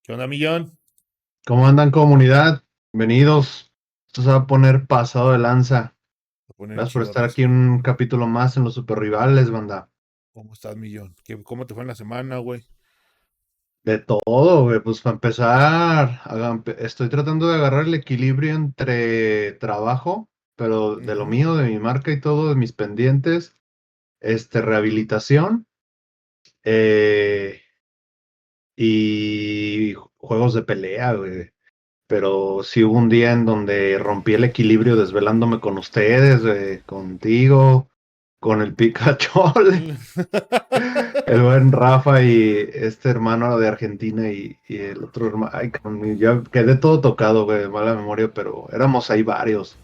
¿Qué onda, Millón? ¿Cómo andan, comunidad? Bienvenidos. Esto se va a poner pasado de lanza. Se poner Gracias por chido, estar raza. aquí en un capítulo más en los super rivales, banda. ¿Cómo estás, Millón? ¿Cómo te fue en la semana, güey? De todo, güey. Pues para empezar, estoy tratando de agarrar el equilibrio entre trabajo, pero de lo Ujú. mío, de mi marca y todo, de mis pendientes, rehabilitación eh, y juegos de pelea, güey. Pero sí hubo un día en donde rompí el equilibrio desvelándome con ustedes, contigo, con el Pikachu, el buen Rafa y este hermano de Argentina y el otro hermano. Ay, ya quedé todo tocado, güey, de mala memoria, pero éramos ahí varios.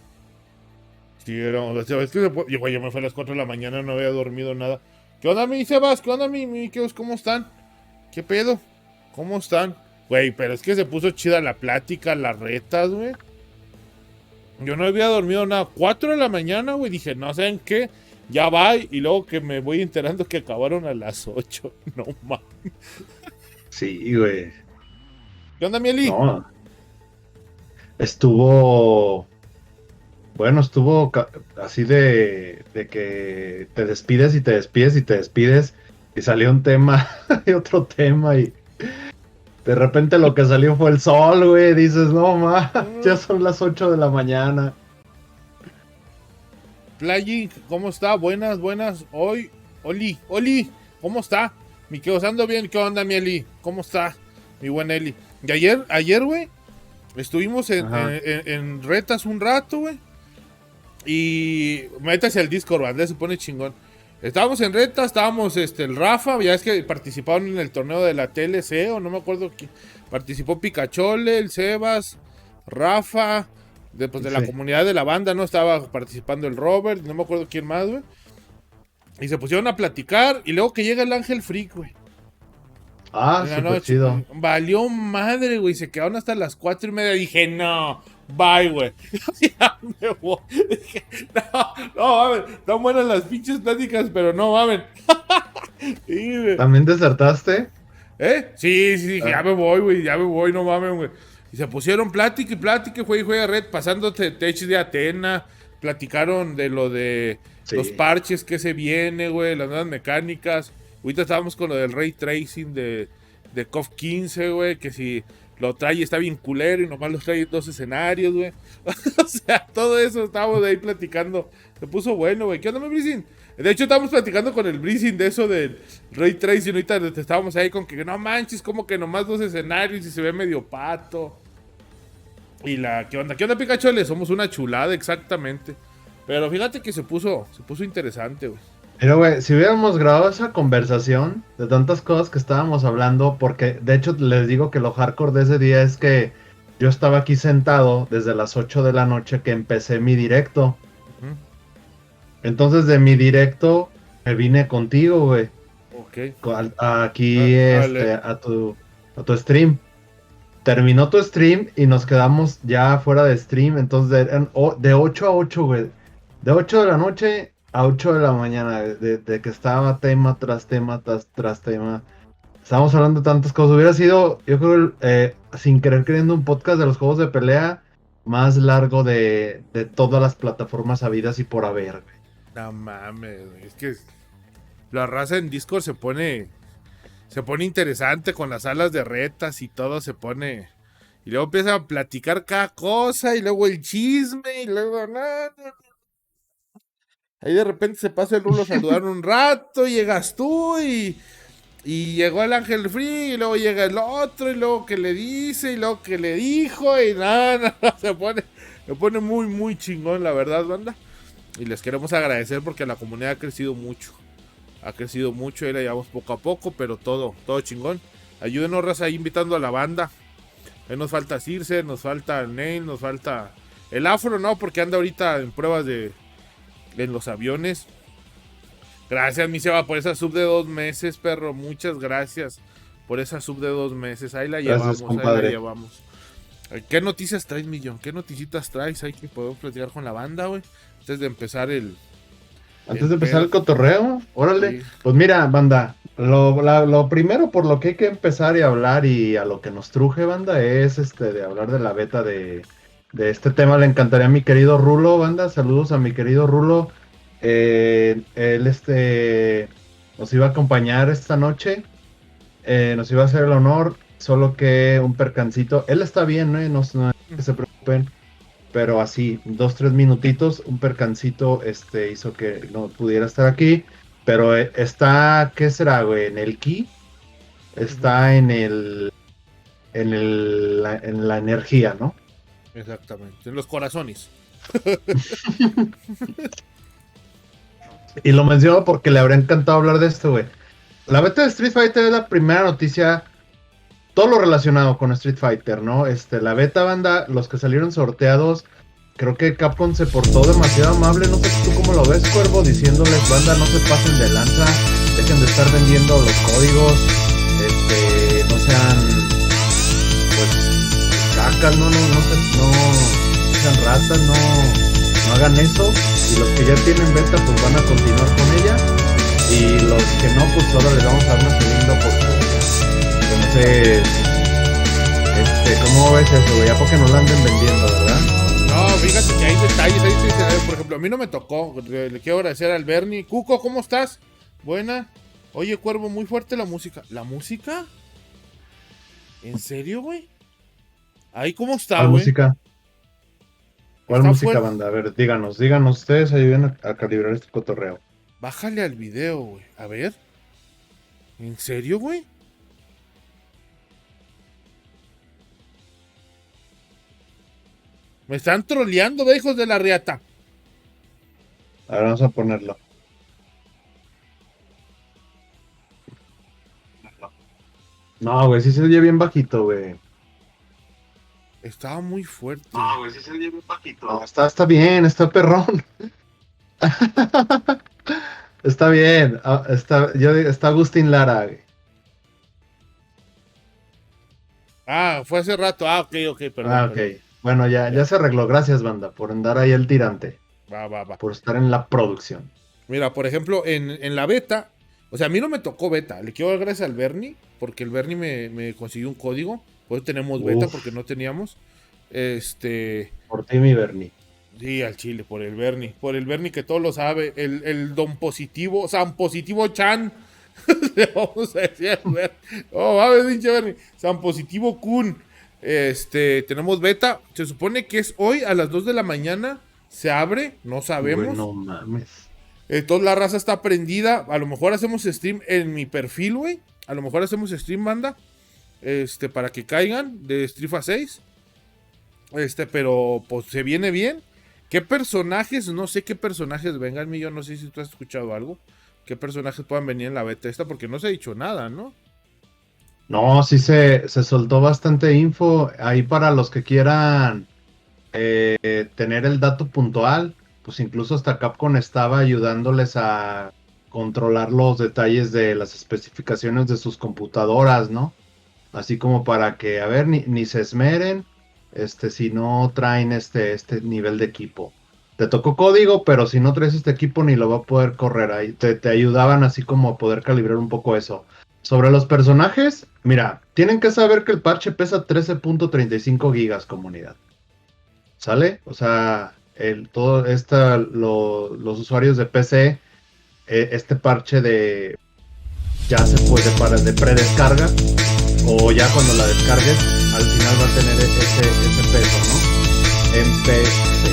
Sí, o sea, es que güey, yo me fui a las 4 de la mañana, no había dormido nada. ¿Qué onda, mi Sebas? ¿Qué onda, mi Keos? ¿Cómo están? ¿Qué pedo? ¿Cómo están? Güey, pero es que se puso chida la plática, las retas, güey. Yo no había dormido nada. 4 de la mañana, güey. Dije, no sé en qué. Ya va. Y luego que me voy enterando que acabaron a las 8. No mames. Sí, güey. ¿Qué onda, Mieli? No, estuvo, bueno, así de que te despides y te despides y te despides y salió un tema y otro tema y de repente lo que salió fue el sol, güey. Dices, no, ya son las 8 de la mañana. Playing, ¿cómo está? Buenas, buenas. Hoy, Oli, ¿cómo está? Mi que ando bien, ¿qué onda, mi Eli? ¿Cómo está? Mi buen Eli. Y ayer, güey, estuvimos Ajá. en retas un rato, güey. Y métase al Discord, ¿vale? Se pone chingón. Estábamos en retas, estábamos el Rafa, ya es que participaron en el torneo de la TLC, o no me acuerdo quién. Participó Picachole, el Sebas, Rafa, de la Sí. comunidad de la banda, ¿no? Estaba participando el Robert, no me acuerdo quién más, güey. Y se pusieron a platicar, y luego que llega el Ángel Freak, güey. Ah, En la súper noche, chido. valió madre, güey. Se quedaron hasta las 4:30. Dije, no, bye, güey. Ya me voy. Dije, no, mames. Están buenas las pinches pláticas, pero no mames. Sí, güey. ¿También desertaste? ¿Eh? Sí, sí, dije, ya Ah, me voy, güey. Ya me voy, no mames, güey. Y se pusieron plática y plática, juega red, pasándote Tech de Atena. Platicaron de lo de los sí. parches que se viene, güey, las nuevas mecánicas. Ahorita estábamos con lo del ray tracing de KOF 15, güey, que si lo trae está bien culero y nomás los trae en 2 escenarios, güey. O sea, todo eso estábamos ahí platicando. Se puso bueno, güey. ¿Qué onda, mi Brisin? De hecho, estábamos platicando con el Brisin de eso del ray tracing. Ahorita estábamos ahí con que no manches, como que nomás 2 escenarios y se ve medio pato. Y ¿qué onda? ¿Qué onda, Pikachu? Le somos una chulada, exactamente. Pero fíjate que se puso interesante, güey. Pero, güey, si hubiéramos grabado esa conversación de tantas cosas que estábamos hablando, porque de hecho les digo que lo hardcore de ese día es que yo estaba aquí sentado desde las 8 de la noche que empecé mi directo. Ujú. Entonces de mi directo me vine contigo, güey, Ok. aquí Dale. a tu stream. Terminó tu stream y nos quedamos ya fuera de stream, entonces de 8 a 8, güey. De 8 de la noche a 8 de la mañana, de que estaba tema tras tema tras tema. Estábamos hablando de tantas cosas. Hubiera sido, yo creo, sin querer queriendo, un podcast de los juegos de pelea más largo de todas las plataformas habidas y por haber, güey. No mames, güey. Es que la raza en Discord se pone interesante con las salas de retas y todo se pone. Y luego empiezan a platicar cada cosa y luego el chisme y luego no. Ahí de repente se pasa el rulo a saludar un rato, llegas tú y llegó el Ángel Free y luego llega el otro y luego que le dice y luego que le dijo y nada, no, se pone muy, muy chingón la verdad, banda. Y les queremos agradecer porque la comunidad ha crecido mucho. Ha crecido mucho, ahí la llevamos poco a poco, pero todo chingón. Ayúdenos, raza, ahí invitando a la banda. Ahí nos falta Circe, nos falta Neil, nos falta el Afro, no, porque anda ahorita en pruebas en los aviones. Gracias, mi Seba, por esa sub de 2 meses, perro. Muchas gracias por esa sub de 2 meses. Ahí la Gracias, llevamos, ahí la compadre. llevamos. ¿Qué noticias traes, Millón? ¿Qué noticitas traes? Hay que podemos platicar con la banda, güey. Antes de empezar Antes Bien de empezar pedo. el cotorreo, órale. Sí. Pues mira, banda, lo primero por lo que hay que empezar y hablar y a lo que nos truje, banda, es de hablar de la beta de este tema. Le encantaría a mi querido Rulo, banda. Saludos a mi querido Rulo. Él nos iba a acompañar esta noche. Nos iba a hacer el honor, solo que un percancito. Él está bien, ¿no? No que se preocupen. Pero así, 2, 3 minutitos, un percancito hizo que no pudiera estar aquí. Pero está, ¿qué será, güey? En el ki, Ujú. está en la energía, ¿no? Exactamente. En los corazones. Y lo menciono porque le habría encantado hablar de esto, güey. La beta de Street Fighter es la primera noticia, todo lo relacionado con Street Fighter, ¿no? La beta, banda, los que salieron sorteados, creo que Capcom se portó demasiado amable. No sé tú cómo lo ves, Cuervo, diciéndoles, banda, no se pasen de lanza, dejen de estar vendiendo los códigos, no sean, pues, cacas, no sean ratas, no hagan eso. Y los que ya tienen beta, pues van a continuar con ella. Y los que no, pues ahora les vamos a dar una segunda oportunidad. Entonces, ¿cómo ves eso, güey? ¿A poco no la anden vendiendo, verdad? No, fíjate que hay detalles, por ejemplo, a mí no me tocó, le quiero agradecer al Bernie. Cuco, ¿cómo estás? Buena. Oye, Cuervo, muy fuerte la música. ¿La música? ¿En serio, güey? Ahí cómo está, ¿Cuál güey. música? ¿Cuál Está música, fuerte. banda? A ver, díganos ustedes, ayuden a calibrar este cotorreo. Bájale al video, güey. A ver. ¿En serio, güey? Me están troleando, ve, hijos de la riata. A ver, vamos a ponerlo. No, güey, sí se oye bien bajito, güey. Estaba muy No, fuerte. güey, sí se oye bien bajito. No, está bien, está perrón. Está bien. Está Agustín Lara, güey. Fue hace rato. Ok, perdón, Ah, ok. perdón. Bueno, ya Ya, se arregló. Gracias, banda, por andar ahí el tirante. va. Por estar en la producción. Mira, por ejemplo, en la beta, o sea, a mí no me tocó beta. Le quiero dar gracias al Bernie, porque el Bernie me consiguió un código. Por eso tenemos beta, porque Uf, no teníamos. Este. por ti, mi Bernie. Sí, al chile, por el Bernie. Por el Bernie que todo lo sabe. El don positivo, San Positivo Chan. Le vamos a decir al Bernie. Oh, va a ver, pinche Bernie. San Positivo Kun. Tenemos beta. Se supone que es hoy a las 2 de la mañana. Se abre, no Güey, sabemos. no mames. Toda la raza está prendida. A lo mejor hacemos stream en mi perfil, güey. A lo mejor hacemos stream, banda. Para que caigan de Strifa 6. Pero pues se viene bien. ¿Qué personajes? No sé qué personajes vengan, yo no sé si tú has escuchado algo. ¿Qué personajes puedan venir en la beta esta? Porque no se ha dicho nada, ¿no? No, sí se soltó bastante info. Ahí para los que quieran tener el dato puntual, pues incluso hasta Capcom estaba ayudándoles a controlar los detalles de las especificaciones de sus computadoras, ¿no? Así como para que, a ver, ni se esmeren, si no traen este nivel de equipo. Te tocó código, pero si no traes este equipo ni lo va a poder correr ahí. Te ayudaban así como a poder calibrar un poco eso. Sobre los personajes, mira, tienen que saber que el parche pesa 13.35 gigas, comunidad. ¿Sale? O sea, los usuarios de PC, este parche ya se puede para de predescarga, o ya cuando la descargues, al final va a tener ese peso, ¿no? En PC,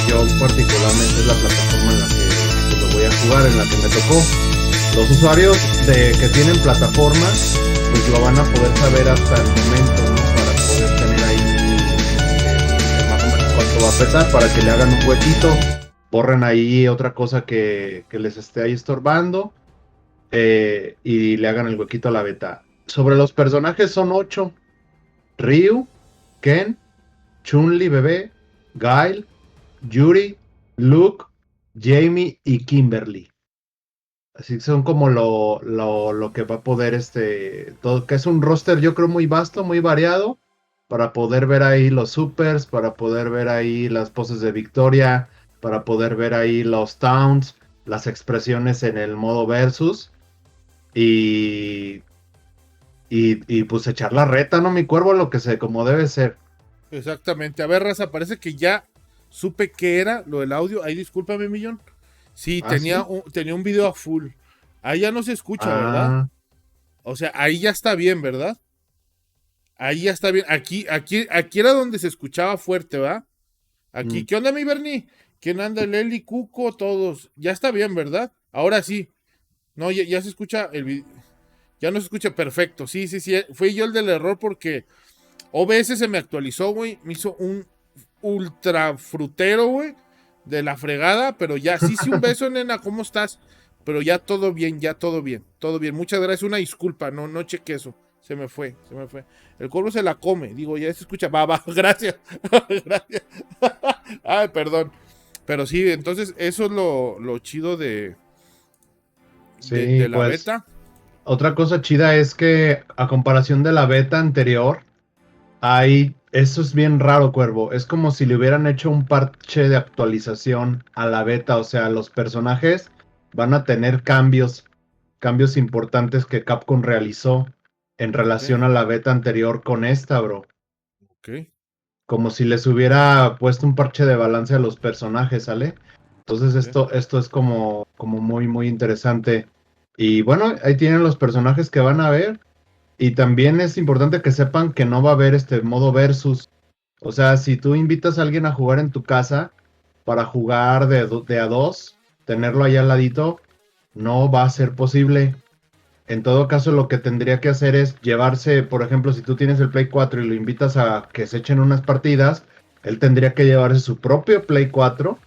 yo particularmente es la plataforma en la que lo voy a jugar, en la que me tocó. Los usuarios que tienen plataforma, pues lo van a poder saber hasta el momento, ¿no? Para poder tener ahí más o menos cuánto va a pesar, para que le hagan un huequito, borren ahí otra cosa que les esté ahí estorbando, y le hagan el huequito a la beta. Sobre los personajes son 8. Ryu, Ken, Chun-Li bebé, Guile, Yuri, Luke, Jamie y Kimberly. Así que son como lo que va a poder todo, que es un roster yo creo muy vasto, muy variado, para poder ver ahí los supers, para poder ver ahí las poses de victoria, para poder ver ahí los towns, las expresiones en el modo versus y, y pues echar la reta, ¿no? Mi cuervo, lo que sé, como debe ser. Exactamente. A ver, raza, parece que ya supe qué era lo del audio. Ahí discúlpame, Millón. Sí, ¿Ah, sí? tenía un video a full. Ahí ya no se escucha, ¿verdad? Ah, O sea, ahí ya está bien, ¿verdad? Ahí ya está bien. Aquí era donde se escuchaba fuerte, ¿verdad? Aquí, mm. ¿qué onda, mi Bernie? ¿Quién anda? Leli, Cuco, todos. Ya está bien, ¿verdad? Ahora sí. No, ya se escucha ya no se escucha perfecto. Sí, sí, sí. Fui yo el del error porque OBS se me actualizó, güey. Me hizo un ultra frutero, güey. De la fregada, pero ya. Sí, sí, un beso, nena. ¿Cómo estás? Pero ya todo bien, ya todo bien. Todo bien. Muchas gracias. Una disculpa. No chequé eso. Se me fue. El corvo se la come. Digo, ya se escucha. Va. Gracias. Gracias. Ay, perdón. Pero sí, entonces eso es lo chido Sí, de la pues beta. otra cosa chida es que a comparación de la beta anterior, eso es bien raro, Cuervo. Es como si le hubieran hecho un parche de actualización a la beta. O sea, los personajes van a tener cambios importantes que Capcom realizó en Ok, relación a la beta anterior con esta, bro. ok. Como si les hubiera puesto un parche de balance a los personajes, ¿sale? Entonces Ok. esto es como muy, muy interesante. Y bueno, ahí tienen los personajes que van a ver. Y también es importante que sepan que no va a haber este modo versus. O sea, si tú invitas a alguien a jugar en tu casa para jugar de a dos, tenerlo ahí al ladito, no va a ser posible. En todo caso, lo que tendría que hacer es llevarse, por ejemplo, si tú tienes el Play 4 y lo invitas a que se echen unas partidas, él tendría que llevarse su propio Play 4,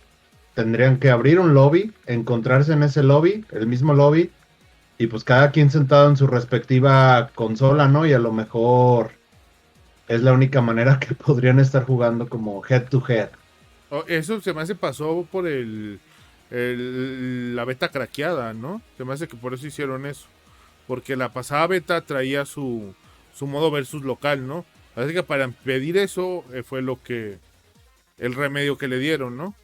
tendrían que abrir un lobby, encontrarse en ese lobby, el mismo lobby, y pues cada quien sentado en su respectiva consola, ¿no? Y a lo mejor es la única manera que podrían estar jugando como head to head. Oh, eso se me hace pasó por la beta craqueada, ¿no? Se me hace que por eso hicieron eso. Porque la pasada beta traía su modo versus local, ¿no? Así que para impedir eso fue el remedio que le dieron, ¿no?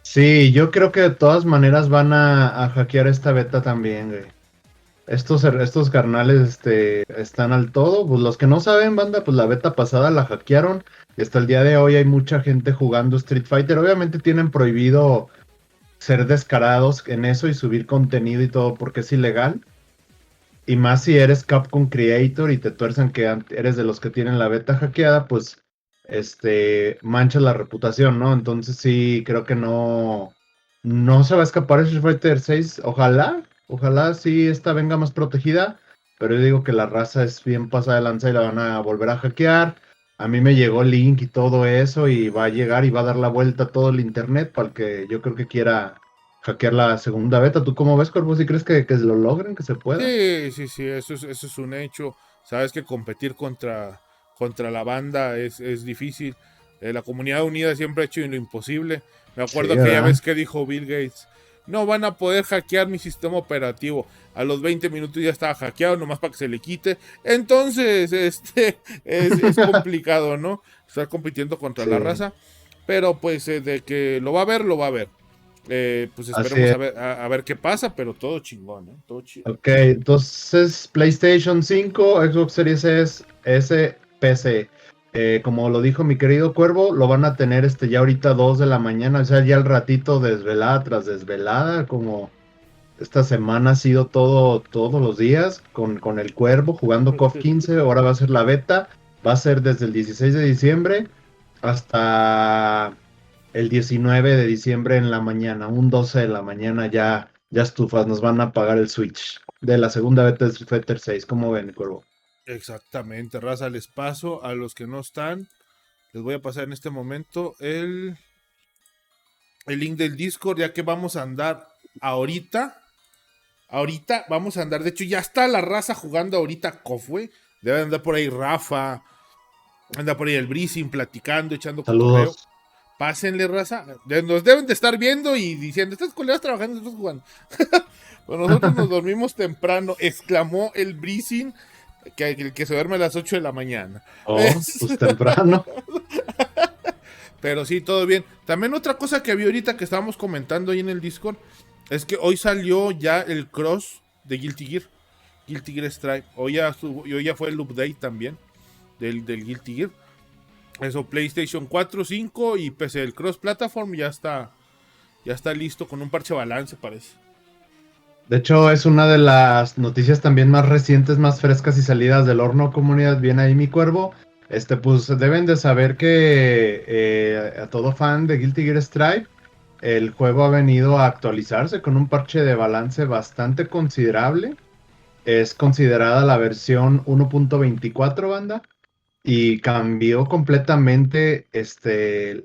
Sí, yo creo que de todas maneras van a hackear esta beta también, güey. Estos carnales están al todo. Pues los que no saben, banda, pues la beta pasada la hackearon. Y hasta el día de hoy hay mucha gente jugando Street Fighter. Obviamente tienen prohibido ser descarados en eso y subir contenido y todo porque es ilegal. Y más si eres Capcom Creator y te tuercen que eres de los que tienen la beta hackeada, pues manchas la reputación, ¿no? Entonces sí, creo que no se va a escapar Street Fighter 6. Ojalá sí esta venga más protegida, pero yo digo que la raza es bien pasada de lanza y la van a volver a hackear. A mí me llegó Link y todo eso y va a llegar y va a dar la vuelta a todo el internet para el que yo creo que quiera hackear la segunda beta. ¿Tú cómo ves, Corvo? ¿Si crees que lo logren, que se pueda? Sí, eso es un hecho. Sabes que competir contra la banda es difícil. La comunidad unida siempre ha hecho lo imposible. Me Sí, acuerdo aquella ¿verdad? vez que dijo Bill Gates, no van a poder hackear mi sistema operativo. A los 20 minutos ya estaba hackeado, nomás para que se le quite. Entonces, es complicado, ¿no? Estar compitiendo contra la Sí, raza. Pero pues de que lo va a ver, lo va a ver. Pues así esperemos es. a ver qué pasa, pero todo chingón, ¿eh? Todo Ok, chido. entonces PlayStation 5, Xbox Series S, PC. Como lo dijo mi querido Cuervo, lo van a tener ya ahorita 2 de la mañana, o sea, ya al ratito desvelada tras desvelada, como esta semana ha sido todos los días con el Cuervo jugando KOF 15, ahora va a ser la beta, va a ser desde el 16 de diciembre hasta el 19 de diciembre en la mañana, un 12 de la mañana ya estufas, nos van a pagar el Switch de la segunda beta de Street Fighter 6. ¿Cómo ven, Cuervo? Exactamente, raza, les paso a los que no están. Les voy a pasar en este momento el link del Discord, ya que vamos a andar ahorita. Ahorita vamos a andar. De hecho, ya está la raza jugando ahorita KOF, güey. Debe andar por ahí Rafa. Anda por ahí el Breezing platicando, echando cotorreo. Saludos. Pásenle, raza. Nos deben de estar viendo y diciendo: Estas colegas trabajando, estás jugando. Pues nosotros nos dormimos temprano, exclamó el Breezing, que se duerme a las 8 de la mañana. Oh, pues temprano. Pero sí, todo bien. También otra cosa que había ahorita que estábamos comentando ahí en el Discord Es que hoy salió ya el cross de Guilty Gear Strive. Hoy ya fue el update también del Guilty Gear. Eso, PlayStation 4, 5 y PC. El cross platform ya está listo con un parche balance, parece. De hecho, es una de las noticias también más recientes, más frescas y salidas del horno, comunidad. Bien ahí, mi cuervo. Pues deben de saber que a todo fan de Guilty Gear Strive, el juego ha venido a actualizarse con un parche de balance bastante considerable. Es considerada la versión 1.24, banda, y cambió completamente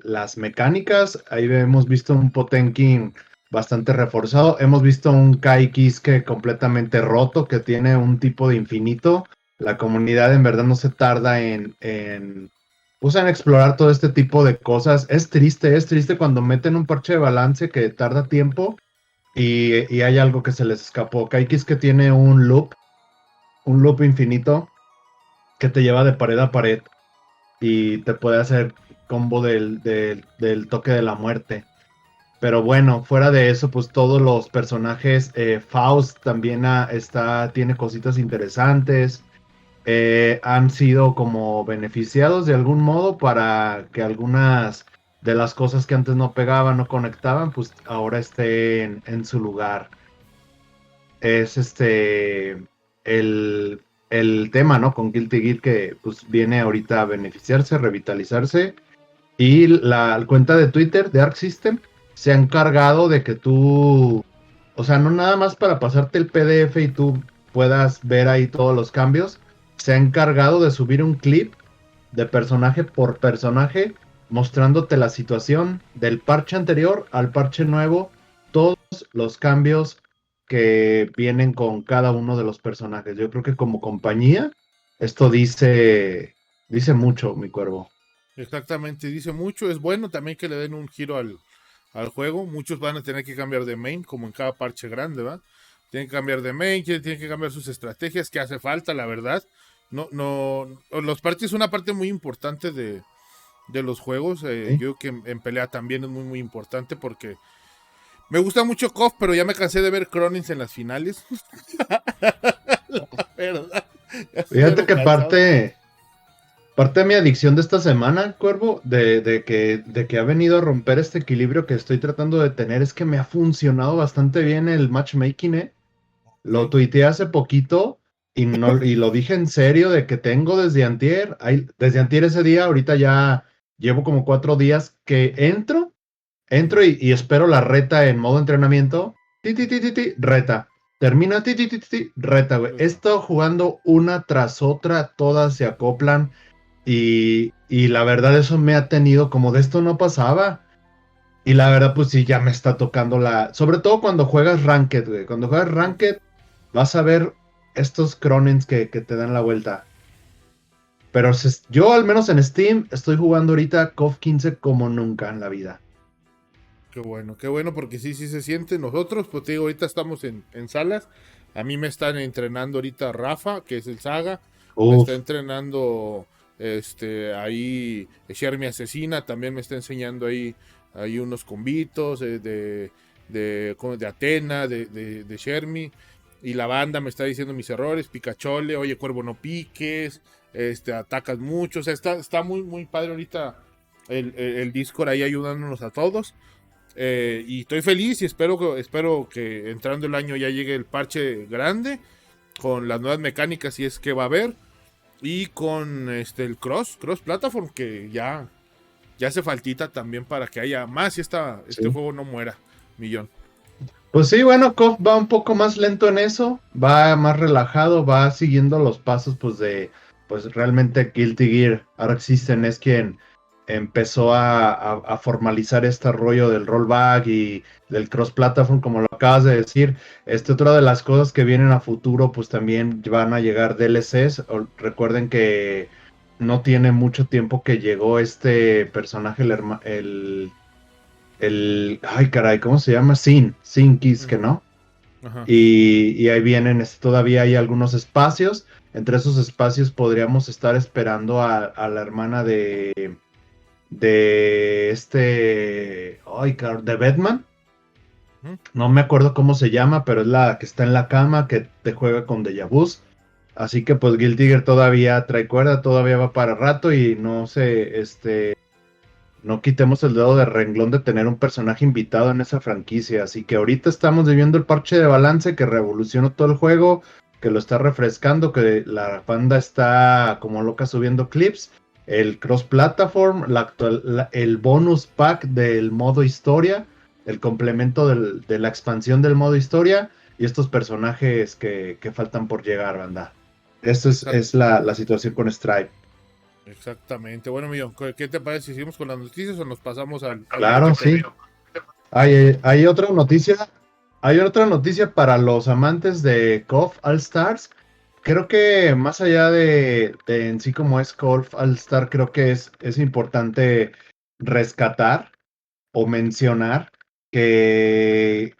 las mecánicas. Ahí hemos visto un Potenkin bastante reforzado. Hemos visto un Kai Kiske completamente roto que tiene un tipo de infinito. La comunidad en verdad no se tarda pues, en explorar todo este tipo de cosas. Es triste cuando meten un parche de balance que tarda tiempo y hay algo que se les escapó. Kai Kiske tiene un loop infinito que te lleva de pared a pared y te puede hacer combo del toque de la muerte. Pero bueno, fuera de eso, pues todos los personajes, Faust también tiene cositas interesantes. Han sido como beneficiados de algún modo para que algunas de las cosas que antes no pegaban, no conectaban, pues ahora estén en su lugar. Es el, el tema, ¿no? Con Guilty Gear que pues viene ahorita a beneficiarse, revitalizarse. Y la cuenta de Twitter de Arc System se ha encargado de que tú, o sea, no nada más para pasarte el PDF y tú puedas ver ahí todos los cambios, se ha encargado de subir un clip de personaje por personaje mostrándote la situación del parche anterior al parche nuevo, todos los cambios que vienen con cada uno de los personajes. Yo creo que como compañía, esto dice mucho, mi cuervo. Exactamente, dice mucho. Es bueno también que le den un giro al juego. Muchos van a tener que cambiar de main, como en cada parche grande, ¿va? Tienen que cambiar de main, tienen que cambiar sus estrategias, que hace falta, la verdad. No, no, los parches son una parte muy importante de los juegos. ¿Sí? Yo que en pelea también es muy, muy importante porque me gusta mucho KOF, pero ya me cansé de ver Cronins en las finales. La verdad, ya estoy Fíjate algo que cansado. parte de mi adicción de esta semana, Cuervo, de que ha venido a romper este equilibrio que estoy tratando de tener, es que me ha funcionado bastante bien el matchmaking, ¿eh? Lo Sí. tuiteé hace poquito y lo dije en serio de que tengo desde antier, desde antier ese día, ahorita ya llevo como 4 días que entro y espero la reta en modo entrenamiento, reta. Termina, reta, güey. He estado jugando una tras otra, todas se acoplan y la verdad eso me ha tenido como de esto no pasaba. Y la verdad, pues sí, ya me está tocando sobre todo cuando juegas Ranked, güey. Cuando juegas Ranked, vas a ver estos Cronins que te dan la vuelta. Pero yo, al menos en Steam, estoy jugando ahorita KOF 15 como nunca en la vida. Qué bueno, porque sí, sí se siente. Nosotros, pues te digo, ahorita estamos en salas. A mí me están entrenando ahorita Rafa, que es el Saga. Me está Uf, entrenando ahí Shermie Asesina. También me está enseñando ahí unos combitos de Atena, de Shermie. Y la banda me está diciendo mis errores. Picachole, oye, cuervo, no piques. Atacas mucho. O sea, está muy, muy padre ahorita el Discord ahí ayudándonos a todos. Y estoy feliz y espero que entrando el año ya llegue el parche grande con las nuevas mecánicas si es que va a haber y con el cross platform que ya hace faltita también para que haya más y este sí. juego no muera, millón. Pues sí, bueno, KOF va un poco más lento en eso, va más relajado, va siguiendo los pasos pues realmente Guilty Gear Arc System es quien empezó a formalizar este rollo del rollback y del cross-platform, como lo acabas de decir. Otra de las cosas que vienen a futuro, pues también van a llegar DLCs. Recuerden que no tiene mucho tiempo que llegó este personaje, ay caray, ¿cómo se llama? Sin Kiske, Ujú. ¿no? Ajá. Y ahí vienen, todavía hay algunos espacios. Entre esos espacios podríamos estar esperando a la hermana de ay, de Batman. No me acuerdo cómo se llama, pero es la que está en la cama, que te juega con déjà vus. Así que pues Guilty Gear todavía trae cuerda, todavía va para rato y no sé, no quitemos el dedo de renglón de tener un personaje invitado en esa franquicia. Así que ahorita estamos viviendo el parche de balance que revolucionó todo el juego, que lo está refrescando, que la banda está como loca subiendo clips, el cross-platform, el bonus pack del modo historia, el complemento de la expansión del modo historia y estos personajes que faltan por llegar, banda. Esta es la situación con Stripe. Exactamente. Bueno, Millón, ¿qué te parece si seguimos con las noticias o nos pasamos al... Claro, sí. Hay otra noticia. Hay otra noticia para los amantes de KOF All Stars. Creo que más allá de en sí como es KOF All Star, creo que es importante rescatar o mencionar que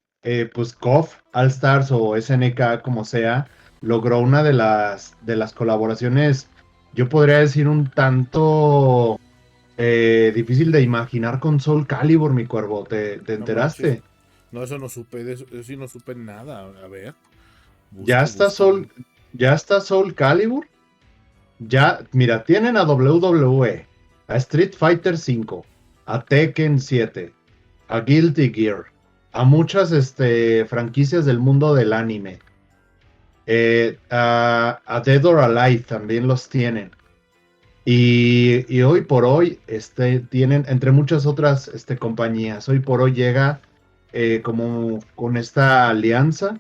pues KOF All Stars o SNK como sea, logró una de las colaboraciones, yo podría decir un tanto difícil de imaginar con Soul Calibur, mi cuervo. ¿Te enteraste? Manches. No, eso no supe, eso sí no supe nada. A ver. Ya está Soul Calibur. Ya, mira, tienen a WWE, a Street Fighter V, a Tekken 7, a Guilty Gear, a muchas franquicias del mundo del anime. A Dead or Alive también los tienen. Y hoy por hoy tienen, entre muchas otras compañías, hoy por hoy llega como con esta alianza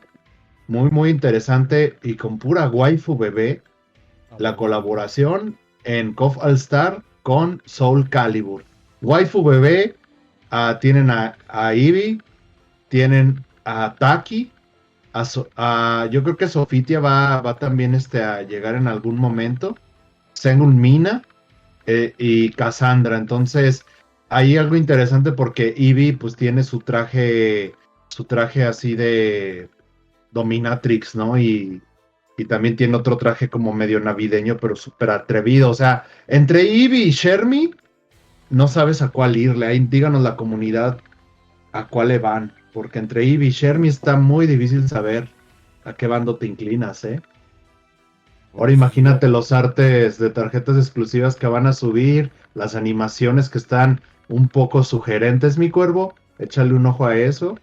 muy, muy interesante y con pura waifu bebé, la colaboración en KOF All Star con Soul Calibur. Waifu bebé, tienen a Eevee, tienen a Taki, yo creo que Sofitia va también a llegar en algún momento. Sengun Mina y Cassandra. Entonces, hay algo interesante porque Eevee pues tiene su traje así de Dominatrix, ¿no? Y también tiene otro traje como medio navideño, pero súper atrevido. O sea, entre Eevee y Shermie, no sabes a cuál irle. Ahí díganos la comunidad a cuál le van. Porque entre Eevee y Shermie está muy difícil saber a qué bando te inclinas, ¿eh? Ahora imagínate los artes de tarjetas exclusivas que van a subir, las animaciones que están un poco sugerentes, mi cuervo. Échale un ojo a eso.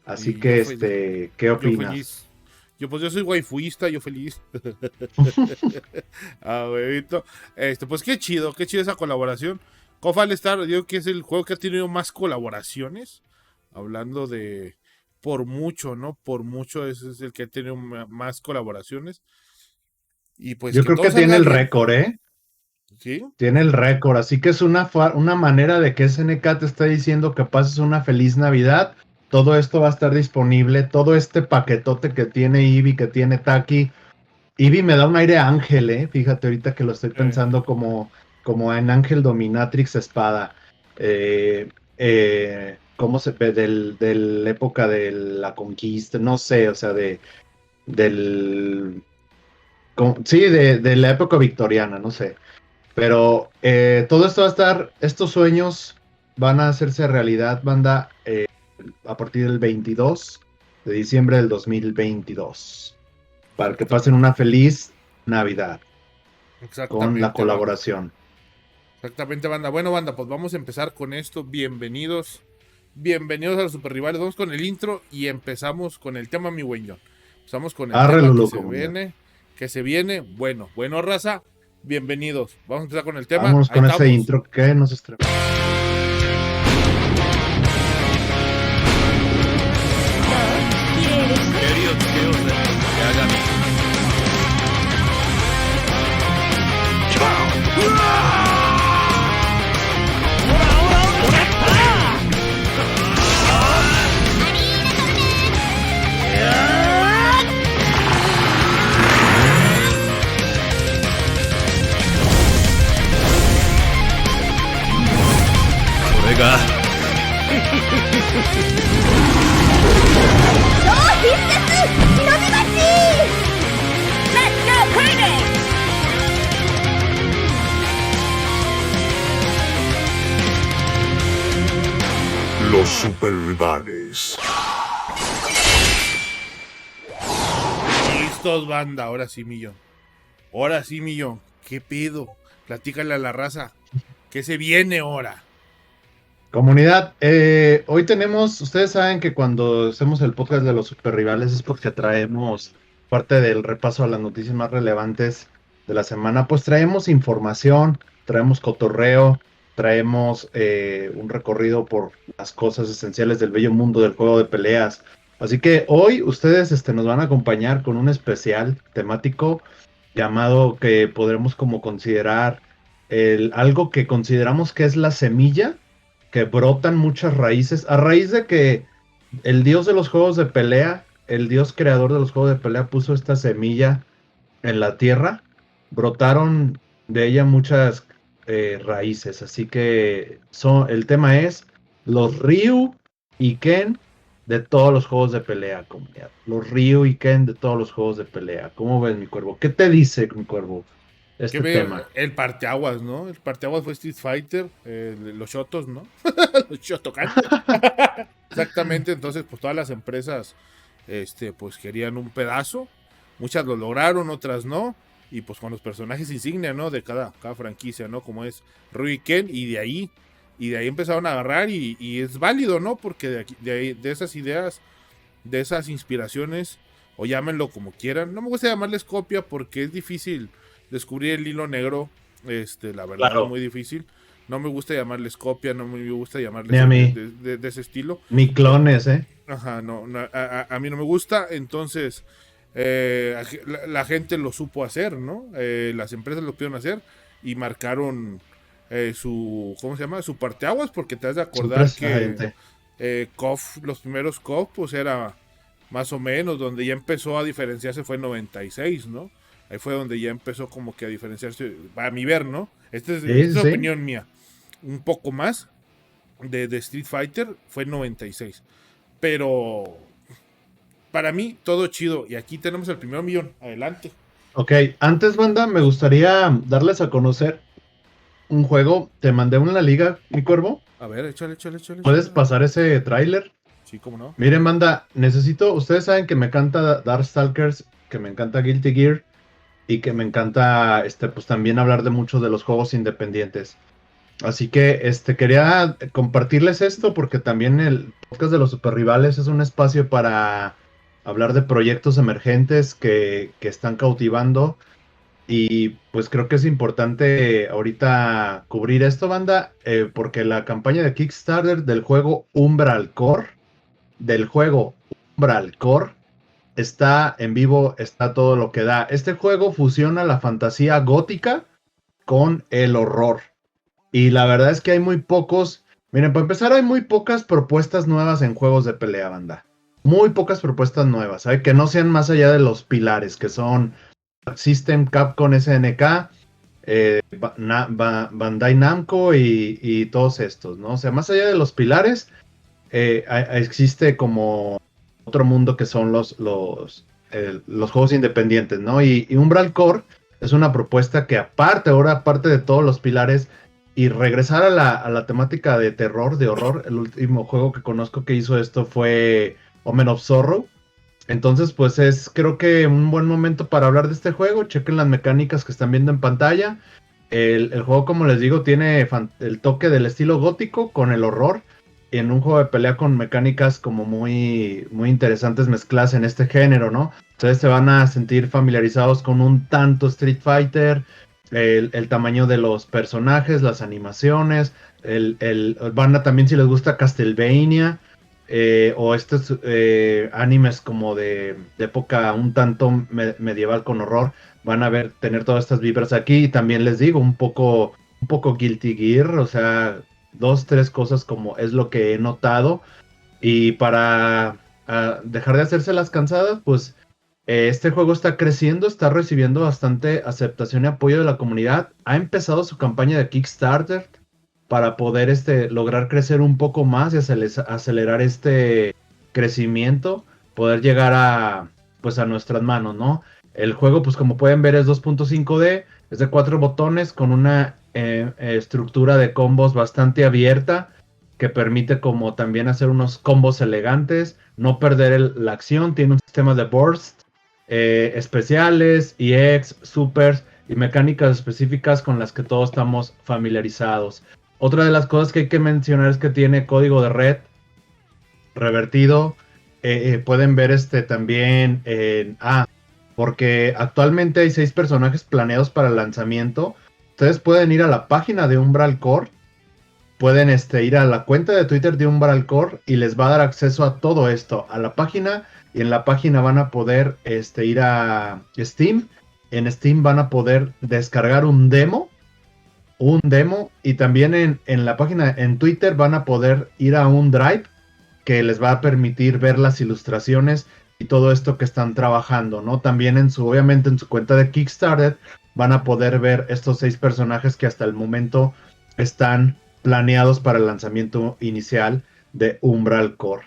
Así Y que, ¿qué opinas? Yo soy waifuista, yo feliz. Huevito. Pues qué chido esa colaboración. KOF All Star, yo creo que es el juego que ha tenido más colaboraciones. Hablando de... Por mucho, ¿no? Por mucho ese es el que ha tenido más colaboraciones. Y pues yo creo que tiene el récord, ¿eh? ¿Sí? Tiene el récord, así que es una manera de que SNK te está diciendo que pases una feliz Navidad. Todo esto va a estar disponible, todo este paquetote que tiene Eevee, que tiene Taki. Eevee me da un aire ángel, ¿eh? Fíjate ahorita que lo estoy pensando como en Ángel Dominatrix Espada. ¿Cómo se ve? De la época de la conquista, no sé, o sea, de la época victoriana, no sé. Pero todo esto va a estar, estos sueños van a hacerse realidad, banda, a partir del 22 de diciembre del 2022. Para que pasen una feliz Navidad con la colaboración. Exactamente, banda. Bueno, banda, pues vamos a empezar con esto. Bienvenidos a los Super Rivales. Vamos con el intro y empezamos con el tema, mi güey. Empezamos con el tema que se viene. Bueno, raza. Bienvenidos. Vamos a empezar con el tema. Vamos con ese intro que nos estrena. Los Super Rivales. Listos, banda. Ahora sí, millón. Ahora sí, millón. ¿Qué pedo? Platícale a la raza. ¿Qué se viene ahora? Comunidad, hoy tenemos, ustedes saben que cuando hacemos el podcast de los superrivales es porque traemos parte del repaso a las noticias más relevantes de la semana, pues traemos información, traemos cotorreo, traemos un recorrido por las cosas esenciales del bello mundo del juego de peleas. Así que hoy ustedes nos van a acompañar con un especial temático llamado que podremos como considerar algo que consideramos que es la semilla que brotan muchas raíces, a raíz de que el dios de los juegos de pelea, el dios creador de los juegos de pelea puso esta semilla en la tierra, brotaron de ella muchas raíces, así que el tema es los Ryu y Ken de todos los juegos de pelea, comunidad. Los Ryu y Ken de todos los juegos de pelea. ¿Cómo ves, mi cuervo? ¿Qué te dice, mi cuervo, este tema? El parteaguas, ¿no? El parteaguas fue Street Fighter, los shotos, ¿no? Los shotokan. Exactamente, entonces pues todas las empresas pues querían un pedazo. Muchas lo lograron, otras no. Y pues con los personajes insignia, ¿no? De cada franquicia, ¿no? Como es Ryu y Ken, y de ahí empezaron a agarrar y es válido, ¿no? Porque de esas ideas, de esas inspiraciones, o llámenlo como quieran. No me gusta llamarles copia porque es difícil descubrir el hilo negro, la verdad, claro. Es muy difícil. No me gusta llamarles copia, no me gusta llamarles de ese estilo. Ni clones, Ajá, no a mí no me gusta, entonces la gente lo supo hacer, ¿no? Las empresas lo pudieron hacer y marcaron ¿cómo se llama? Su parteaguas, porque te has de acordar que KOF, los primeros KOF, pues era más o menos, donde ya empezó a diferenciarse fue en 96, ¿no? Ahí fue donde ya empezó como que a diferenciarse, a mi ver, ¿no? Esta es opinión mía. Un poco más de Street Fighter fue en 96. Pero para mí, todo chido. Y aquí tenemos el primer millón. Adelante. Ok, antes, banda, me gustaría darles a conocer un juego. Te mandé una liga, mi cuervo. A ver, échale. ¿Puedes pasar ese tráiler? Sí, cómo no. Miren, banda, ustedes saben que me encanta Darkstalkers, que me encanta Guilty Gear y que me encanta pues también hablar de muchos de los juegos independientes. Así que quería compartirles esto porque también el podcast de los superrivales es un espacio para hablar de proyectos emergentes que están cautivando, y pues creo que es importante ahorita cubrir esto, banda, porque la campaña de Kickstarter del juego Umbral Core está en vivo, está todo lo que da. Este juego fusiona la fantasía gótica con el horror. Y la verdad es que hay muy pocos. Miren, para empezar, hay muy pocas propuestas nuevas en juegos de pelea, banda. Muy pocas propuestas nuevas, ¿sabes? Que no sean más allá de los pilares, que son System, Capcom, SNK, Bandai Namco y todos estos, ¿no? O sea, más allá de los pilares, existe como otro mundo que son los juegos independientes, ¿no? Y Umbral Core es una propuesta que aparte de todos los pilares y regresar a la temática de terror, de horror. El último juego que conozco que hizo esto fue Omen of Sorrow. Entonces, pues creo que un buen momento para hablar de este juego. Chequen las mecánicas que están viendo en pantalla. El juego, como les digo, tiene el toque del estilo gótico con el horror, en un juego de pelea con mecánicas como muy, muy interesantes mezcladas en este género, ¿no? Ustedes se van a sentir familiarizados con un tanto Street Fighter, el tamaño de los personajes, las animaciones, van a también, si les gusta Castlevania, o estos animes como de época un tanto medieval con horror, van a tener todas estas vibras aquí. Y también les digo, un poco Guilty Gear, o sea, 2-3 cosas como es lo que he notado. Y para dejar de hacerse las cansadas, pues este juego está creciendo, está recibiendo bastante aceptación y apoyo de la comunidad. Ha empezado su campaña de Kickstarter para poder lograr crecer un poco más y acelerar este crecimiento, poder llegar a nuestras manos, ¿no? El juego, pues como pueden ver, es 2.5D, es de 4 botones con una estructura de combos bastante abierta, que permite como también hacer unos combos elegantes, no perder la acción. Tiene un sistema de burst, especiales, EX, supers y mecánicas específicas con las que todos estamos familiarizados. Otra de las cosas que hay que mencionar es que tiene código de red revertido. Pueden ver también porque actualmente hay 6 personajes planeados para el lanzamiento. Ustedes pueden ir a la página de Umbral Core, pueden ir a la cuenta de Twitter de Umbral Core y les va a dar acceso a todo esto, a la página, y en la página van a poder ir a Steam. En Steam van a poder descargar un demo, y también en la página en Twitter van a poder ir a un drive que les va a permitir ver las ilustraciones y todo esto que están trabajando, ¿no? También obviamente en su cuenta de Kickstarter van a poder ver estos 6 personajes que hasta el momento están planeados para el lanzamiento inicial de Umbral Core.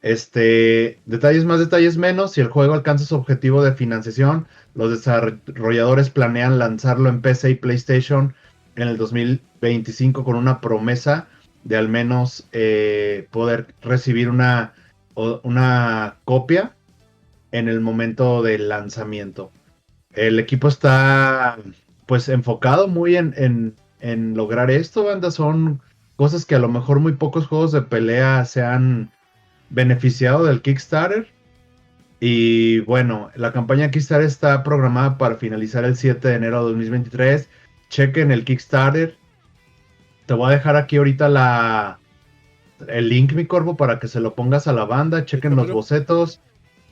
Detalles más, detalles menos. Si el juego alcanza su objetivo de financiación, los desarrolladores planean lanzarlo en PC y PlayStation en el 2025 con una promesa de al menos poder recibir una copia en el momento del lanzamiento. El equipo está pues enfocado muy en lograr esto, banda. Son cosas que a lo mejor muy pocos juegos de pelea se han beneficiado del Kickstarter. Y bueno, la campaña Kickstarter está programada para finalizar el 7 de enero de 2023. Chequen el Kickstarter. Te voy a dejar aquí ahorita el link, mi corvo, para que se lo pongas a la banda. Chequen los bocetos,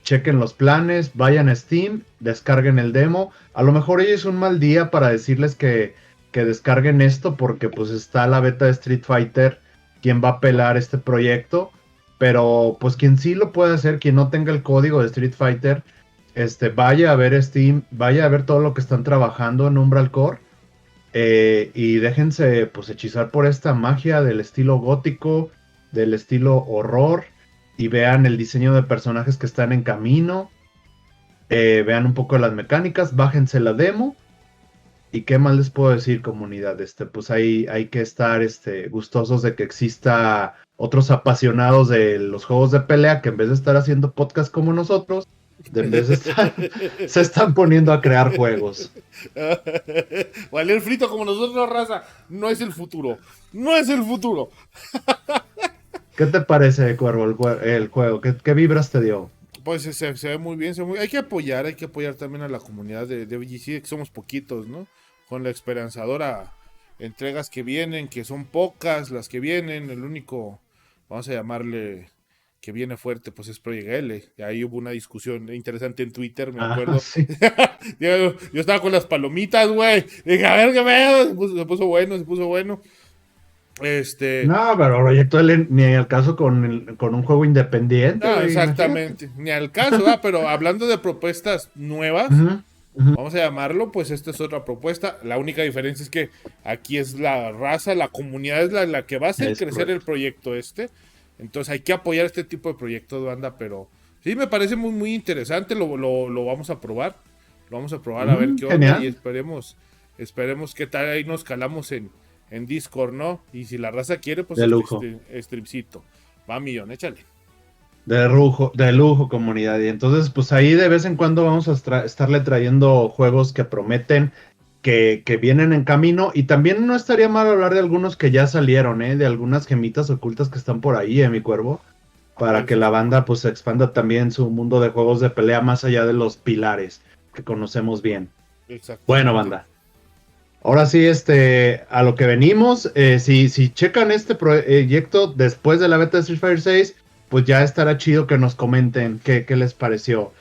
chequen los planes, vayan a Steam, descarguen el demo. A lo mejor hoy es un mal día para decirles que descarguen esto, porque pues está la beta de Street Fighter, quien va a pelar este proyecto. Pero pues quien sí lo puede hacer, quien no tenga el código de Street Fighter, vaya a ver Steam, vaya a ver todo lo que están trabajando en Umbral Core. Y déjense pues hechizar por esta magia del estilo gótico, del estilo horror, y vean el diseño de personajes que están en camino. Vean un poco de las mecánicas, bájense la demo. ¿Y qué más les puedo decir, comunidad? Pues hay que estar gustosos de que exista otros apasionados de los juegos de pelea que en vez de estar haciendo podcast como nosotros, se están poniendo a crear juegos. Valer frito como nosotros, raza, no es el futuro. No es el futuro. ¿Qué te parece, Cuervo, el juego? ¿Qué vibras te dio? Pues se ve muy bien. Hay que apoyar también a la comunidad de VGC, que somos poquitos, ¿no? Con la esperanzadora entregas que vienen, que son pocas las que vienen. El único, vamos a llamarle, que viene fuerte, pues es Project L. Y ahí hubo una discusión interesante en Twitter, me acuerdo. Sí. yo estaba con las palomitas, güey. Dije, a ver qué pedo. Se puso bueno. No, pero Proyecto L ni al caso con un juego independiente. No, exactamente, imagínate. Ni al caso, pero hablando de propuestas nuevas, vamos a llamarlo, pues esta es otra propuesta. La única diferencia es que aquí es la raza, la comunidad es la que va a hacer crecer el proyecto Entonces hay que apoyar este tipo de proyectos, banda, pero sí me parece muy, muy interesante. Lo vamos a probar. Lo vamos a probar a ver qué onda. Y esperemos qué tal. Ahí nos calamos en Discord, ¿no? Y si la raza quiere, pues streamcito. Va, millón, échale. De lujo, comunidad. Y entonces, pues ahí de vez en cuando vamos a estarle trayendo juegos que prometen, que vienen en camino. Y también no estaría mal hablar de algunos que ya salieron, de algunas gemitas ocultas que están por ahí, mi cuervo. Para que la banda pues expanda también su mundo de juegos de pelea más allá de los pilares que conocemos bien. Bueno, banda. Ahora sí, a lo que venimos. Si checan este proyecto después de la beta de Street Fighter 6, pues ya estará chido que nos comenten qué les pareció.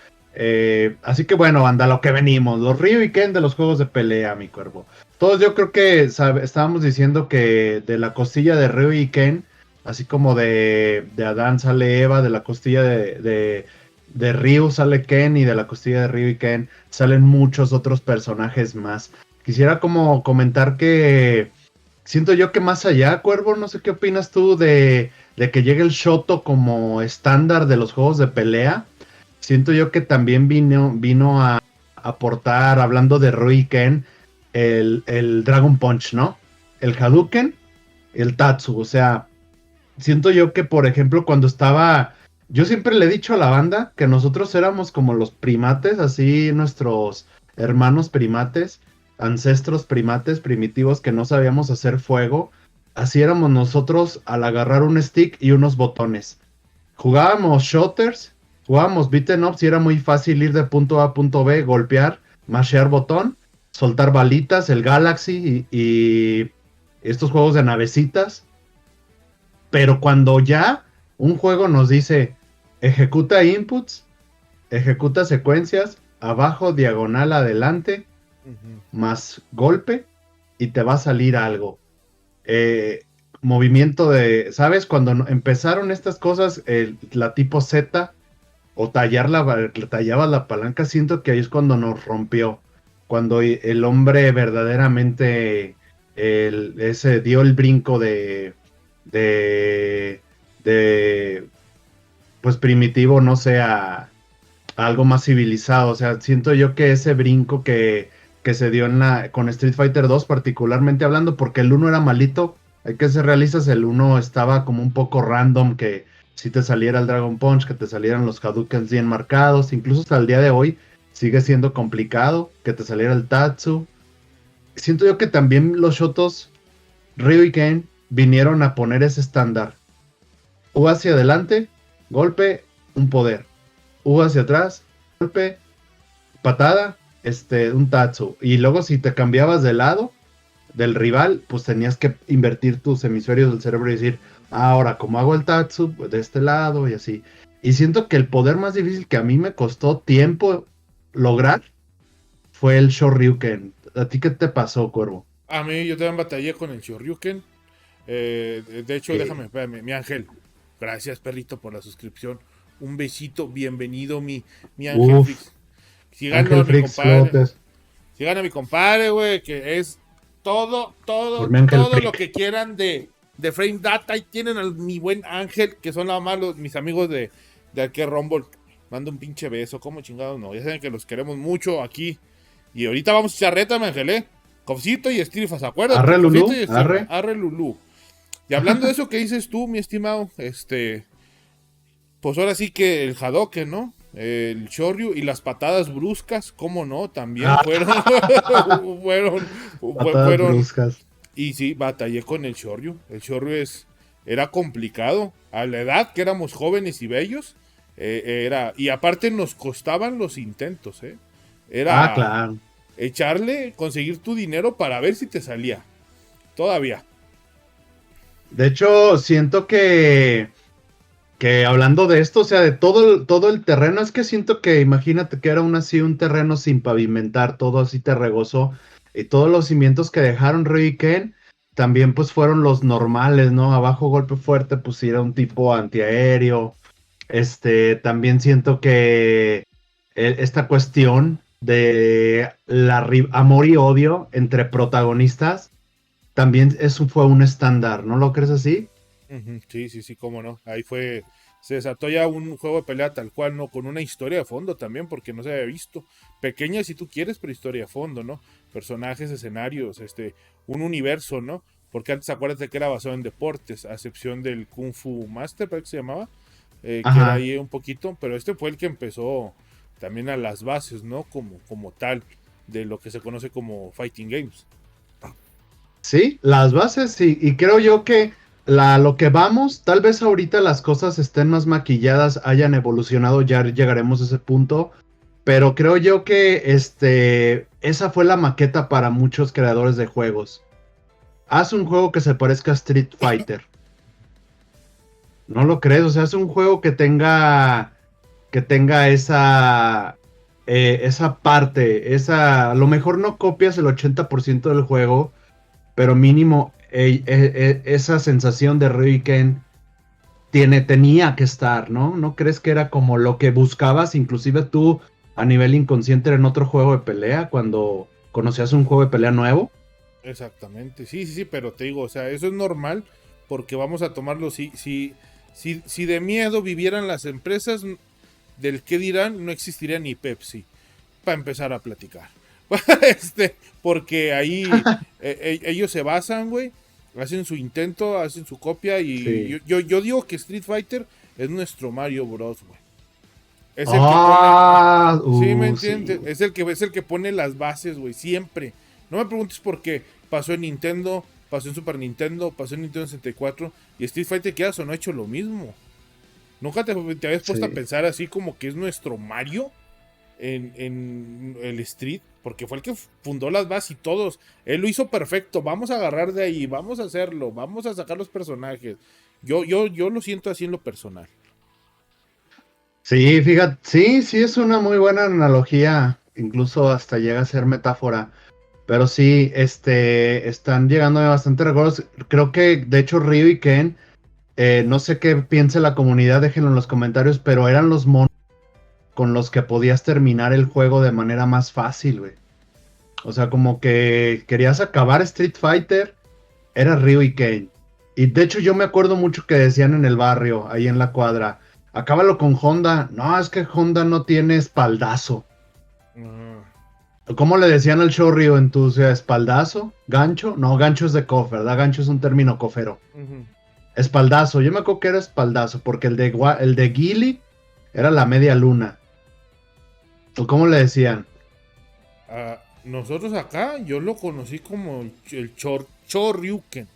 Así que bueno, banda, a lo que venimos. Los Ryu y Ken de los juegos de pelea, mi cuervo. Todos yo creo que estábamos diciendo que de la costilla de Ryu y Ken, así como de Adán sale Eva, de la costilla de Ryu sale Ken, y de la costilla de Ryu y Ken salen muchos otros personajes más. Quisiera como comentar que siento yo que más allá, Cuervo, no sé qué opinas tú de que llegue el Shoto como estándar de los juegos de pelea. Siento yo que también vino a aportar, hablando de Ryu y Ken, el Dragon Punch, ¿no? El Hadouken, el Tatsu. O sea, siento yo que, por ejemplo, cuando estaba Yo siempre le he dicho a la banda que nosotros éramos como los primates, así nuestros hermanos primates, ancestros primates primitivos que no sabíamos hacer fuego. Así éramos nosotros al agarrar un stick y unos botones. Jugábamos shooters, jugábamos beaten ups y era muy fácil ir de punto A a punto B, golpear, mashear botón, soltar balitas, el Galaxy y estos juegos de navecitas. Pero cuando ya un juego nos dice ejecuta inputs, ejecuta secuencias, abajo, diagonal, adelante, Ujú. más golpe, y te va a salir algo. Eh, movimiento de, ¿sabes? Cuando empezaron estas cosas, la tipo Z, o tallabas la palanca, siento que ahí es cuando nos rompió. Cuando el hombre verdaderamente ese dio el brinco de, de pues primitivo, no sé, a algo más civilizado. O sea, siento yo que ese brinco que se dio con Street Fighter 2, particularmente hablando, porque el uno era malito, hay que ser realistas, el uno estaba como un poco random, que si te saliera el Dragon Punch, que te salieran los Hadoukens bien marcados, incluso hasta el día de hoy sigue siendo complicado que te saliera el Tatsu. Siento yo que también los Shotos Ryu y Ken vinieron a poner ese estándar. U hacia adelante, golpe, un poder. U hacia atrás, golpe, patada, un Tatsu. Y luego si te cambiabas de lado del rival, pues tenías que invertir tus hemisferios del cerebro y decir, ahora como hago el Tatsu pues, de este lado y así. Y siento que el poder más difícil que a mí me costó tiempo lograr fue el Shoryuken. ¿A ti qué te pasó, Cuervo? A mí yo también batallé con el Shoryuken. De hecho, ¿Qué? déjame, espérame, mi ángel. Gracias, perrito, por la suscripción. Un besito, bienvenido, mi ángel Uf, Fix. Síganlo a Ángel mi Frix, compadre. Flotes, Sigan a mi compadre, güey, que es por mi Ángel todo lo Frick. que quieran de Frame Data. Ahí tienen a mi buen Ángel, que son nada más mis amigos de Arque Rumble. Mando un pinche beso, como chingados no. Ya saben que los queremos mucho aquí. Y ahorita vamos a echar reta, mi ángel, Cofcito y Strifas, acuérdate, Arre, Cofcito Lulú, y Strifas, arre. arre Lulú. Y hablando de eso que dices tú, mi estimado, pues ahora sí que el Hadoken, ¿no? El Shoryu y las patadas bruscas, ¿cómo no? También Ah, fueron, patadas fueron, bruscas. y sí, batallé con el Shoryu. El Shoryu era complicado. A la edad que éramos jóvenes y bellos, y aparte nos costaban los intentos, ¿eh? Ah, Era claro. echarle, conseguir tu dinero para ver si te salía. Todavía. De hecho, siento que hablando de esto, o sea, de todo el terreno, es que siento que imagínate que era así un terreno sin pavimentar, todo así terregoso, y todos los cimientos que dejaron Ryu y Ken también pues fueron los normales, ¿no? Abajo golpe fuerte, pues sí era un tipo antiaéreo. También siento que esta cuestión de amor y odio entre protagonistas también eso fue un estándar, ¿no lo crees así? Ujú, sí, sí, sí, cómo no. Ahí se desató ya un juego de pelea tal cual, ¿no? Con una historia de fondo también, porque no se había visto. Pequeña si tú quieres, pero historia de fondo, ¿no? Personajes, escenarios, un universo, ¿no? Porque antes acuérdate que era basado en deportes, a excepción del Kung Fu Master, parece que se llamaba, que era Ajá. ahí un poquito, pero este fue el que empezó también a las bases, ¿no? Como tal, de lo que se conoce como Fighting Games. Sí, las bases, sí, y creo yo que lo que vamos, tal vez ahorita las cosas estén más maquilladas, hayan evolucionado, ya llegaremos a ese punto, pero creo yo que esa fue la maqueta para muchos creadores de juegos. Haz un juego que se parezca a Street Fighter. ¿No lo crees? O sea, es un juego que tenga esa parte, a lo mejor no copias el 80% del juego, pero mínimo esa sensación de Ryuken tenía que estar, ¿no? ¿No crees que era como lo que buscabas, inclusive tú a nivel inconsciente en otro juego de pelea, cuando conocías un juego de pelea nuevo? Exactamente, sí, sí, sí, pero te digo, o sea, eso es normal porque vamos a tomarlo, si de miedo vivieran las empresas, del qué dirán, no existiría ni Pepsi, para empezar a platicar. Porque ahí ellos se basan, güey, hacen su intento, hacen su copia y Sí. yo digo que Street Fighter es nuestro Mario Bros, güey. Es el que pone... Sí, ¿me entiendes? Sí. Es el que pone las bases, güey, siempre. No me preguntes por qué. Pasó en Nintendo, pasó en Super Nintendo, pasó en Nintendo 64 y Street Fighter queda o no ha hecho lo mismo. ¿Nunca te habías puesto a pensar así como que es nuestro Mario en el Street? Porque fue el que fundó las bases y todos. Él lo hizo perfecto. Vamos a agarrar de ahí, vamos a hacerlo, vamos a sacar los personajes. Yo lo siento así en lo personal. Sí, fíjate, sí, es una muy buena analogía. Incluso hasta llega a ser metáfora. Pero sí, están llegándome bastante recuerdos. Creo que, de hecho, Ryu y Ken, no sé qué piense la comunidad, déjenlo en los comentarios, pero eran los monos con los que podías terminar el juego de manera más fácil, güey. O sea, como que querías acabar Street Fighter, era Ryu y Ken. Y de hecho yo me acuerdo mucho que decían en el barrio, ahí en la cuadra, acábalo con Honda. No, es que Honda no tiene espaldazo. ¿Cómo le decían al Shoryu en tu espaldazo? ¿Gancho? No, gancho es de KOF, ¿verdad? Gancho es un término kofero. Espaldazo, yo me acuerdo que era espaldazo, porque el de Guile era la media luna. ¿O cómo le decían? Nosotros acá, yo lo conocí como el Choryuken.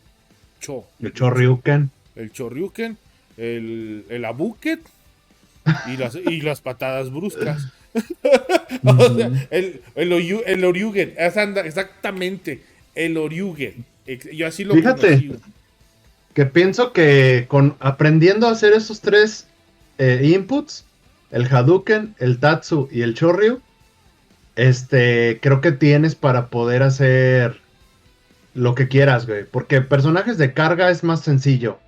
El Choryuken. El Choryuken, el Abuket y las patadas bruscas. O sea, el Oryugen, exactamente, el Oryugen. Yo así lo conocí. Que pienso que aprendiendo a hacer esos tres inputs, el Hadouken, el Tatsu y el Chorryu, creo que tienes para poder hacer lo que quieras, güey. Porque personajes de carga es más sencillo.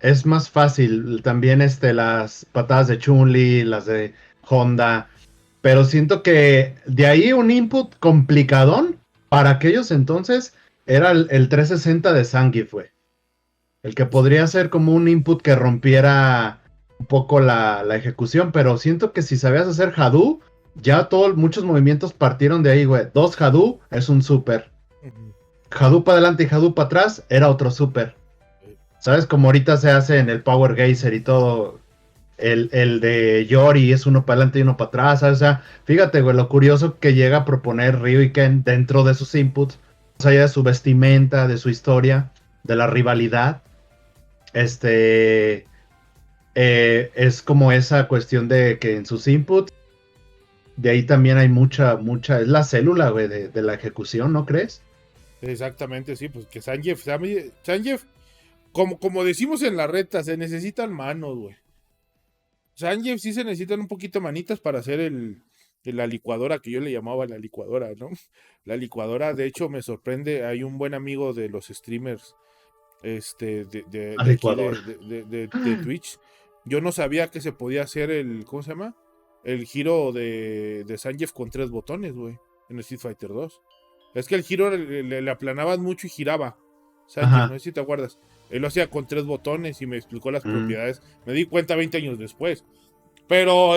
Es más fácil. También las patadas de Chun-Li, las de Honda. Pero siento que de ahí un input complicadón para aquellos entonces era el 360 de Zangief, güey. El que podría ser como un input que rompiera un poco la ejecución, pero siento que si sabías hacer Hadou, ya muchos movimientos partieron de ahí, güey. 2 Hadou es un super. Hadou para adelante y Hadou para atrás era otro super. ¿Sabes? Como ahorita se hace en el Power Geyser y todo. El de Yori es uno para adelante y uno para atrás. ¿Sabes? O sea, fíjate, güey, lo curioso que llega a proponer Ryu y Ken dentro de sus inputs, más allá de su vestimenta, de su historia, de la rivalidad. Es como esa cuestión de que en sus inputs, de ahí también hay mucha, es la célula, güey, de la ejecución, ¿no crees? Exactamente, sí, pues que Zangief, como decimos en la reta, se necesitan manos, güey. Zangief sí se necesitan un poquito manitas para hacer la licuadora, que yo le llamaba la licuadora, ¿no? La licuadora, de hecho, me sorprende, hay un buen amigo de los streamers, de Twitch. Yo no sabía que se podía hacer ¿cómo se llama? El giro de Zangief con 3 botones, güey, en Street Fighter 2. Es que el giro le aplanaban mucho y giraba. Zangief, no sé si te acuerdas. Él lo hacía con 3 botones y me explicó las propiedades. Me di cuenta 20 años después. Pero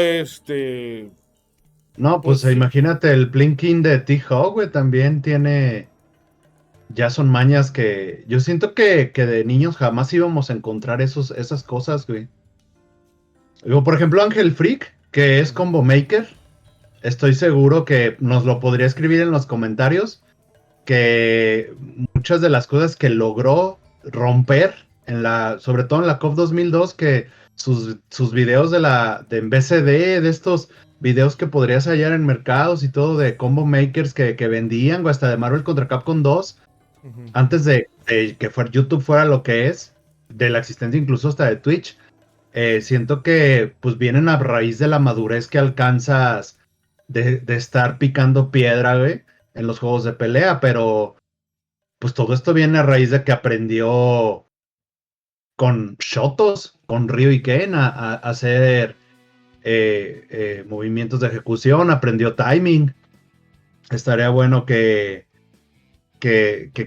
no, pues imagínate, el Blinking de T-Hawk, güey, también tiene. Ya son mañas que. Yo siento que de niños jamás íbamos a encontrar esas cosas, güey. Luego, por ejemplo, Ángel Freak, que es Combo Maker. Estoy seguro que nos lo podría escribir en los comentarios. Que muchas de las cosas que logró romper, sobre todo en la COF 2002, que sus videos en BCD, de estos videos que podrías hallar en mercados y todo, de combo makers que vendían, o hasta de Marvel contra Capcom 2, antes de que YouTube fuera lo que es, de la existencia incluso hasta de Twitch. Siento que pues vienen a raíz de la madurez que alcanzas de estar picando piedra, güey, en los juegos de pelea, pero pues todo esto viene a raíz de que aprendió con Shotos, con Ryu y Ken a hacer movimientos de ejecución, aprendió timing. Estaría bueno que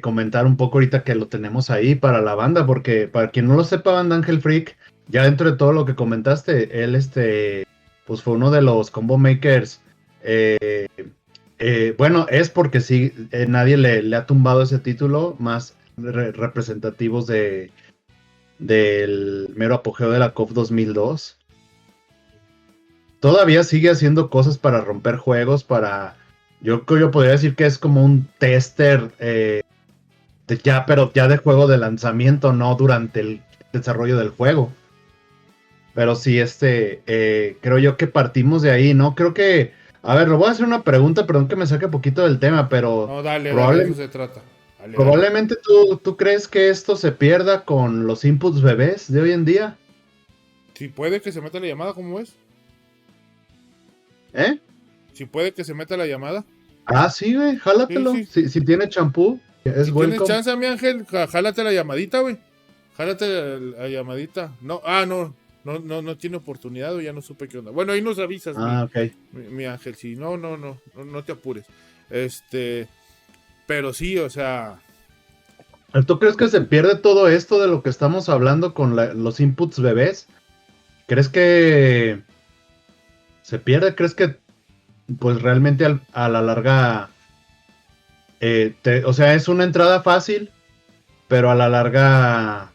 comentar un poco ahorita que lo tenemos ahí para la banda, porque para quien no lo sepa, Banda Ángel Freak, ya dentro de todo lo que comentaste, él pues fue uno de los combo makers. Bueno, es porque sí, nadie le ha tumbado ese título, más representativos de del mero apogeo de la COF 2002. Todavía sigue haciendo cosas para romper juegos, yo podría decir que es como un tester pero ya de juego de lanzamiento, no durante el desarrollo del juego. Pero sí, creo yo que partimos de ahí, ¿no? Creo que, a ver, le voy a hacer una pregunta, perdón que me saque poquito del tema, pero No, dale, de eso se trata. Dale. Probablemente ¿tú crees que esto se pierda con los inputs bebés de hoy en día? Si puede que se meta la llamada, ¿cómo es? ¿Eh? Si puede que se meta la llamada. Ah, sí, güey, jálatelo. Sí, sí. Si tiene champú, es si welcome. tienes chance, mi Ángel, jálate la llamadita, güey. Jálate la llamadita. No, no tiene oportunidad, o ya no supe qué onda. Bueno, ahí nos avisas, ok. mi Ángel. Sí, no te apures. Pero sí, o sea. ¿Tú crees que se pierde todo esto de lo que estamos hablando con los inputs bebés? ¿Crees que se pierde? ¿Crees que pues realmente a la larga o sea, es una entrada fácil, pero a la larga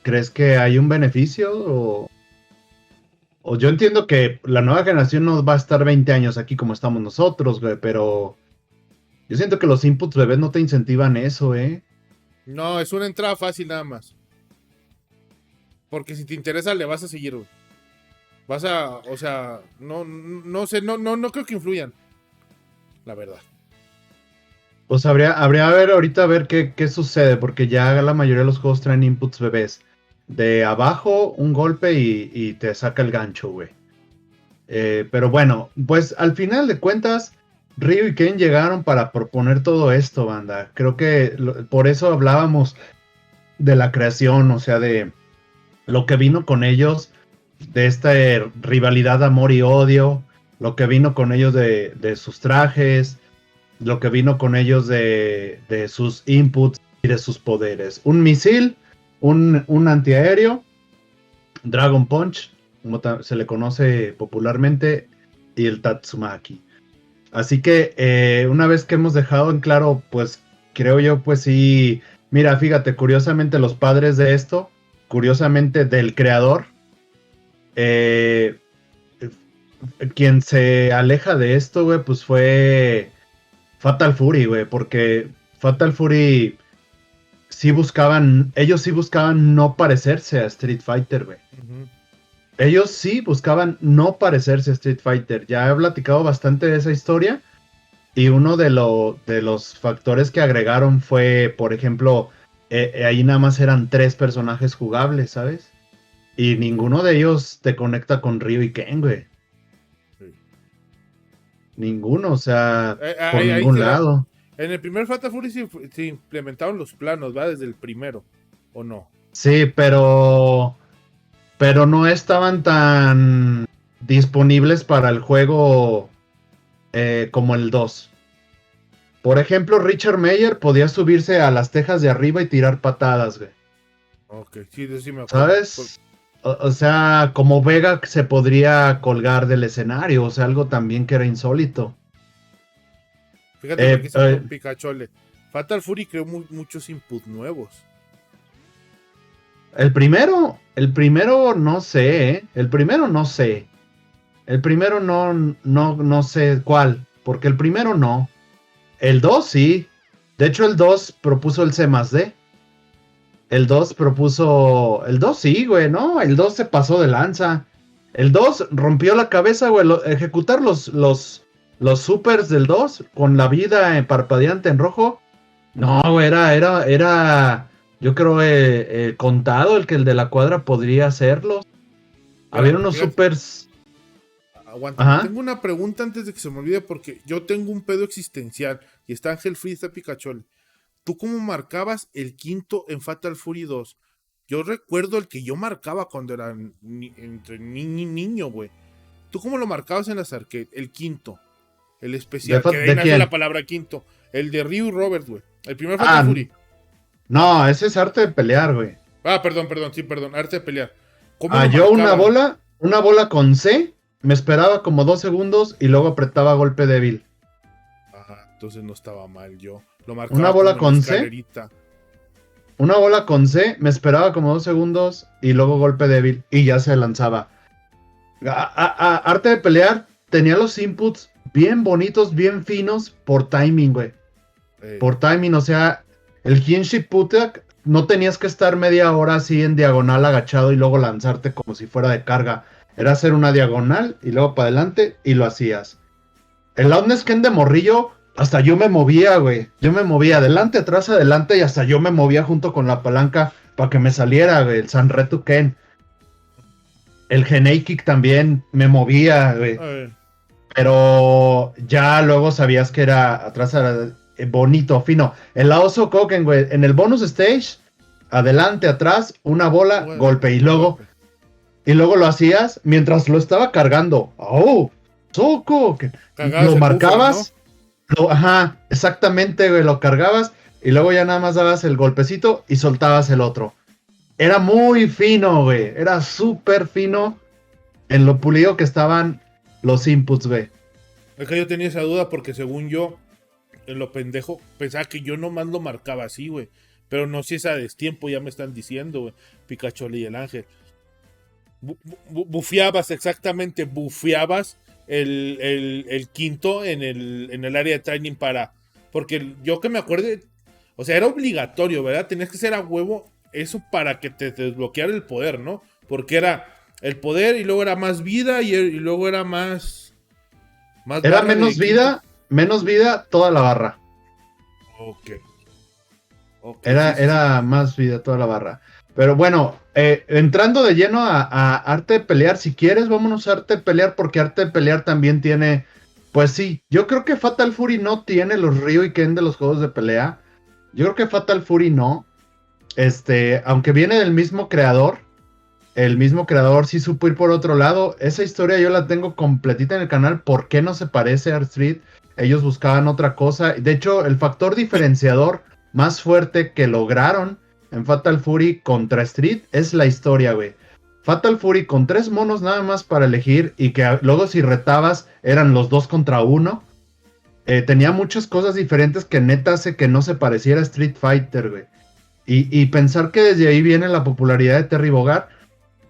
¿crees que hay un beneficio? O yo entiendo que la nueva generación no va a estar 20 años aquí como estamos nosotros, güey, pero yo siento que los inputs bebés no te incentivan eso, ¿eh? No, es una entrada fácil nada más. Porque si te interesa, le vas a seguir, güey. O sea, no sé, no creo que influyan. La verdad. Pues habría ahorita a ver qué sucede, porque ya la mayoría de los juegos traen inputs bebés. De abajo, un golpe y te saca el gancho, güey. Pero bueno, pues al final de cuentas, Ryu y Ken llegaron para proponer todo esto, banda. Creo que por eso hablábamos de la creación, o sea, de lo que vino con ellos, de esta rivalidad amor y odio, lo que vino con ellos de sus trajes, lo que vino con ellos de sus inputs y de sus poderes. Un misil, un antiaéreo, Dragon Punch, como se le conoce popularmente, y el Tatsumaki. Así que una vez que hemos dejado en claro, pues creo yo, pues sí, mira, fíjate, curiosamente los padres de esto, curiosamente del creador, quien se aleja de esto, güey, pues fue Fatal Fury, güey, porque Fatal Fury ellos sí buscaban no parecerse a Street Fighter, güey. Uh-huh. Ellos sí buscaban no parecerse a Street Fighter. Ya he platicado bastante de esa historia. Y uno de los factores que agregaron fue, por ejemplo, ahí nada más eran 3 personajes jugables, ¿sabes? Y ninguno de ellos te conecta con Ryu y Ken, güey. Sí. Ninguno, o sea, por ningún lado. En el primer Fatal Fury se implementaron los planos, ¿va? Desde el primero, ¿o no? Sí, pero no estaban tan disponibles para el juego como el 2. Por ejemplo, Richard Meyer podía subirse a las tejas de arriba y tirar patadas, güey. Ok, sí, de sí me acuerdo. ¿Sabes? O sea, como Vega se podría colgar del escenario, o sea, algo también que era insólito. Fíjate que Picachole. Fatal Fury creó muchos inputs nuevos. El primero no sé, ¿eh? El primero no sé. El primero no sé cuál, porque el primero no. El 2 sí. De hecho, el 2 propuso el C+D. El 2 sí, güey, ¿no? El 2 se pasó de lanza. El 2 rompió la cabeza, güey. Ejecutar los supers del 2 con la vida parpadeante en rojo. No, güey, era yo creo contado el de la cuadra podría hacerlos. Había unos supers. Aguanta, tengo una pregunta antes de que se me olvide porque yo tengo un pedo existencial y está Ángel Free, está Picachole. ¿Tú cómo marcabas el quinto en Fatal Fury 2? Yo recuerdo el que yo marcaba cuando era niño, güey. ¿Tú cómo lo marcabas en las arcades? El quinto. El especial. Que de ahí nace la palabra quinto. El de Ryu Robert, güey. El primer Fatal Fury. No, ese es arte de pelear, güey. Perdón. Arte de pelear. Yo una bola con C. Me esperaba como 2 segundos y luego apretaba golpe débil. Ajá, entonces no estaba mal yo. Lo marcaba una bola con C. una bola con C, me esperaba como 2 segundos y luego golpe débil y ya se lanzaba. Arte de pelear tenía los inputs bien bonitos, bien finos por timing, güey. Por timing, o sea, el Kinship Putak no tenías que estar media hora así en diagonal agachado y luego lanzarte como si fuera de carga. Era hacer una diagonal y luego para adelante y lo hacías. El Loudness Ken de morrillo, hasta yo me movía, güey. Yo me movía adelante, atrás, adelante y hasta yo me movía junto con la palanca para que me saliera, güey. El Sanretu Ken. El Genei Kick también me movía, güey. Pero ya luego sabías que era atrás bonito, fino. El Aoso Koken, güey. En el bonus stage, adelante, atrás, una bola, bueno, golpe. Y luego lo hacías mientras lo estaba cargando. ¡Oh! ¡Soco! Lo marcabas. Buffer, ¿no? Ajá, exactamente, güey. Lo cargabas y luego ya nada más dabas el golpecito y soltabas el otro. Era muy fino, güey. Era súper fino en lo pulido que estaban los inputs, güey. Es que yo tenía esa duda porque según yo, en lo pendejo, pensaba que yo nomás lo marcaba así, güey. Pero no, si es a destiempo, ya me están diciendo, güey. Pikachu y el ángel. Bufeabas, exactamente, bufeabas el quinto en el área de training para... Porque yo que me acuerde, o sea, era obligatorio, ¿verdad? Tenías que ser a huevo eso para que te desbloqueara el poder, ¿no? Porque era el poder y luego era más vida y luego era más era menos vida toda la barra. Ok. Era más vida toda la barra. Pero bueno, entrando de lleno a arte de pelear, si quieres, vámonos a arte de pelear, porque arte de pelear también tiene, pues sí, yo creo que Fatal Fury no tiene los Ryu y Ken de los juegos de pelea. Yo creo que Fatal Fury no. Aunque viene del mismo creador, el mismo creador sí supo ir por otro lado. Esa historia yo la tengo completita en el canal. ¿Por qué no se parece a Art Street? Ellos buscaban otra cosa. De hecho, el factor diferenciador más fuerte que lograron en Fatal Fury contra Street es la historia, güey. Fatal Fury con 3 monos nada más para elegir y que luego si retabas eran los 2 contra 1. Tenía muchas cosas diferentes que neta hace que no se pareciera a Street Fighter, güey. Y pensar que desde ahí viene la popularidad de Terry Bogard.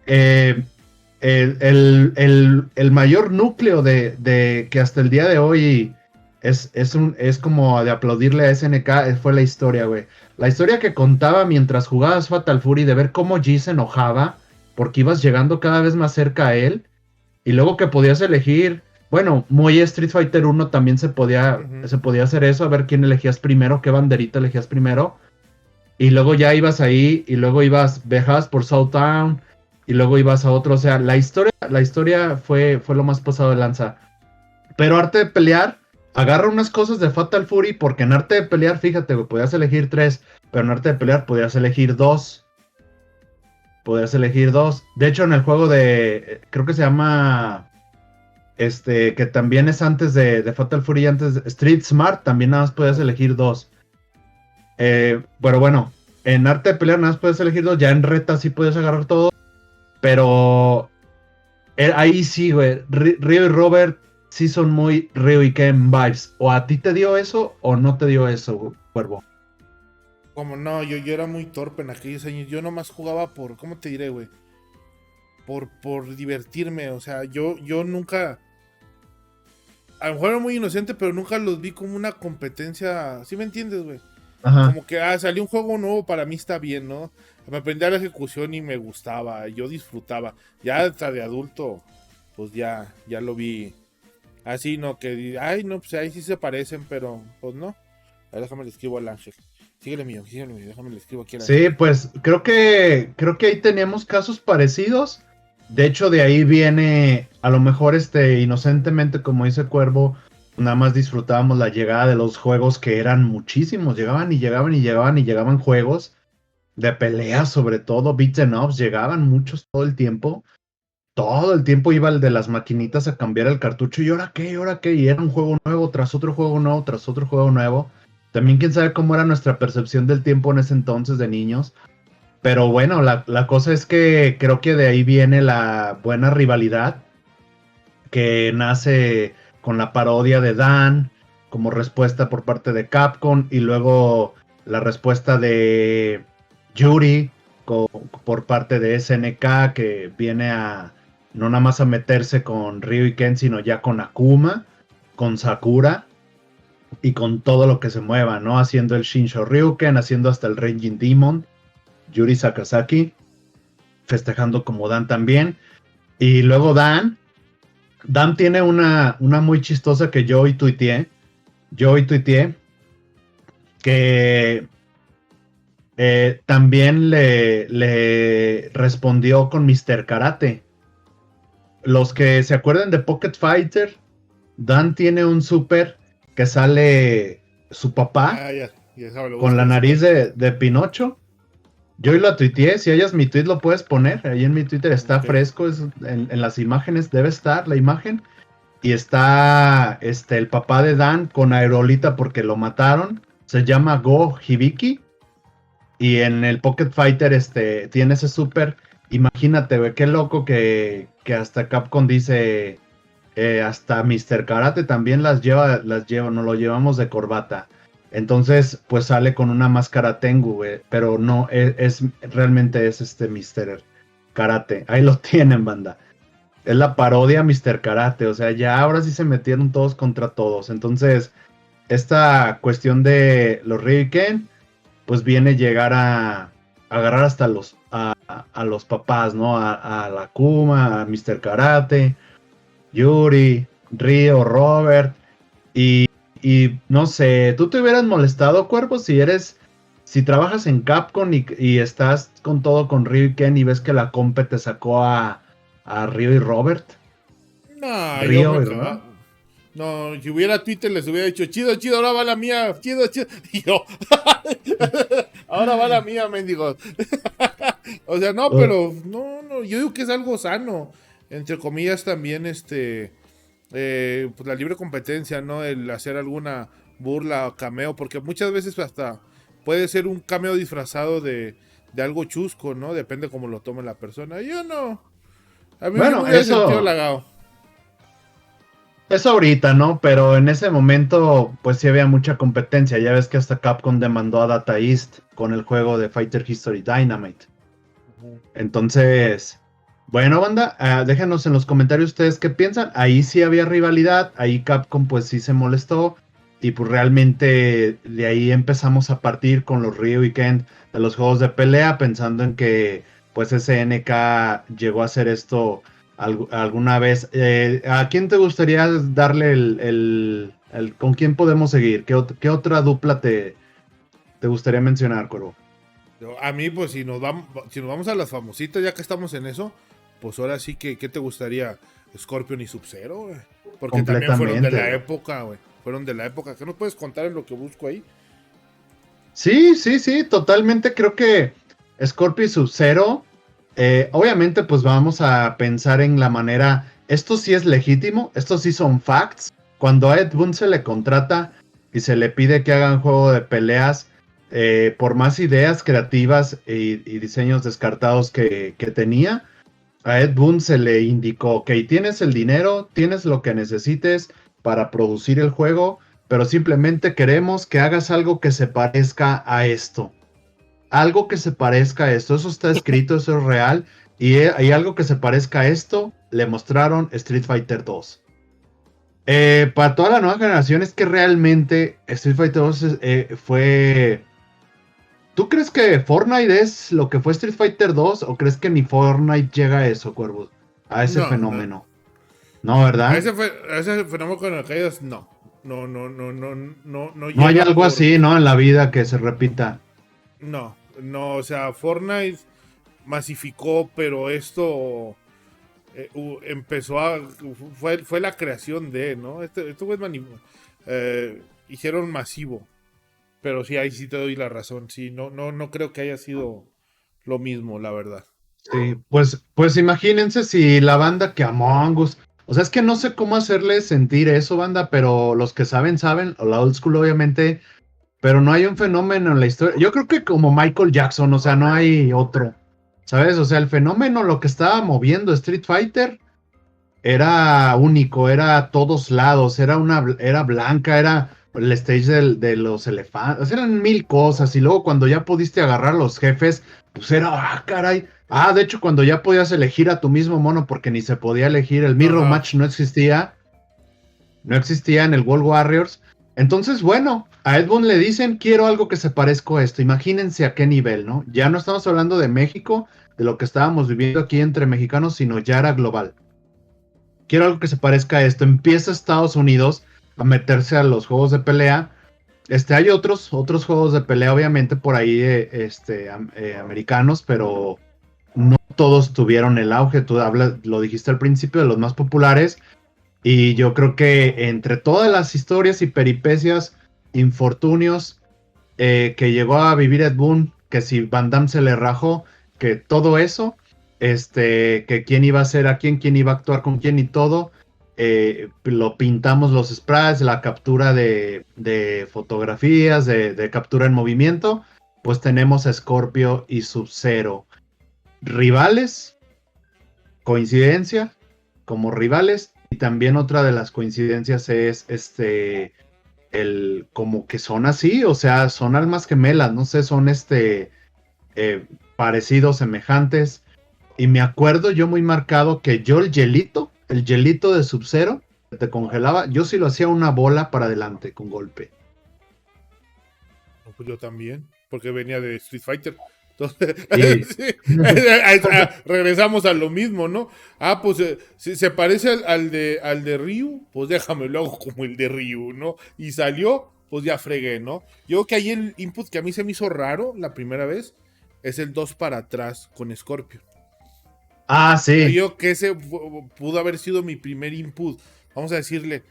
El mayor núcleo de que hasta el día de hoy es como de aplaudirle a SNK fue la historia, güey. La historia que contaba mientras jugabas Fatal Fury, de ver cómo G se enojaba porque ibas llegando cada vez más cerca a él, y luego que podías elegir, bueno, muy Street Fighter 1 también se podía hacer eso, a ver quién elegías primero, qué banderita elegías primero, y luego ya ibas ahí, y luego viajabas por Southtown, y luego ibas a otro, o sea, la historia fue lo más pasado de lanza. Pero arte de pelear, agarra unas cosas de Fatal Fury, porque en arte de pelear, fíjate, güey, podías elegir 3, pero en arte de pelear podías elegir 2. De hecho, en el juego de, creo que se llama, que también es antes de Fatal Fury, antes de Street Smart, también nada más podías elegir 2. Pero bueno, en arte de pelear nada más puedes elegir 2, ya en reta sí puedes agarrar todo, pero ahí sí, güey, Ryo y Robert sí son muy Ryo y Ken vibes. ¿O a ti te dio eso o no te dio eso, Cuervo? Como no, yo era muy torpe en aquellos años. Yo nomás jugaba por, ¿cómo te diré, güey? Por divertirme, o sea, yo nunca... A lo mejor era muy inocente, pero nunca los vi como una competencia, ¿sí me entiendes, güey? Ajá. Como que, salió un juego nuevo, para mí está bien, ¿no? Me aprendí a la ejecución y me gustaba, yo disfrutaba. Ya hasta de adulto, pues ya lo vi así, ¿no? Que, ay, no, pues ahí sí se parecen, pero, pues no. A ver, déjame le escribo al ángel. Síguele mío, déjame le escribo aquí al ángel. Sí, pues creo que ahí teníamos casos parecidos. De hecho, de ahí viene, a lo mejor inocentemente, como dice Cuervo, nada más disfrutábamos la llegada de los juegos que eran muchísimos. Llegaban juegos de peleas, sobre todo, beats and ups, llegaban muchos todo el tiempo. Todo el tiempo iba el de las maquinitas a cambiar el cartucho, y ¿ahora qué? Y era un juego nuevo, tras otro juego nuevo, tras otro juego nuevo. También quién sabe cómo era nuestra percepción del tiempo en ese entonces de niños. Pero bueno, la cosa es que creo que de ahí viene la buena rivalidad que nace con la parodia de Dan como respuesta por parte de Capcom, y luego la respuesta de Yuri por parte de SNK, que viene a no nada más a meterse con Ryu y Ken, sino ya con Akuma, con Sakura y con todo lo que se mueva, ¿no? Haciendo el Shinsho Ryuken, haciendo hasta el Raging Demon, Yuri Sakazaki, festejando como Dan también. Y luego Dan tiene una muy chistosa que yo hoy tuiteé, que también le respondió con Mr. Karate. Los que se acuerdan de Pocket Fighter, Dan tiene un super que sale su papá Ya con la nariz de Pinocho. Yo hoy lo tuiteé, si hayas mi tweet lo puedes poner, ahí en mi Twitter está fresco, en las imágenes debe estar la imagen. Y está el papá de Dan con Aerolita porque lo mataron, se llama Go Hibiki. Y en el Pocket Fighter tiene ese super. Imagínate, güey, qué loco que hasta Capcom dice, hasta Mr. Karate también las lleva, nos lo llevamos de corbata. Entonces, pues sale con una máscara Tengu, güey, pero no, realmente es Mr. Karate. Ahí lo tienen, banda. Es la parodia Mr. Karate, o sea, ya ahora sí se metieron todos contra todos. Entonces, esta cuestión de los Ryuken, pues viene a llegar a agarrar hasta a los papás, ¿no? A la Kuma, a Mr. Karate, Yuri, Ryo, Robert. Y no sé, ¿tú te hubieras molestado, Cuervo, si trabajas en Capcom y estás con todo con Ryo y Ken y ves que la compe te sacó a Ryo y Robert? No, Ryo y Robert. No, si hubiera Twitter les hubiera dicho, chido, ahora va la mía, chido. Y yo, ahora va la mía, mendigos. O sea, no, pero, no, yo digo que es algo sano. Entre comillas también, pues la libre competencia, ¿no? El hacer alguna burla o cameo, porque muchas veces hasta puede ser un cameo disfrazado de algo chusco, ¿no? Depende cómo lo tome la persona. Yo no. A mí bueno, me hubiera sentido halagado. Eso ahorita, ¿no? Pero en ese momento, pues sí había mucha competencia. Ya ves que hasta Capcom demandó a Data East con el juego de Fighter History Dynamite. Entonces, bueno, banda, déjenos en los comentarios ustedes qué piensan. Ahí sí había rivalidad, ahí Capcom pues sí se molestó. Y pues realmente de ahí empezamos a partir con los Ryu y Ken de los juegos de pelea, pensando en que pues SNK llegó a hacer esto alguna vez. ¿A quién te gustaría darle con quién podemos seguir? ¿Qué otra dupla te gustaría mencionar, Cuervo? A mí, pues, si nos vamos a las famositas, ya que estamos en eso, pues ahora sí que, ¿qué te gustaría? Scorpion y Sub-Zero, güey. Porque también fueron de la época, güey. Fueron de la época. ¿Qué nos puedes contar en lo que busco ahí? Sí, totalmente. Creo que Scorpio y Sub-Zero, obviamente, pues vamos a pensar en la manera. Esto sí es legítimo, estos sí son facts. Cuando a Ed Boon se le contrata y se le pide que hagan juego de peleas, por más ideas creativas y diseños descartados que tenía, a Ed Boon se le indicó, ok, tienes el dinero, tienes lo que necesites para producir el juego, pero simplemente queremos que hagas algo que se parezca a esto. Algo que se parezca a esto, eso está escrito, eso es real, y hay algo que se parezca a esto, le mostraron Street Fighter 2. Para toda la nueva generación es que realmente Street Fighter 2 fue... ¿Tú crees que Fortnite es lo que fue Street Fighter 2 o crees que ni Fortnite llega a eso, Cuervo? A ese fenómeno. No, ¿verdad? A ese fenómeno con el caídas, no. No hay algo así, ¿no? En la vida que se repita. No, o sea, Fortnite masificó, pero esto empezó fue la creación de, ¿no? Esto fue hicieron masivo. Pero sí, ahí sí te doy la razón. Sí, no creo que haya sido lo mismo, la verdad. Sí, pues imagínense si la banda que Among Us. O sea, es que no sé cómo hacerles sentir eso, banda, pero los que saben, o la old school, obviamente. Pero no hay un fenómeno en la historia. Yo creo que como Michael Jackson, o sea, no hay otro. ¿Sabes? O sea, el fenómeno, lo que estaba moviendo Street Fighter, era único, era a todos lados, era blanca, era el stage de los elefantes, eran mil cosas, y luego cuando ya pudiste agarrar los jefes, pues era, caray. De hecho, cuando ya podías elegir a tu mismo mono, porque ni se podía elegir, el Mirror Ajá. Match no existía en el World Warriors. Entonces, bueno, a Ed Boon le dicen, quiero algo que se parezca a esto. Imagínense a qué nivel, ¿no? Ya no estamos hablando de México, de lo que estábamos viviendo aquí entre mexicanos, sino ya era global. Quiero algo que se parezca a esto. Empieza Estados Unidos a meterse a los juegos de pelea. Hay otros juegos de pelea, obviamente, por ahí, americanos, pero no todos tuvieron el auge. Tú lo dijiste al principio, de los más populares. Y yo creo que entre todas las historias y peripecias, infortunios que llegó a vivir Ed Boon, que si Van Damme se le rajó, que todo eso, que quién iba a ser a quién iba a actuar con quién y todo, lo pintamos los sprites, la captura de fotografías, de captura en movimiento, pues tenemos a Scorpio y Sub-Zero. Rivales, coincidencia, como rivales, y también otra de las coincidencias es como que son así, o sea, son almas gemelas, no sé, son parecidos, semejantes. Y me acuerdo yo muy marcado que yo el hielito de Sub-Zero, que te congelaba, yo sí lo hacía una bola para adelante con golpe. No, pues yo también, porque venía de Street Fighter. Entonces, Y sí, regresamos a lo mismo, ¿no? Pues si se parece al de Ryu, pues déjame lo hago como el de Ryu, ¿no? Y salió, pues ya fregué, ¿no? Yo creo que ahí el input que a mí se me hizo raro la primera vez es el 2 para atrás con Scorpion. sí. Yo que ese pudo haber sido mi primer input. Vamos a decirle,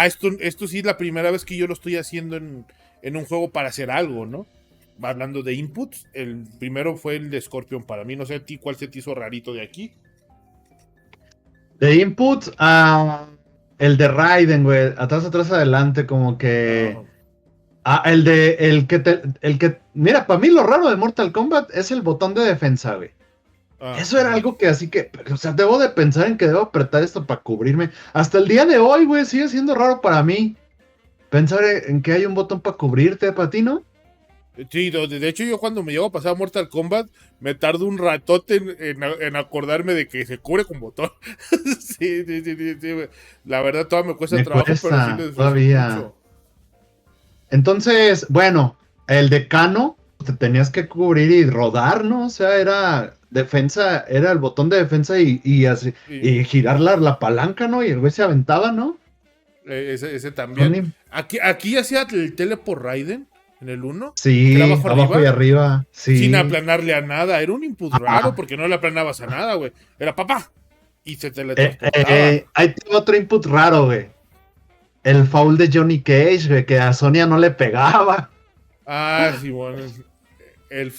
esto sí es la primera vez que yo lo estoy haciendo en un juego para hacer algo, ¿no? Hablando de inputs, el primero fue el de Scorpion para mí. No sé a ti cuál se te hizo rarito de aquí. De input a el de Raiden, güey, atrás, adelante, como que... No. Mira, para mí lo raro de Mortal Kombat es el botón de defensa, güey. Eso era algo que así que, o sea, debo de pensar en que debo apretar esto para cubrirme. Hasta el día de hoy, güey, sigue siendo raro para mí pensar en que hay un botón para cubrirte, para ti, ¿no? Sí, de hecho yo cuando me llego a pasar a Mortal Kombat me tardo un ratote en acordarme de que se cubre con botón. Sí. La verdad todavía me cuesta Me trabajo, pero sí cuesta lo disfruto todavía. mucho. Entonces, bueno, el decano te tenías que cubrir y rodar, ¿no? O sea, era defensa, era el botón de defensa y así, Y, y girar la palanca, ¿no? Y el güey se aventaba, ¿no? ese también. Aquí hacía el teleport Raiden en el uno que era Sí, abajo abajo y arriba, arriba, sin sí. aplanarle a nada. Era un input raro porque no le aplanabas a nada, güey. Era papá. Y se teletransportaba. Ahí tengo otro input raro, güey. El foul de Johnny Cage, güey, que a Sonia no le pegaba. Sí, bueno. El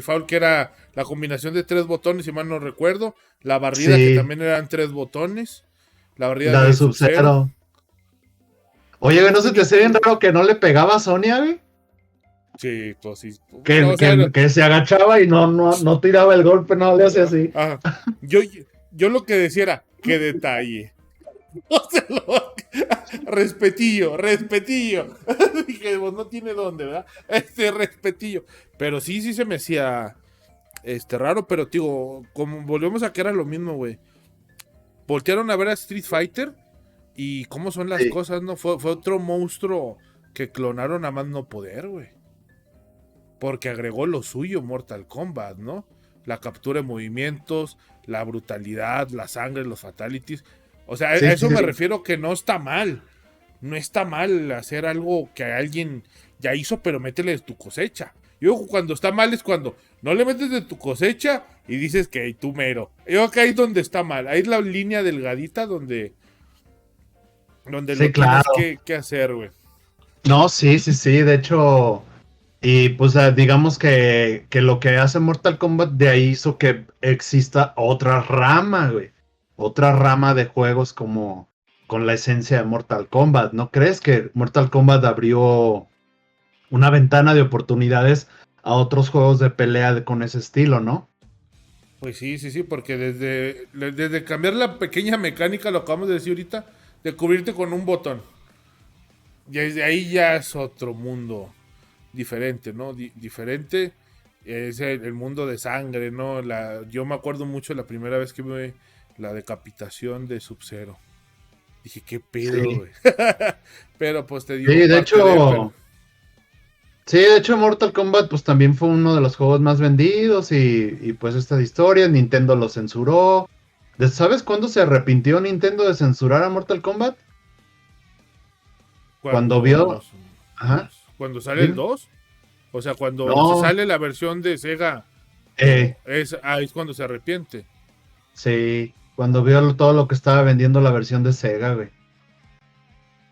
foul que era la combinación de 3 botones, si mal no recuerdo. La barrida que Sí, también eran 3 botones. La barrida la de de Sub-Zero. Sub-Zero. Oye, güey, Muy ¿no se te hace bien bonito. raro que no le pegaba a Sonia, güey? Sí, pues sí. Bueno, Que, o sea, que, que se agachaba y no tiraba el golpe, no le hace así. ajá. Yo, yo lo que decía era, qué detalle. O sea, respetillo. Dije, pues no tiene dónde, ¿verdad? Respetillo. Pero sí se me hacía raro, pero digo, como volvemos a que era lo mismo, güey. Voltearon a ver a Street Fighter y cómo son las Sí. cosas, ¿no? Fue otro monstruo que clonaron a más no poder, güey. Porque agregó lo suyo Mortal Kombat, ¿no? La captura de movimientos, la brutalidad, la sangre, los fatalities. O sea, a Sí, eso sí, me sí. refiero que no está mal. No está mal hacer algo que alguien ya hizo, pero métele de tu cosecha. Yo cuando está mal es cuando no le metes de tu cosecha y dices que tú mero. Yo creo que ahí es donde está mal. Ahí es la línea delgadita donde Sí, lo tienes claro. que hacer, güey. No, sí, sí, sí. De hecho, y pues digamos que lo que hace Mortal Kombat de ahí hizo que exista otra rama, güey. Otra rama de juegos como con la esencia de Mortal Kombat. ¿No crees que Mortal Kombat abrió una ventana de oportunidades a otros juegos de pelea con ese estilo, ¿no? Pues sí, porque desde cambiar la pequeña mecánica, lo acabamos de decir ahorita, de cubrirte con un botón. Y desde ahí ya es otro mundo diferente, ¿no? Diferente es el mundo de sangre, ¿no? Yo me acuerdo mucho la primera vez que vi la decapitación de Sub-Zero. Dije, qué pedo, Sí. güey. Pero pues te Sí, digo, parte de, pero de hecho Mortal Kombat pues también fue uno de los juegos más vendidos y pues estas historias, Nintendo lo censuró. ¿Sabes cuándo se arrepintió Nintendo de censurar a Mortal Kombat? Cuando cuando, vio... Ajá, cuando sale el dime. 2, o sea, cuando se No, sale la versión de Sega, eh, ahí es cuando se arrepiente. sí, cuando vio todo lo que estaba vendiendo la versión de Sega, güey.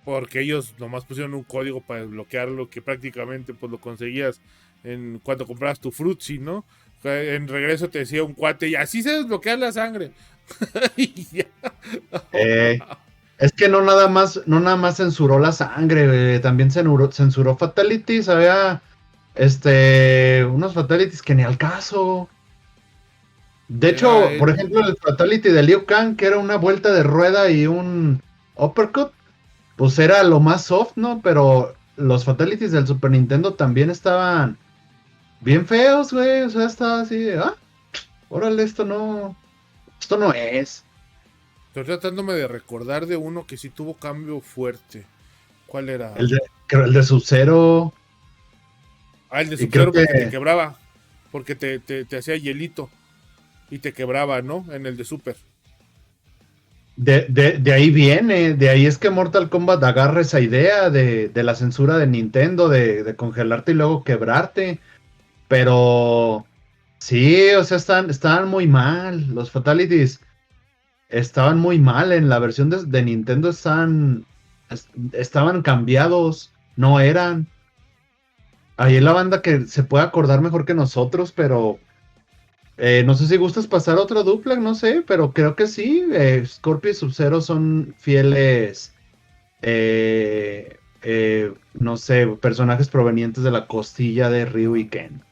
Porque ellos nomás pusieron un código para desbloquear lo que prácticamente pues lo conseguías cuando comprabas tu Fruitsy, ¿no? En regreso te decía un cuate y así se desbloquea la sangre. Y ya. Eh, es que no nada más censuró la sangre, güey, también censuró Fatalities, había unos Fatalities que ni al caso. De Era hecho, por el. ejemplo, el Fatality de Liu Kang, que era una vuelta de rueda y un uppercut, pues era lo más soft, ¿no? Pero los Fatalities del Super Nintendo también estaban bien feos, güey. O sea, estaba así de, órale, esto no es. Estoy tratándome de recordar de uno que sí tuvo cambio fuerte. ¿Cuál era? El de, creo el de Sub-Zero, Ah, el de y creo Sub-Zero que porque te quebraba. Porque te hacía hielito. Y te quebraba, ¿no? En el de Super. de ahí viene, de ahí es que Mortal Kombat agarra esa idea de la censura de Nintendo, de congelarte y luego quebrarte. Pero sí, o sea, estaban muy mal. Los Fatalities estaban muy mal en la versión de Nintendo. Estaban cambiados, no eran. Ahí es la banda que se puede acordar mejor que nosotros, pero no sé si gustas pasar otro duplex, no sé, pero creo que sí. Scorpio y Sub-Zero son fieles, no sé, personajes provenientes de la costilla de Ryu y Ken.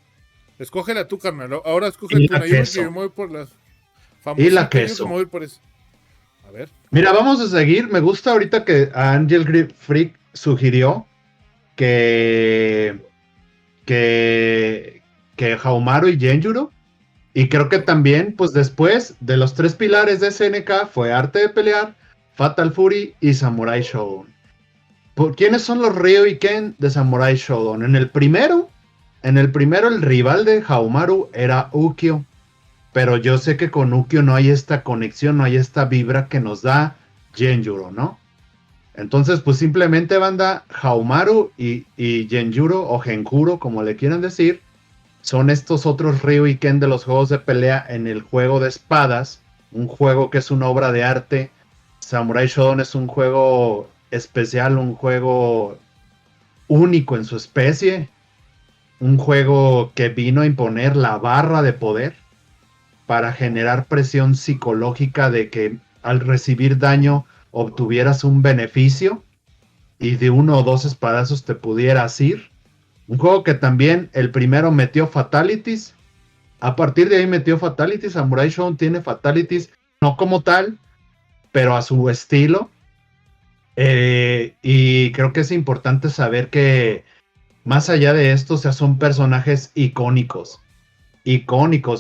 Escógela tú, carnal. Ahora escoge Y tú la una. Yo porque me queso. voy por las Y la famositas. Yo que me queso. voy por eso. A ver. Mira, vamos a seguir. Me gusta ahorita que Angel Grip Freak sugirió que, que, que Haumaru y Genjuro. Y creo que también, pues después de los tres pilares de SNK fue Arte de Pelear, Fatal Fury y Samurai Shodown. ¿Quiénes son los Ryo y Ken de Samurai Shodown? En el primero el rival de Haumaru era Ukyo. Pero yo sé que con Ukyo no hay esta conexión, no hay esta vibra que nos da Genjuro, ¿no? Entonces, pues simplemente banda, Haumaru y Genjuro o Genjuro, como le quieran decir, son estos otros Ryu y Ken de los juegos de pelea en el juego de espadas, un juego que es una obra de arte. Samurai Shodown es un juego especial, un juego único en su especie, un juego que vino a imponer la barra de poder para generar presión psicológica de que al recibir daño obtuvieras un beneficio y de uno o dos espadazos te pudieras ir. Un juego que también el primero metió fatalities. A partir de ahí metió fatalities. Samurai Shodown tiene fatalities, no como tal, pero a su estilo. Y creo que es importante saber que más allá de esto, o sea, son personajes icónicos,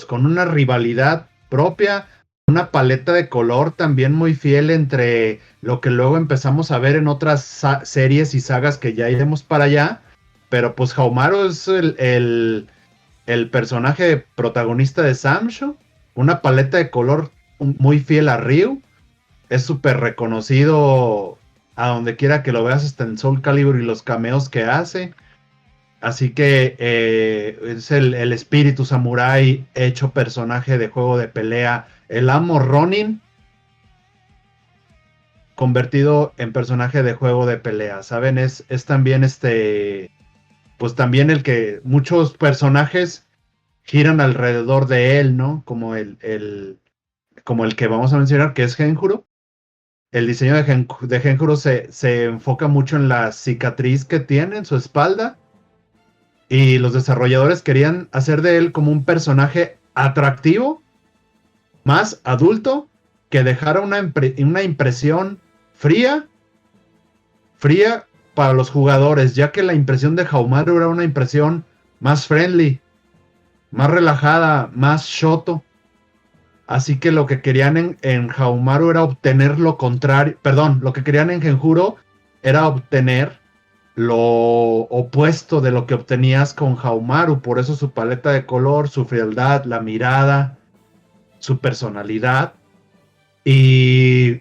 con una rivalidad propia, una paleta de color también muy fiel entre lo que luego empezamos a ver en otras series y sagas que ya iremos para allá, pero pues Haumaru es el personaje protagonista de Samsho, una paleta de color muy fiel a Ryu, es súper reconocido a donde quiera que lo veas, hasta en Soul Calibur y los cameos que hace. Así que es el espíritu samurái hecho personaje de juego de pelea. El amo Ronin convertido en personaje de juego de pelea. ¿Saben? Es también pues también el que muchos personajes giran alrededor de él, ¿no? Como el que vamos a mencionar, que es Genjuro. El diseño de Genjuro se enfoca mucho en la cicatriz que tiene en su espalda. Y los desarrolladores querían hacer de él como un personaje atractivo, más adulto, que dejara una impresión fría, para los jugadores, ya que la impresión de Haumaru era una impresión más friendly, más relajada, más shoto. Así que lo que querían en Haumaru era obtener lo contrario, perdón, lo que querían en Genjuro era obtener lo opuesto de lo que obtenías con Haumaru. Por eso su paleta de color, su frialdad, la mirada, su personalidad. Y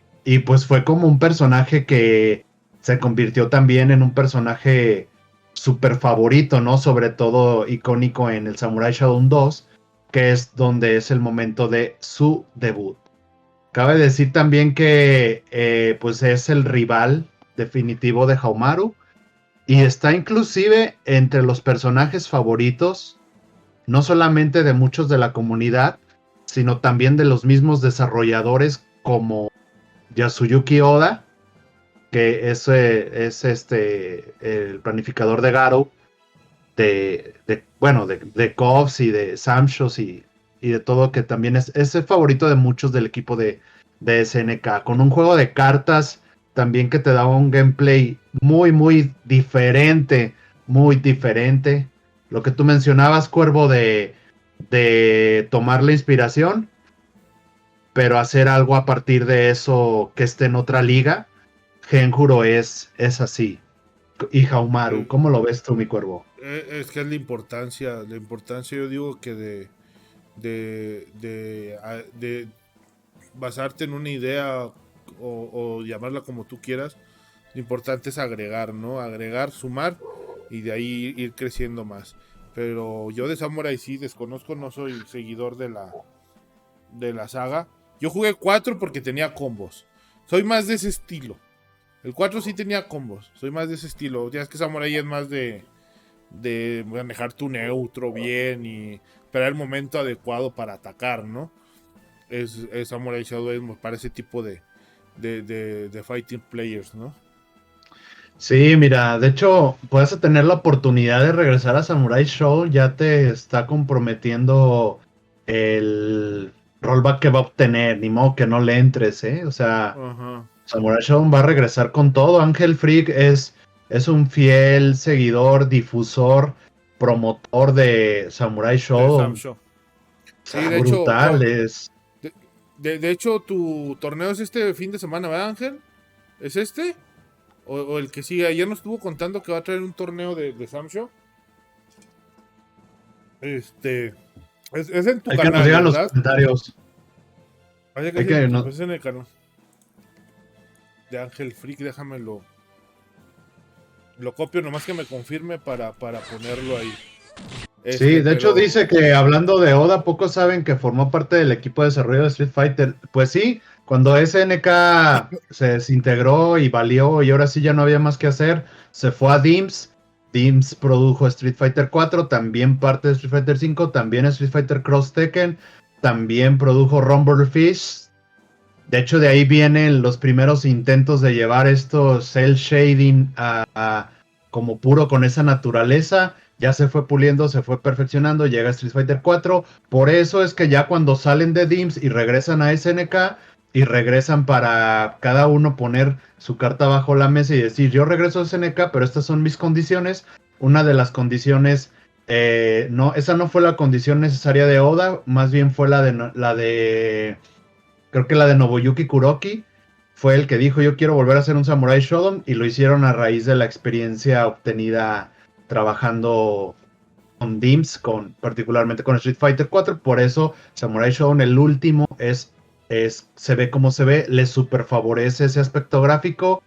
pues fue como un personaje que se convirtió también en un personaje súper favorito, ¿no? Sobre todo icónico en el Samurai Shodown 2, que es donde es el momento de su debut. Cabe decir también que pues es el rival definitivo de Haumaru y está inclusive entre los personajes favoritos, no solamente de muchos de la comunidad, sino también de los mismos desarrolladores como Yasuyuki Oda, que es el planificador de Garou, de Covs y de Samshos y de todo, que también es el favorito de muchos del equipo de SNK, con un juego de cartas también que te daba un gameplay muy diferente, muy diferente. Lo que tú mencionabas, Cuervo, de tomar la inspiración, pero hacer algo a partir de eso que esté en otra liga. Genjuro es así. Y Haumaru, ¿cómo lo ves tú, mi Cuervo? Es que es la importancia yo digo que de basarte en una idea o llamarla como tú quieras, lo importante es agregar, ¿no? Agregar, sumar y de ahí ir creciendo más. Pero yo de Samurai sí desconozco, no soy seguidor de la saga. Yo jugué 4 porque tenía combos. Soy más de ese estilo. El 4 sí tenía combos. Soy más de ese estilo. Ya es que Samurai es más de manejar tu neutro bien y esperar el momento adecuado para atacar, ¿no? Es Samurai Shodown para ese tipo de fighting players, ¿no? Sí, mira, de hecho, puedes tener la oportunidad de regresar a Samurai Show, ya te está comprometiendo el rollback que va a obtener, ni modo que no le entres, ¿eh? O sea, Ajá. Samurai Show va a regresar con todo. Ángel Freak es un fiel seguidor, difusor, promotor de Samurai De Sam Show. Show. Sí, Está de hecho, brutal, es. de hecho, tu torneo es este fin de semana, ¿verdad, Ángel? ¿Es este? O el que sigue. Ayer nos estuvo contando que va a traer un torneo de Sam Show. Es en tu Hay que nos canal, digan los ¿verdad? comentarios. Parece que Hay que, no- es en el canal de Ángel Freak. Lo copio nomás que me confirme para ponerlo ahí. Sí, de hecho Pero dice que hablando de Oda, pocos saben que formó parte del equipo de desarrollo de Street Fighter. Pues sí, cuando SNK se desintegró y valió y ahora sí ya no había más que hacer, se fue a DIMS. DIMS produjo Street Fighter 4, también parte de Street Fighter 5, también Street Fighter Cross Tekken, también produjo Rumble Fish. De hecho, de ahí vienen los primeros intentos de llevar estos cel shading como puro con esa naturaleza. Ya se fue puliendo, se fue perfeccionando, llega Street Fighter 4. Por eso es que ya cuando salen de DIMS y regresan a SNK y regresan para cada uno poner su carta bajo la mesa y decir, yo regreso a SNK, pero estas son mis condiciones. Una de las condiciones, no, esa no fue la condición necesaria de Oda, más bien fue creo que la de Nobuyuki Kuroki fue el que dijo yo quiero volver a ser un Samurai Shodown y lo hicieron a raíz de la experiencia obtenida trabajando con DIMS, particularmente con Street Fighter 4. Por eso Samurai Shodown, el último, se ve como se ve, le super favorece ese aspecto gráfico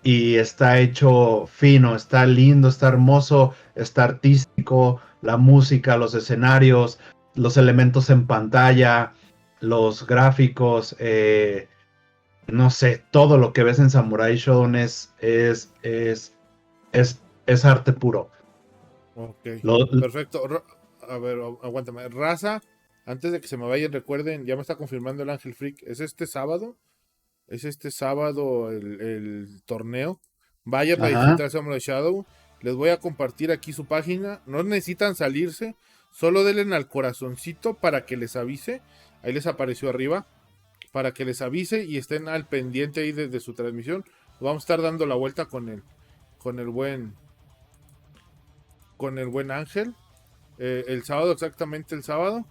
y está hecho fino, está lindo, está hermoso, está artístico, la música, los escenarios, los elementos en pantalla, los gráficos, no sé, todo lo que ves en Samurai Shodown es arte puro. ok, Lo, perfecto. A ver, aguántame. Raza, antes de que se me vayan, recuerden, ya me está confirmando el Ángel Freak. ¿Es este sábado? Es este sábado el torneo. Vayan a ajá. disfrutar Samurai Shadow. Les voy a compartir aquí su página. No necesitan salirse. Solo denle al corazoncito para que les avise. Ahí les apareció arriba. Para que les avise y estén al pendiente ahí desde su transmisión. Vamos a estar dando la vuelta con el buen Ángel. El sábado, exactamente el sábado.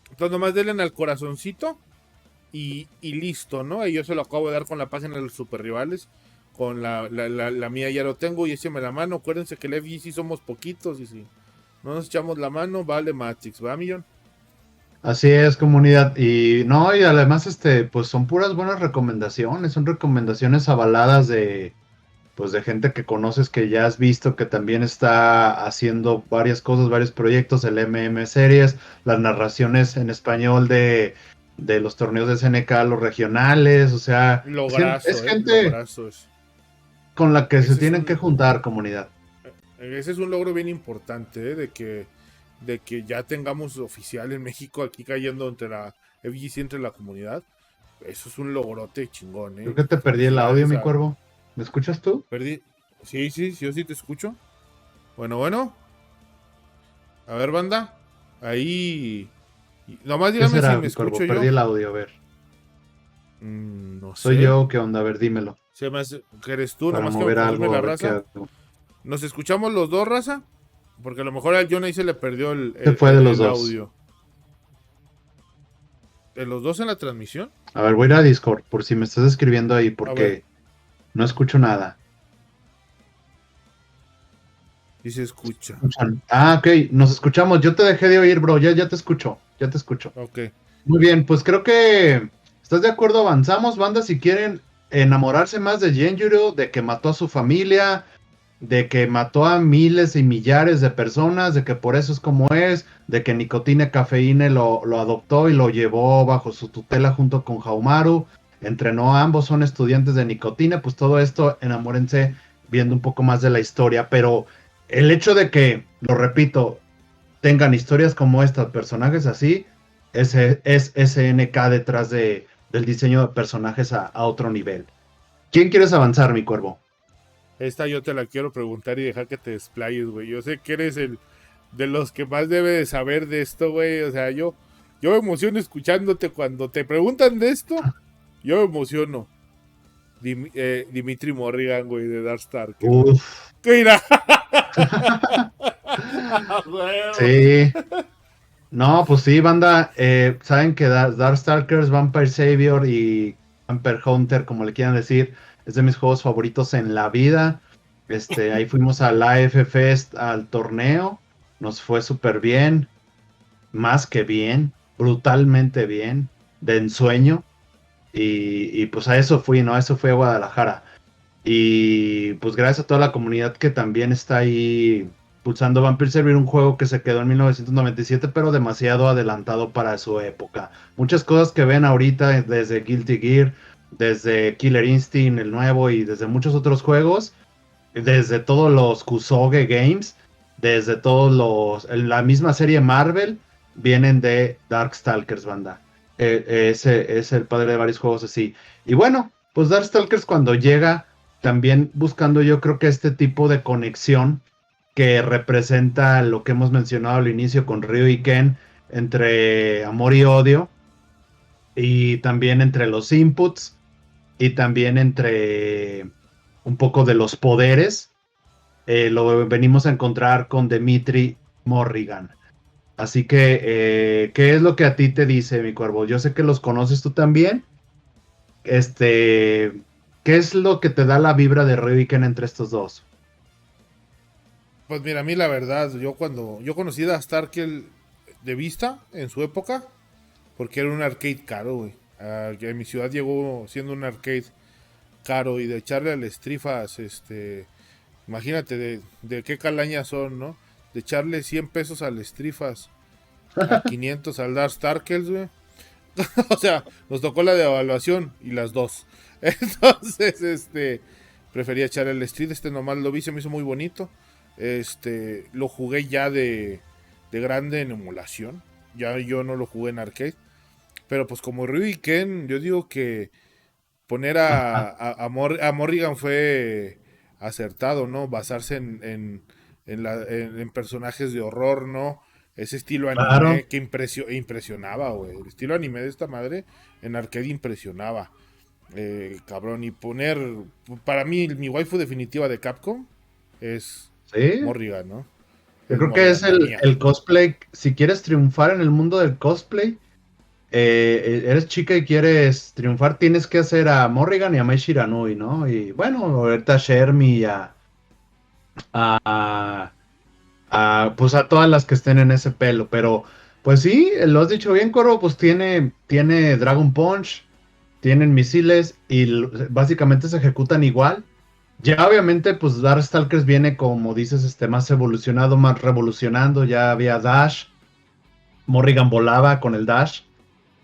Entonces nomás denle al corazoncito y listo, ¿no? Y yo se lo acabo de dar con la página de los super rivales. Con la mía ya lo tengo y écheme la mano. Acuérdense que el FGC somos poquitos y si no nos echamos la mano, vale Matrix, ¿va, Millón? Así es, comunidad. Y no, y además, pues son puras buenas recomendaciones, son recomendaciones avaladas pues de gente que conoces, que ya has visto, que también está haciendo varias cosas, varios proyectos, el MM Series, las narraciones en español de los torneos de SNK, los regionales, o sea, es Lograzo, gente lograzo es. con la que se Ese es tienen que un, juntar, comunidad. ese es un logro bien importante, de que ya tengamos oficial en México aquí cayendo entre la FGC, entre la comunidad. Eso es un logrote chingón, Creo que te perdí el audio, Felicidades mi a... cuervo. ¿Me escuchas tú? Perdí. Sí, yo sí te escucho. Bueno. A ver, banda. Ahí. Nomás ¿Qué dígame si será, me mi cuervo? escucho Perdí yo. el audio, a ver. No ¿Soy sé. yo? ¿Qué onda? A ver, dímelo. Se me hace que eres tú, Para nomás que me mover confirme algo, a la ver qué raza. hago. ¿Nos escuchamos los dos, raza? Porque a lo mejor al John ahí se le perdió Se fue de los el dos. audio. ¿De los dos en la transmisión? A ver, voy a ir a Discord por si me estás escribiendo ahí, A ver, porque no escucho nada. y se escucha. Ah, ok, nos escuchamos. Yo te dejé de oír, bro. Ya te escucho. Ya te escucho. Ok. Muy bien, pues creo que estás de acuerdo. Avanzamos, banda. Si quieren enamorarse más de Genjuro, de que mató a su familia, de que mató a miles y millares de personas, de que por eso es como es, de que Nicotine Cafeína lo adoptó y lo llevó bajo su tutela junto con Haumaru, entrenó a ambos, son estudiantes de Nicotine, pues todo esto, enamórense viendo un poco más de la historia, pero el hecho de que, lo repito, tengan historias como estas, personajes así, es SNK detrás del diseño de personajes a otro nivel. ¿Quién quieres avanzar, mi cuervo? Esta yo te la quiero preguntar y dejar que te desplayes, güey. Yo sé que eres el de los que más debe de saber de esto, güey. O sea, yo me emociono escuchándote cuando te preguntan de esto. Yo me emociono. Dimitri Morrigan, güey, de Darkstalker, güey. Uf. Mira. Sí. No, pues sí, banda. Saben que Darkstalkers, Vampire Savior y Vampire Hunter, como le quieran decir, es de mis juegos favoritos en la vida. Ahí fuimos a la AF Fest al torneo. Nos fue súper bien. Más que bien. Brutalmente bien. De ensueño. Y pues a eso fui, ¿no? A eso fue a Guadalajara. Y pues gracias a toda la comunidad que también está ahí pulsando Vampire Survivor, un juego que se quedó en 1997, pero demasiado adelantado para su época. Muchas cosas que ven ahorita, desde Guilty Gear, desde Killer Instinct, el nuevo, y desde muchos otros juegos, desde todos los Kusoge Games, desde la misma serie Marvel, vienen de Darkstalkers, banda. Ese es el padre de varios juegos así. Y bueno, pues Darkstalkers cuando llega, también buscando yo creo que este tipo de conexión que representa lo que hemos mencionado al inicio con Ryu y Ken, entre amor y odio, y también entre los inputs, y también entre un poco de los poderes, lo venimos a encontrar con Dimitri Morrigan. Así que, ¿qué es lo que a ti te dice, mi cuervo? Yo sé que los conoces tú también. ¿Qué es lo que te da la vibra de Ryuken entre estos dos? Pues mira, a mí la verdad, yo conocí a Darkstalker de vista en su época, porque era un arcade caro, güey. En mi ciudad llegó siendo un arcade caro y de echarle al estrifas, imagínate de qué calañas son, ¿no? De echarle 100 pesos al estrifas, a 500 al Darkstalkers, güey. O sea, nos tocó la devaluación y las dos. Entonces, prefería echar el Street, nomás lo vi, se me hizo muy bonito. Lo jugué ya de grande en emulación. Ya yo no lo jugué en arcade. Pero pues como Ryu y Ken, yo digo que poner a Morrigan fue acertado, ¿no? Basarse en personajes de horror, ¿no? Ese estilo Claro. anime que impresionaba, güey. El estilo anime de esta madre en arcade impresionaba. Cabrón, y poner. Para mí, mi waifu definitiva de Capcom es Sí, Morrigan, ¿no? yo Es creo que es Morrigan, la mía. el cosplay. Si quieres triunfar en el mundo del cosplay, eres chica y quieres triunfar, tienes que hacer a Morrigan y a Mai Shiranui, ¿no? Y bueno, ahorita a Shermie y a, pues a todas las que estén en ese pelo, pero pues sí, lo has dicho bien, Coro, pues tiene Dragon Punch, tienen misiles y básicamente se ejecutan igual. Ya obviamente, pues Darkstalkers viene, como dices, más evolucionado, más revolucionando, ya había Dash, Morrigan volaba con el Dash,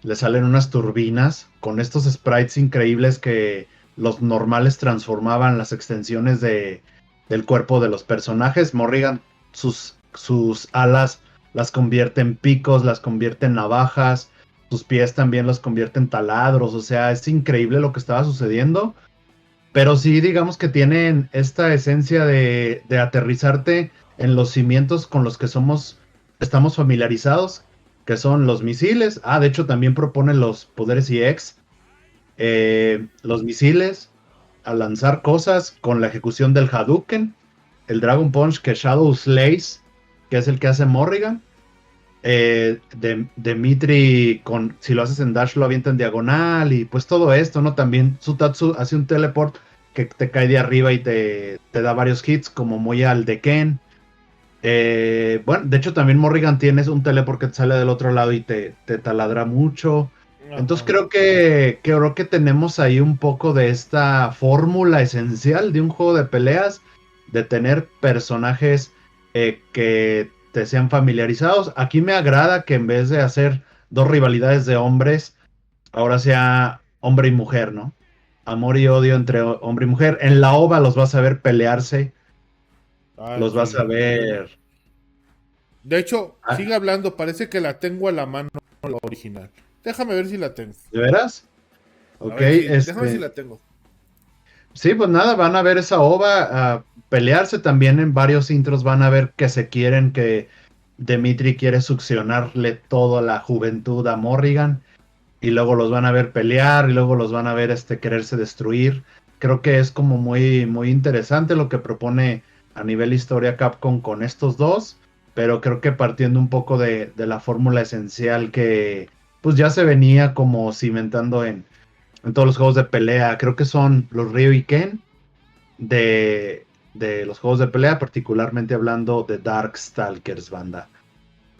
le salen unas turbinas con estos sprites increíbles que los normales transformaban las extensiones del cuerpo de los personajes. Morrigan sus alas las convierte en picos, las convierte en navajas, sus pies también los convierte en taladros, o sea, es increíble lo que estaba sucediendo. Pero sí, digamos que tienen esta esencia de aterrizarte en los cimientos con los que estamos familiarizados, que son los misiles. Ah, de hecho también proponen los poderes EX, los misiles, a lanzar cosas con la ejecución del Hadouken, el Dragon Punch que Shadow Slays, que es el que hace Morrigan. Dimitri, si lo haces en dash, lo avienta en diagonal y pues todo esto, ¿no? También Sutatsu hace un teleport que te cae de arriba y te da varios hits, como muy al de Ken. Bueno, de hecho también Morrigan tienes un teleport que te sale del otro lado y te taladra mucho. Entonces Ajá. creo que tenemos ahí un poco de esta fórmula esencial de un juego de peleas, de tener personajes que te sean familiarizados. Aquí me agrada que en vez de hacer dos rivalidades de hombres, ahora sea hombre y mujer, ¿no? Amor y odio entre hombre y mujer. En la OVA los vas a ver pelearse, Ah, los vas a sí. ver. De hecho, Ah, sigue hablando, parece que la tengo a la mano la original. Déjame ver si la tengo. ¿de veras? A Ok, ver, sí, déjame ver si la tengo. sí, pues nada, van a ver esa ova a pelearse también en varios intros, van a ver que se quieren, que Dimitri quiere succionarle toda la juventud a Morrigan y luego los van a ver pelear y luego los van a ver quererse destruir. Creo que es como muy, muy interesante lo que propone a nivel historia Capcom con estos dos, pero creo que partiendo un poco de la fórmula esencial que pues ya se venía como cimentando en todos los juegos de pelea. Creo que son los Ryu y Ken de los juegos de pelea, particularmente hablando de Darkstalkers, banda.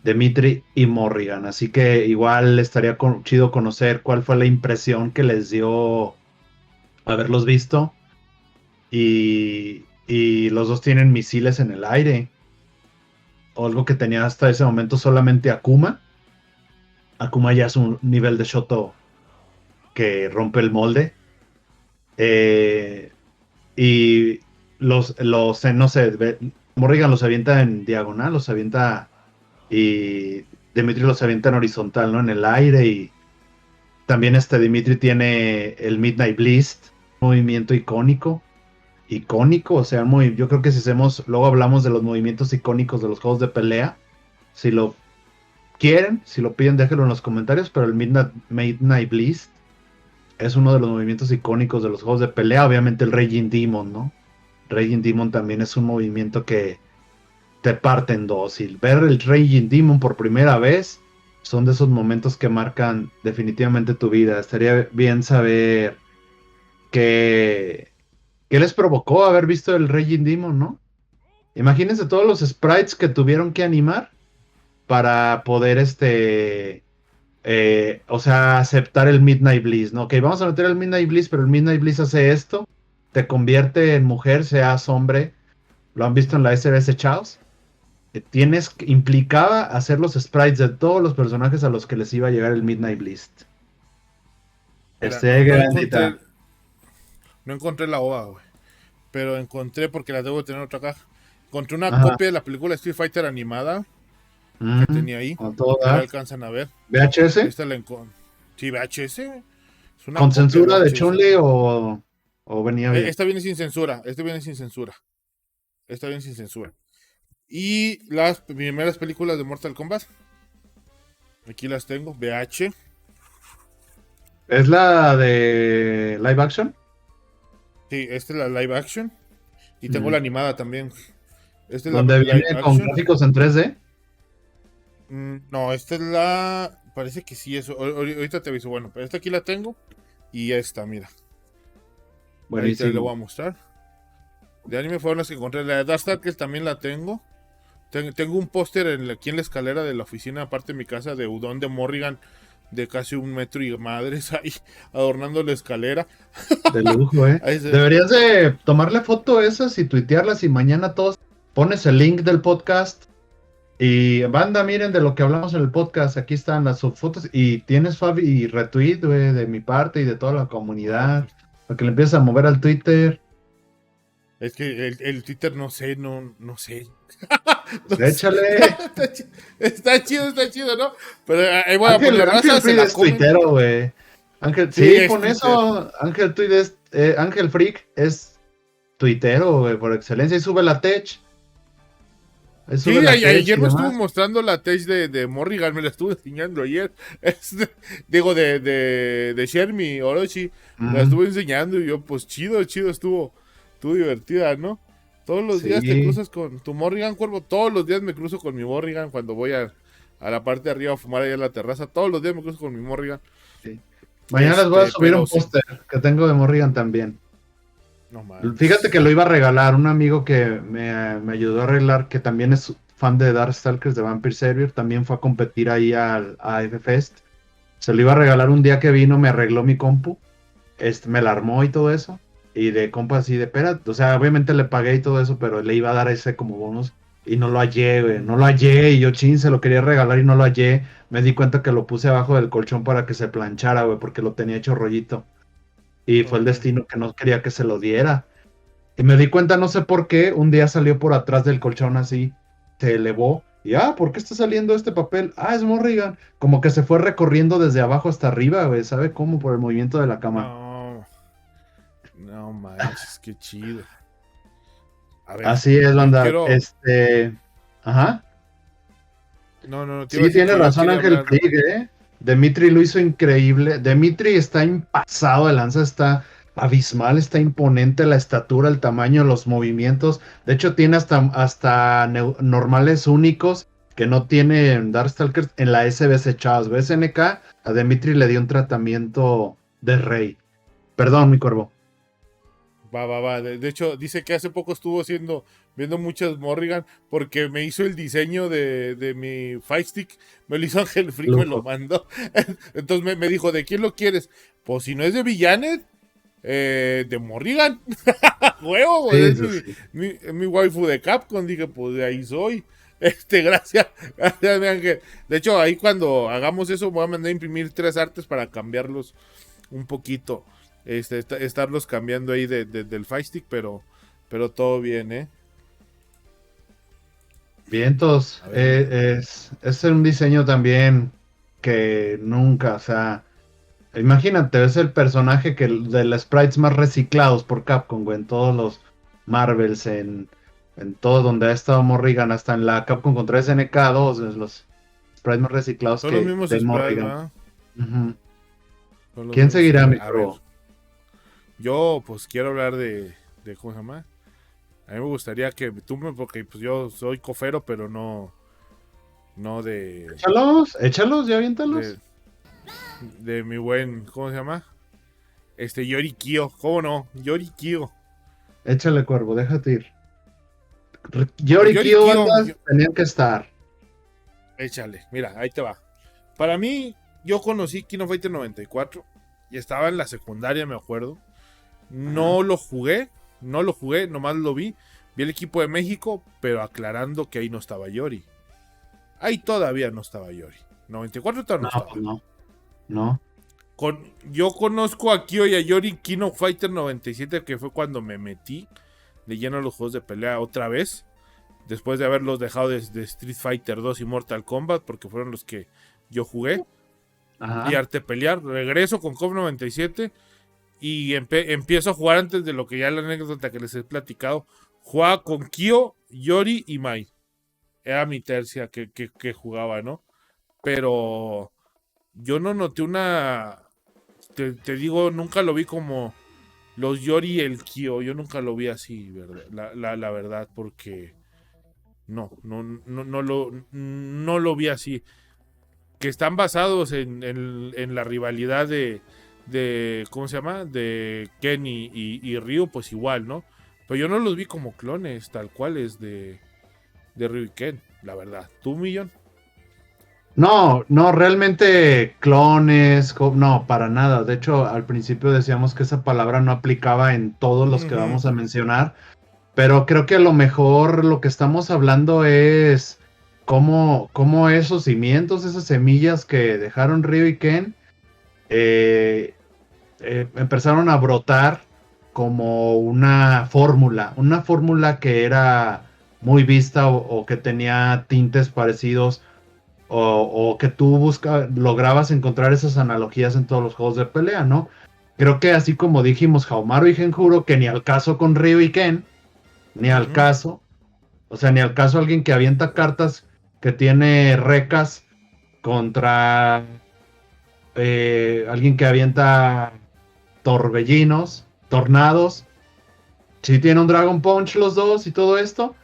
Dimitri y Morrigan. Así que igual estaría chido conocer cuál fue la impresión que les dio haberlos visto. Y los dos tienen misiles en el aire. O algo que tenía hasta ese momento solamente Akuma. Akuma ya es un nivel de Shoto que rompe el molde. Eh, y no sé, Morrigan los avienta en diagonal, los avienta y Dimitri los avienta en horizontal, ¿no? En el aire y también Dimitri tiene el Midnight Blast, movimiento icónico, o sea, yo creo que si hacemos, luego hablamos de los movimientos icónicos de los juegos de pelea, si lo quieren, si lo piden, déjenlo en los comentarios, pero el Midnight Blast es uno de los movimientos icónicos de los juegos de pelea, obviamente el Raging Demon, ¿no? Raging Demon también es un movimiento que te parte en dos. Y ver el Raging Demon por primera vez son de esos momentos que marcan definitivamente tu vida. Estaría bien saber qué, qué les provocó haber visto el Raging Demon, ¿no? Imagínense todos los sprites que tuvieron que animar para poder o sea, aceptar el Midnight Bliss, ¿no? Ok, vamos a meter el Midnight Bliss, pero el Midnight Bliss hace esto, te convierte en mujer, seas hombre. ¿Lo han visto en la SBS Chaos? Implicaba hacer los sprites de todos los personajes a los que les iba a llegar el Midnight Blast. Mira, no Grandita. encontré, no encontré la OVA, güey. Pero encontré, porque la debo tener en otra caja. Encontré una Ajá. copia de la película Street Fighter animada que Mm, tenía ahí. con todo Ahí la dar. alcanzan a ver. VHS. Esta la encontré. Sí, VHS. Es una ¿Con copia de censura de VHS. Chun-Li o venía bien? Esta viene sin censura. Esta viene sin censura. Esta viene sin censura. Y las primeras películas de Mortal Kombat. Aquí las tengo. VH. ¿Es la de live action? Sí, esta es la live action. Y tengo Mm. la animada también. Esta es la Donde live viene con action. gráficos en 3D. No, esta es la. Parece que sí, eso. Ahorita te aviso. Bueno, pero esta aquí la tengo. Y esta, mira. Ahí te la voy Buenísimo. a mostrar. De anime fueron las que encontré. La de Darkstalkers también la tengo. Tengo un póster aquí en la escalera de la oficina, aparte de mi casa, de Udon de Morrigan, de casi 1 metro y madres ahí, adornando la escalera. De lujo, ¿eh? Ahí se- Deberías de tomarle foto a esas y tuitearlas y mañana todos pones el link del podcast y banda, miren de lo que hablamos en el podcast, aquí están las fotos y tienes Fabi y retweet, güey, de mi parte y de toda la Ah, comunidad, para que le empieces a mover al Twitter. es que el Twitter no sé, no sé. No sé. Échale. Está chido, ¿no? Pero ahí voy a Ángel, poner Ángel raza, se Fried la es comen. tuitero, güey. Ángel, Sí, sí, es pon Twitter. eso. Ángel Tweet es, Ángel Freak es tuitero, güey, por excelencia. Y sube la tech. Ahí sube Sí, la tech ayer y me estuvo demás. mostrando la tech de Morrigan, me la estuve enseñando ayer. Digo, de Shermie Orochi, me la Ujú. estuve enseñando y yo, pues chido, estuvo divertida, ¿no? Todos los días te Sí. cruzas con tu Morrigan, Cuervo, todos los días me cruzo con mi Morrigan cuando voy a la parte de arriba a fumar allá en la terraza, todos los días me cruzo con mi Morrigan. Sí. Mañana les voy a subir Pero un sí, póster que tengo de Morrigan también. no Fíjate que manches. lo iba a regalar un amigo que me ayudó a arreglar, que también es fan de Darkstalkers de Vampire Survivor, también fue a competir ahí a F-Fest. Se lo iba a regalar un día que vino, me arregló mi compu, me la armó y todo eso. Y de compa así de, espera, o sea, obviamente le pagué y todo eso, pero le iba a dar ese como bonus y no lo hallé, güey, no lo hallé y yo chin, se lo quería regalar y no lo hallé. Me di cuenta que lo puse abajo del colchón para que se planchara, güey, porque lo tenía hecho rollito. Y fue el Ok. destino que no quería que se lo diera. Y me di cuenta, no sé por qué, un día salió por atrás del colchón así, se elevó. Y, ¿por qué está saliendo este papel? Es Morrigan. Como que se fue recorriendo desde abajo hasta arriba, güey, ¿sabe cómo? Por el movimiento de la cama. No, no manches, qué chido. A ver, Así es, yo banda. quiero. Ajá. No, te iba a Sí, decir tiene que yo razón quería Ángel hablar. Krieg, ¿eh? Dimitri lo hizo increíble. Dimitri está impasado de lanza, está abismal, está imponente la estatura, el tamaño, los movimientos. De hecho, tiene hasta normales únicos que no tienen Darkstalkers en la SBC Chaos. SNK a Dimitri le dio un tratamiento de rey. Perdón, mi cuervo. Va. De hecho, dice que hace poco estuvo viendo muchas Morrigan porque me hizo el diseño de mi Fight Stick. Me lo hizo Ángel Freak, me lo Lujo. mandó. Entonces me dijo, ¿de quién lo quieres? Pues si no es de Villanet, de Morrigan. Huevo, pues Sí, es sí, sí. mi waifu de Capcom. Dije, pues de ahí soy. Gracias, mi Ángel. De hecho, ahí cuando hagamos eso, voy a mandar a imprimir 3 artes para cambiarlos un poquito. Estarlos cambiando ahí del Fire Stick, pero todo bien, ¿eh? Vientos, A ver, es un diseño también que nunca, o sea, imagínate, es el personaje de los sprites más reciclados por Capcom, güey, en todos los Marvels, en todo donde ha estado Morrigan, hasta en la Capcom contra SNK 2, es los sprites más reciclados son los que mismos de sprites, Morrigan. ¿verdad? Ujú. Son los ¿Quién mismos seguirá, mi sprites. A ver, pro? yo pues quiero hablar de ¿cómo se llama? A mí me gustaría que tú porque pues yo soy cofero, pero no Échalos, échalos, ya de, aviéntalos. de mi buen, ¿cómo se llama? Yori Kyo, ¿cómo no? Yori Kyo. Échale, cuervo, déjate ir. Pues Yori Yori Kyo, Kyo, bandas, tenían que estar. échale, mira, ahí te va. Para mí, yo conocí Kino Fighter 94 y estaba en la secundaria, me acuerdo. Ajá. No lo jugué, nomás lo vi. Vi el equipo de México, pero aclarando que ahí no estaba Yori. Ahí todavía no estaba Yori. 94 todavía no No, estaba. pues no, no. Yo conozco a Kyo y a Yori Kino Fighter 97, que fue cuando me metí de lleno a los juegos de pelea otra vez. Después de haberlos dejado de Street Fighter 2 y Mortal Kombat, porque fueron los que yo jugué. Y Ajá. arte pelear, regreso con KOF 97 y empiezo a jugar antes de lo que ya la anécdota que les he platicado. Jugaba con Kyo, Yori y Mai. Era mi tercia que jugaba, ¿no? Pero yo no noté una te digo, nunca lo vi como los Yori y el Kyo. Yo nunca lo vi así, ¿verdad? La verdad, porque no lo vi así. Que están basados en la rivalidad de ¿cómo se llama? De Ken y Ryu, pues igual, ¿no? Pero yo no los vi como clones, tal cual es de Ryu y Ken, la verdad. ¿Tú, Millón? No, no, realmente clones, no, para nada. De hecho, al principio decíamos que esa palabra no aplicaba en todos los que Ujú. vamos a mencionar, pero creo que a lo mejor lo que estamos hablando es cómo esos cimientos, esas semillas que dejaron Ryu y Ken, eh, empezaron a brotar como una fórmula que era muy vista o que tenía tintes parecidos o que tú lograbas encontrar esas analogías en todos los juegos de pelea, ¿no? Creo que así como dijimos Haomaru y Genjuro, que ni al caso con Ryu y Ken, ni al Ujú. caso, o sea, ni al caso alguien que avienta cartas que tiene recas contra alguien que avienta torbellinos, tornados, sí tiene un Dragon Punch los dos y todo esto,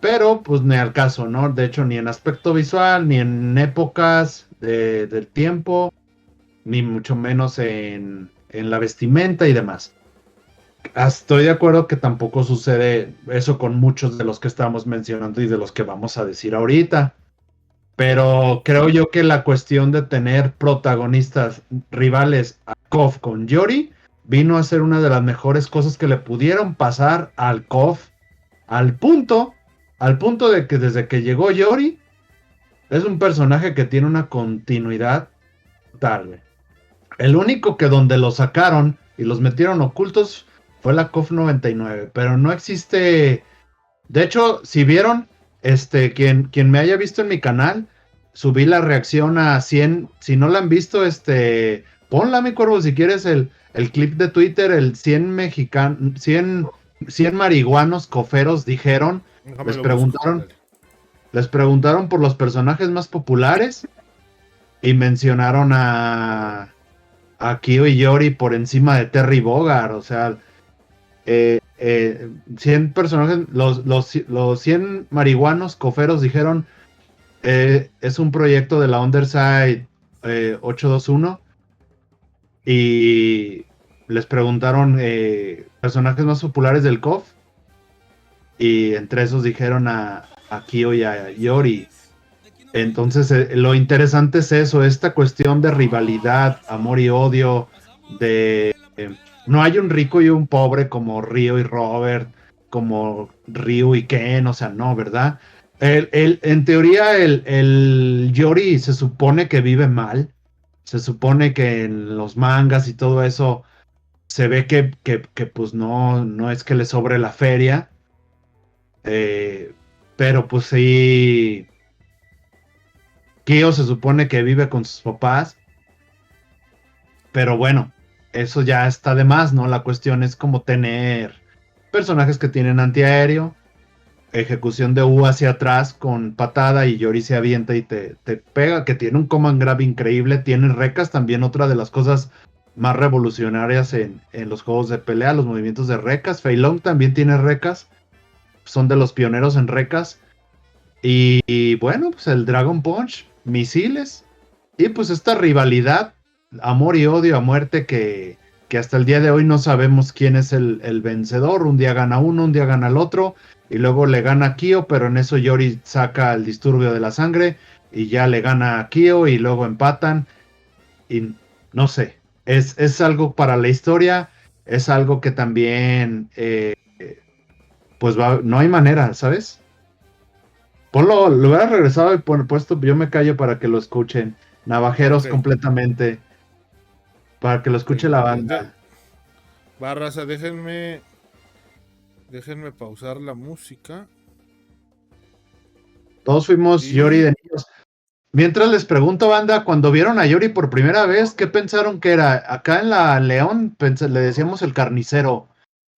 pero pues ni al caso, ¿no? De hecho, ni en aspecto visual, ni en épocas del tiempo, ni mucho menos en la vestimenta y demás. Estoy de acuerdo que tampoco sucede eso con muchos de los que estamos mencionando y de los que vamos a decir ahorita. Pero creo yo que la cuestión de tener protagonistas rivales a KOF con Yori vino a ser una de las mejores cosas que le pudieron pasar al KOF al punto, al punto de que desde que llegó Yori es un personaje que tiene una continuidad total. El único que donde lo sacaron y los metieron ocultos fue la KOF 99, pero no existe. De hecho, si vieron, quien me haya visto en mi canal, subí la reacción a 100. Si no la han visto, ponla, mi cuervo, si quieres el clip de Twitter, el 100 mexicanos, 100 marihuanos coferos dijeron, Déjame les lo busco. preguntaron, Dale. les preguntaron por los personajes más populares y mencionaron a Kyo y Yori por encima de Terry Bogard, o sea, 100 personajes, los 100 marihuanos coferos dijeron, es un proyecto de la Underside 821 y les preguntaron personajes más populares del KOF y entre esos dijeron a Kyo y a Yori. Entonces, lo interesante es eso, esta cuestión de rivalidad, amor y odio, no hay un rico y un pobre como Ryo y Robert, como Ryu y Ken, o sea, no, ¿verdad? En teoría, el Yori se supone que vive mal, se supone que en los mangas y todo eso se ve que pues no es que le sobre la feria, eh, pero pues sí. Kyo se supone que vive con sus papás, pero bueno, eso ya está de más, ¿no? La cuestión es como tener personajes que tienen antiaéreo, ejecución de U hacia atrás con patada y Yori se avienta y te pega, que tiene un command grab increíble, tiene recas también, otra de las cosas más revolucionarias en los juegos de pelea, los movimientos de recas. Fei Long también tiene recas, son de los pioneros en recas. Y bueno, pues el Dragon Punch, misiles. Y pues esta rivalidad, amor y odio a muerte que hasta el día de hoy no sabemos quién es el vencedor. Un día gana uno, un día gana el otro. Y luego le gana a Kyo, pero en eso Yori saca el disturbio de la sangre. Y ya le gana a Kyo y luego empatan. Y no sé, es algo para la historia. Es algo que también, pues no hay manera, ¿sabes? Ponlo, lo hubiera regresado y puesto, yo me callo para que lo escuchen. Ok. Navajeros completamente. Para que lo Ok. escuche la banda. Va, raza, déjenme pausar la música. Todos fuimos Yori Y de niños. Mientras les pregunto, banda, cuando vieron a Yori por primera vez, ¿qué pensaron que era? Acá en la León le decíamos el carnicero.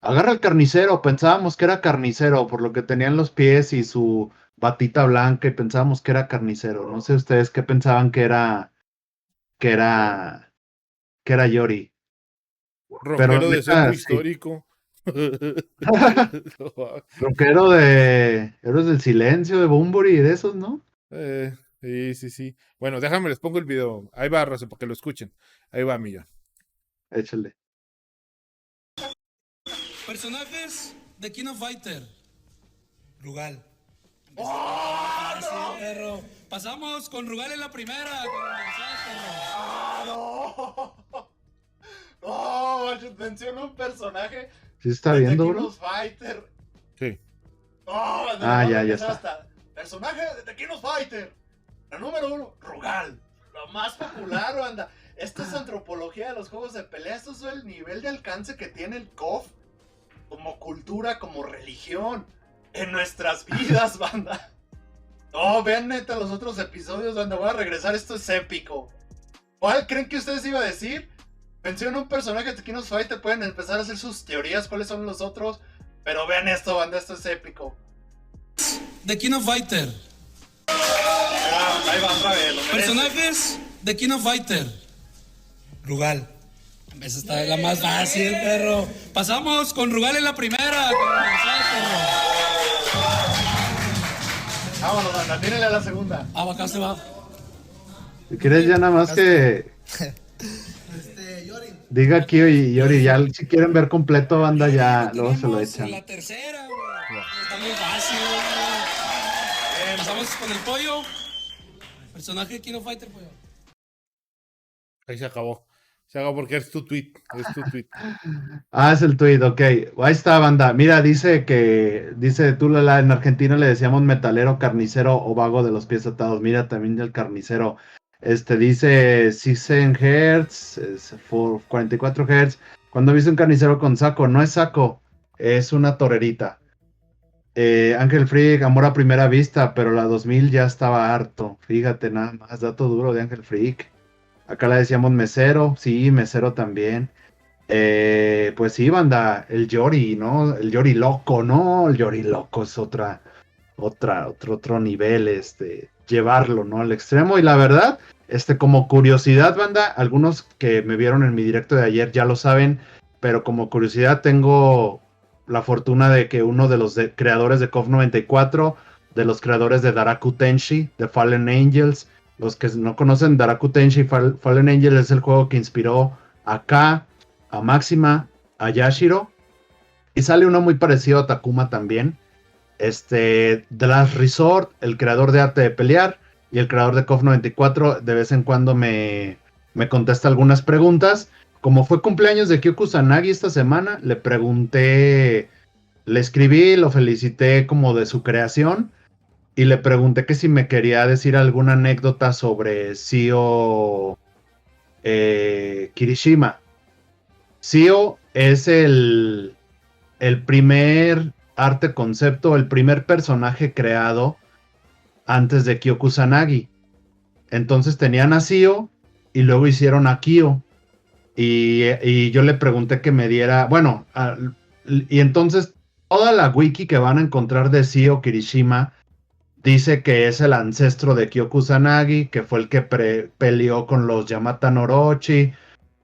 Agarra el carnicero, pensábamos que era carnicero, por lo que tenían los pies y su batita blanca y pensábamos que era carnicero. No sé ustedes qué pensaban que era, que era Yori. Rockero de centro sí. histórico. Rockero de Héroes del Silencio, de Bunbury y de esos, ¿no? Sí. Bueno, déjame, les pongo el video. Ahí va, Raza, para que lo escuchen. Ahí va, Millón. Échale. Personajes de King of Fighter. Rugal. Sí, perro. Pasamos con Rugal en la primera. No, menciona un personaje. ¿Sí está de viendo, King bro? of Fighter. Sí. Ya está. Personaje de The King of Fighter. La número 1, Rugal. Lo más popular, banda. Esto es antropología de los juegos de pelea. Esto es el nivel de alcance que tiene el KOF como cultura, como religión en nuestras vidas, banda. No, vean neta los otros episodios donde voy a regresar. Esto es épico. ¿Cuál creen que ustedes iba a decir? Menciona un personaje de King of Fighter. Pueden empezar a hacer sus teorías. ¿Cuáles son los otros? Pero vean esto, banda. Esto es épico. The King of Fighter. Ahí va otra vez. Personajes de King of Fighter. Rugal. Esa está la más fácil, perro. Pasamos con Rugal en la primera. Vámonos, banda. Tírenle a la segunda. Acá se va. Si quieres ya nada más que diga Kio y Yori, ya si quieren ver completo, banda, ya luego se lo echan. La tercera, güey. Está muy fácil, güey. Pasamos con el pollo. Personaje de King of Fighter, pollo. Ahí se acabó. Se acabó porque es tu tweet. Es tu tweet. Es el tweet, ok. Ahí está, banda. Mira, dice tú, Lala, en Argentina le decíamos metalero, carnicero o vago de los pies atados. Mira, también el carnicero. Dice 6 Hz, 44 Hz. Cuando viste un carnicero con saco, no es saco, es una torerita. Ángel Freak, amor a primera vista, pero la 2000 ya estaba harto. Fíjate, nada más, dato duro de Ángel Freak. Acá le decíamos mesero, sí, mesero también. Pues sí, banda, el Yori, ¿no? El Yori loco, ¿no? El Yori loco es otro nivel, llevarlo, ¿no? Al extremo. Y la verdad, como curiosidad, banda, algunos que me vieron en mi directo de ayer ya lo saben, pero como curiosidad tengo la fortuna de que uno de los creadores de KOF 94, de los creadores de Daraku Tenshi, de Fallen Angels, los que no conocen Daraku Tenshi, Fallen Angels es el juego que inspiró a K, a Máxima, a Yashiro, y sale uno muy parecido a Takuma también. The Last Resort, el creador de Arte de Pelear y el creador de KOF 94, de vez en cuando me contesta algunas preguntas. Como fue cumpleaños de Kyo Kusanagi esta semana, le escribí, lo felicité como de su creación y le pregunté que si me quería decir alguna anécdota sobre Sio Kirishima. Sio es el primer arte concepto, el primer personaje creado antes de Kyo Kusanagi. Entonces tenían a Sio y luego hicieron a Kyo. Y yo le pregunté que me diera, y entonces toda la wiki que van a encontrar de Sio Kirishima dice que es el ancestro de Kyo Kusanagi, que fue el que peleó con los Yamata no Orochi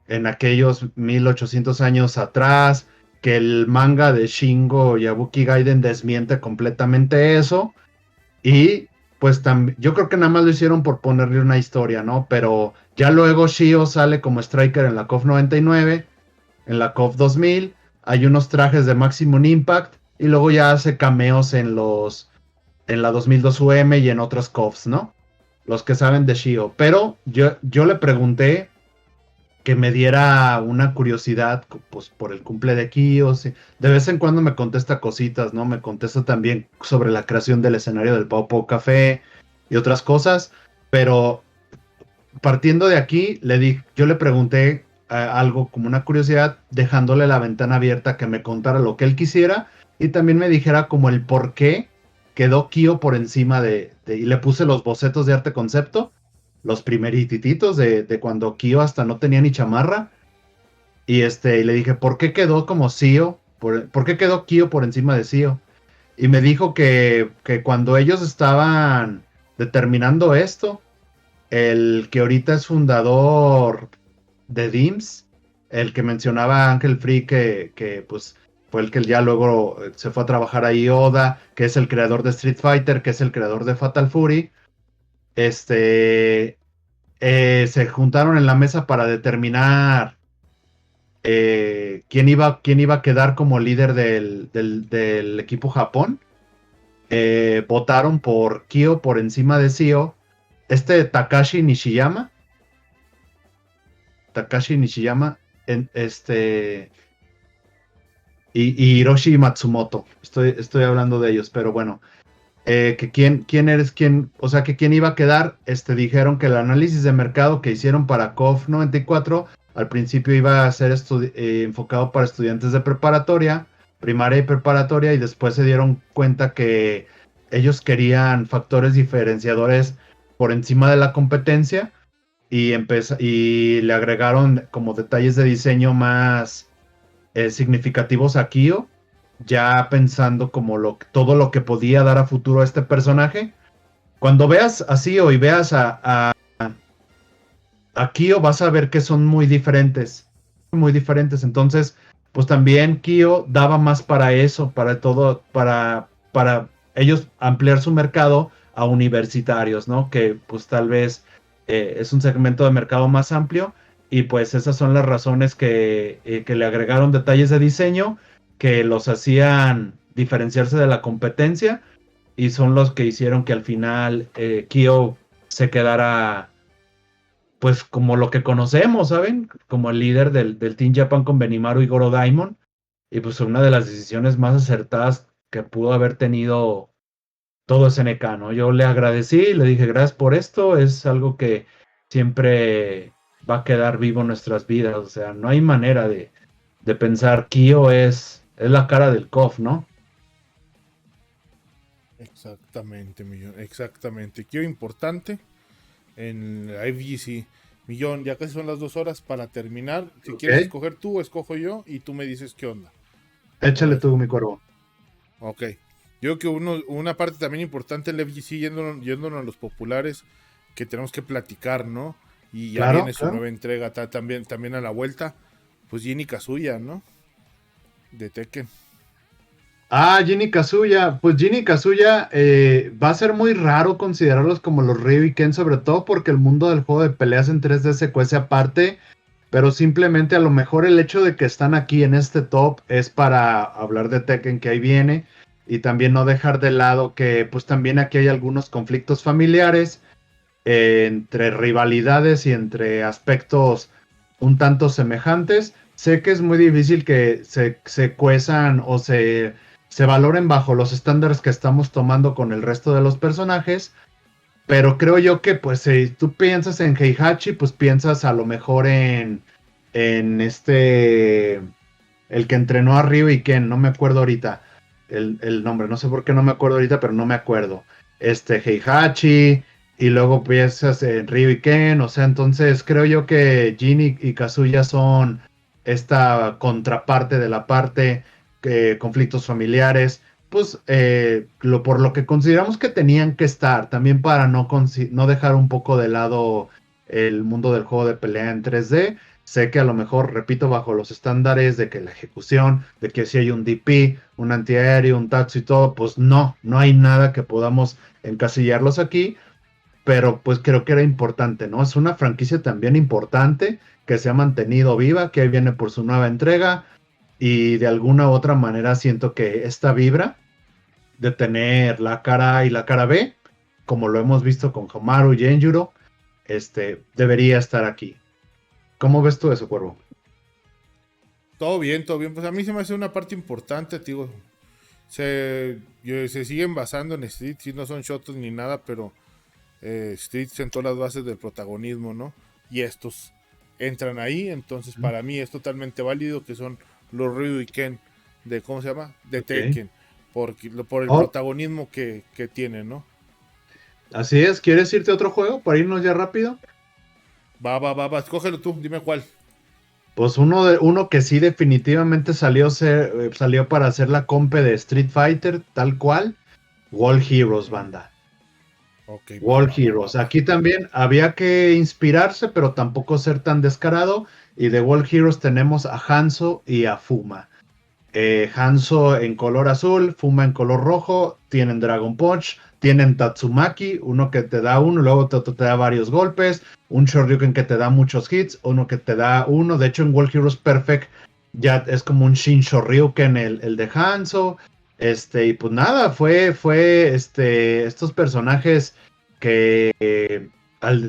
en aquellos 1800 años atrás, que el manga de Shingo Yabuki Gaiden desmiente completamente eso, y pues yo creo que nada más lo hicieron por ponerle una historia, ¿no? Pero ya luego Shio sale como Striker en la KOF 99, en la KOF 2000, hay unos trajes de Maximum Impact, y luego ya hace cameos en la 2002 UM y en otros KOFs, ¿no? Los que saben de Shio. Pero yo le pregunté que me diera una curiosidad, pues por el cumple de Kyo. Sí. De vez en cuando me contesta cositas, ¿no? Me contesta también sobre la creación del escenario del Pau Pau Café y otras cosas. Pero partiendo de aquí, yo le pregunté algo como una curiosidad, dejándole la ventana abierta que me contara lo que él quisiera y también me dijera como el por qué quedó Kyo por encima y le puse los bocetos de arte concepto, los primerititos de cuando Kyo hasta no tenía ni chamarra, y le dije, ¿por qué quedó como Sio? ¿Por qué quedó Kyo por encima de Sio? Y me dijo que cuando ellos estaban determinando esto, el que ahorita es fundador de DIMS, el que mencionaba Ángel Free, que pues fue el que ya luego se fue a trabajar ahí, Oda, que es el creador de Street Fighter, que es el creador de Fatal Fury, se juntaron en la mesa para determinar quién iba a quedar como líder del equipo Japón. Votaron por Kyo por encima de Sio. Takashi Nishiyama. En, y Hiroshi Matsumoto. Estoy hablando de ellos, pero bueno. Que quién, o sea, que quién iba a quedar, dijeron que el análisis de mercado que hicieron para KOF 94 al principio iba a ser enfocado para estudiantes de preparatoria, primaria y preparatoria, y después se dieron cuenta que ellos querían factores diferenciadores por encima de la competencia y le agregaron como detalles de diseño más significativos a Kyo, ya pensando como todo lo que podía dar a futuro a este personaje. Cuando veas a Sio y veas a Kyo, vas a ver que son muy diferentes. Muy diferentes. Entonces, pues también Kyo daba más para eso, para todo, para ellos ampliar su mercado a universitarios, ¿no? Que pues tal vez es un segmento de mercado más amplio. Y pues esas son las razones que le agregaron detalles de diseño que los hacían diferenciarse de la competencia y son los que hicieron que al final Kyo se quedara pues como lo que conocemos, ¿saben? Como el líder del Team Japan con Benimaru y Goro Diamond, y pues una de las decisiones más acertadas que pudo haber tenido todo SNK, ¿no? Yo le agradecí, le dije gracias por esto, es algo que siempre va a quedar vivo en nuestras vidas, o sea, no hay manera de pensar Kyo es la cara del KOF, ¿no? Exactamente, Millón, exactamente. Quiero importante en la FGC. Millón, ya casi son las 2 horas para terminar. Si quieres escoger tú, escojo yo y tú me dices qué onda. Échale tú, mi cuervo. Ok. Yo creo que una parte también importante en la FGC, yéndonos a los populares, que tenemos que platicar, ¿no? Y ya viene su nueva entrega también a la vuelta. Pues Jin y Kazuya, ¿no? De Tekken. Jin y Kazuya. Pues Jin y Kazuya va a ser muy raro considerarlos como los Ryu y Ken, sobre todo porque el mundo del juego de peleas en 3D se cuece aparte, pero simplemente a lo mejor el hecho de que están aquí en este top es para hablar de Tekken, que ahí viene, y también no dejar de lado que pues también aquí hay algunos conflictos familiares entre rivalidades y entre aspectos un tanto semejantes. Sé que es muy difícil que se cuezan o se valoren bajo los estándares que estamos tomando con el resto de los personajes, pero creo yo que pues si tú piensas en Heihachi, pues piensas a lo mejor en el que entrenó a Ryu y Ken, no me acuerdo ahorita el nombre, no sé por qué no me acuerdo ahorita, pero no me acuerdo, Heihachi, y luego piensas en Ryu y Ken, o sea, entonces creo yo que Jin y Kazuya son esta contraparte de la parte conflictos familiares, pues por lo que consideramos que tenían que estar, también para no dejar un poco de lado el mundo del juego de pelea en 3D. Sé que a lo mejor, repito, bajo los estándares de que la ejecución, de que si hay un DP, un antiaéreo, un taxi y todo, pues no hay nada que podamos encasillarlos aquí, pero pues creo que era importante, ¿no? Es una franquicia también importante que se ha mantenido viva, que ahí viene por su nueva entrega, y de alguna u otra manera siento que esta vibra de tener la cara A y la cara B, como lo hemos visto con Hamaru y Genjuro, debería estar aquí. ¿Cómo ves tú eso, Cuervo? Todo bien. Pues a mí se me hace una parte importante, digo. Se siguen basando en Street, si no son shotos ni nada, pero Street sentó las bases del protagonismo, ¿no? Y estos entran ahí, entonces para mí es totalmente válido que son los Ryu y Ken de, ¿cómo se llama? De Tekken, por el protagonismo que tienen, ¿no? Así es. ¿Quieres irte a otro juego para irnos ya rápido? Va, escógelo tú, dime cuál. Pues uno que sí definitivamente salió para hacer la compe de Street Fighter, tal cual, World Heroes, banda. Ok, World Heroes. Aquí también había que inspirarse, pero tampoco ser tan descarado. Y de World Heroes tenemos a Hanzo y a Fuma. Hanzo en color azul, Fuma en color rojo, tienen Dragon Punch, tienen Tatsumaki, uno que te da uno, luego te da varios golpes, un Shoryuken que te da muchos hits, uno que te da uno, de hecho en World Heroes Perfect ya es como un Shin Shoryuken el de Hanzo, y pues nada, fue estos personajes que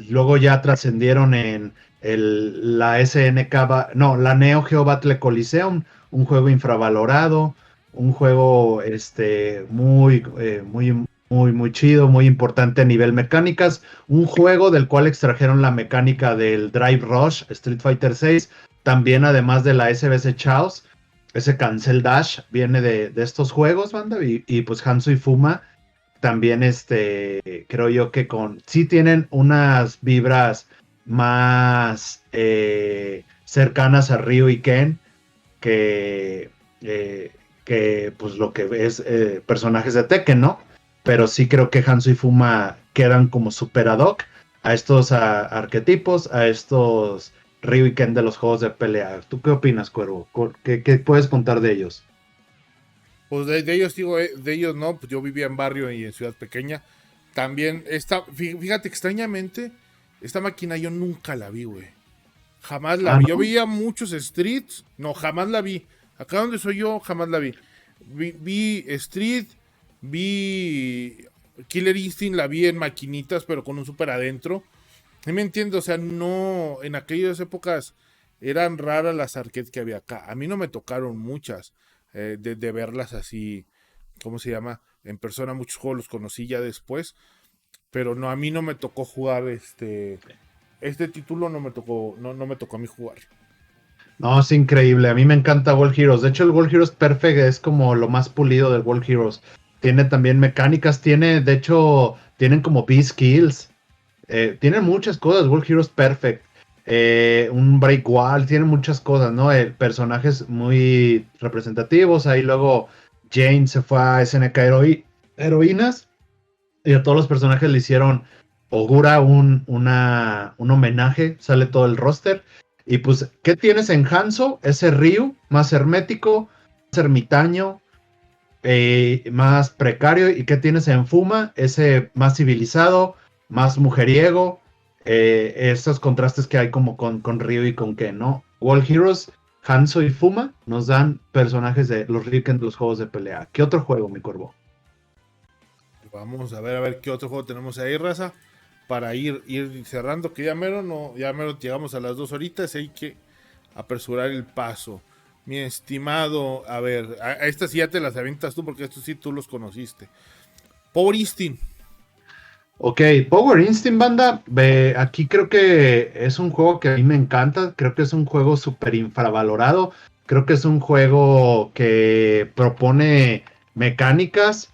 luego ya trascendieron en la la Neo Geo Battle Coliseum, un juego infravalorado, un juego muy chido, muy importante a nivel mecánicas, un juego del cual extrajeron la mecánica del Drive Rush, Street Fighter 6, también además de la SBC Chaos, ese Cancel Dash viene de estos juegos, banda, y pues Hanzo y Fuma también creo yo que sí tienen unas vibras más cercanas a Ryu y Ken, que, pues lo que es personajes de Tekken, ¿no? Pero sí creo que Hanzo y Fuma quedan como super ad hoc a estos arquetipos, a estos Ryu y Ken de los juegos de pelea. ¿Tú qué opinas, Cuervo? ¿Qué puedes contar de ellos? Pues de ellos digo, de ellos no, pues yo vivía en barrio y en ciudad pequeña. También fíjate, extrañamente, esta máquina yo nunca la vi, güey. Jamás la vi. ¿no? Yo veía muchos streets, no, jamás la vi. Acá donde soy yo, jamás la vi. Vi Street, vi Killer Instinct, la vi en maquinitas, pero con un super adentro. ¿Sí me entiendo? O sea, no, en aquellas épocas eran raras las arcades que había acá. A mí no me tocaron muchas de verlas así, ¿cómo se llama? En persona, muchos juegos los conocí ya después, pero no, a mí no me tocó jugar este título, no me tocó a mí jugar. No, es increíble. A mí me encanta World Heroes. De hecho, el World Heroes Perfect es como lo más pulido del World Heroes. Tiene también mecánicas, de hecho, tienen como B-Skills. Tienen muchas cosas, World Heroes Perfect. Un break wall, tiene muchas cosas, ¿no? Personajes muy representativos. Ahí luego Jane se fue a SNK Heroínas. Y a todos los personajes le hicieron Ogura un homenaje. Sale todo el roster. Y pues, ¿qué tienes en Hanzo? Ese Ryu, más hermético, más ermitaño, más precario. ¿Y qué tienes en Fuma? Ese más civilizado, más mujeriego. Esos contrastes que hay como con Ryu y con Ken, ¿no? World Heroes, Hanzo y Fuma nos dan personajes de los Ryuken de los juegos de pelea. ¿Qué otro juego, mi Cuervo? Vamos a ver qué otro juego tenemos ahí, raza, para ir cerrando, que ya mero llegamos a las 2 horitas, hay que apresurar el paso. Mi estimado, a ver, a estas sí ya te las aventas tú, porque estos sí tú los conociste. Power Instinct. Ok, Power Instinct, banda, aquí creo que es un juego que a mí me encanta, creo que es un juego súper infravalorado, creo que es un juego que propone mecánicas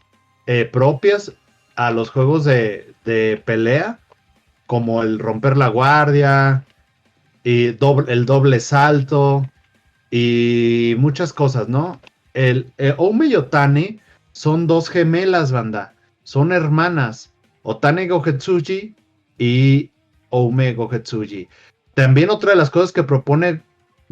propias a los juegos de pelea, como el romper la guardia, y el doble salto, y muchas cosas, ¿no? Ome y Otane son dos gemelas, banda, son hermanas. Otane Gogetsuji y Ome Gogetsuji. También otra de las cosas que propone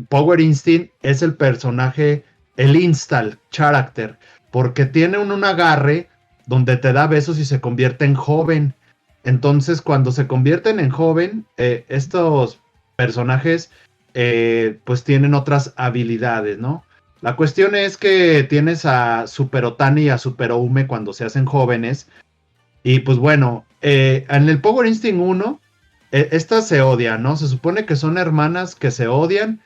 Power Instinct es el personaje, el Install Character, porque tiene un agarre donde te da besos y se convierte en joven. Entonces, cuando se convierten en joven, estos personajes pues tienen otras habilidades, ¿no? La cuestión es que tienes a Super Otani y a Super Ome cuando se hacen jóvenes. Y pues bueno, en el Power Instinct 1, estas se odian, ¿no? Se supone que son hermanas que se odian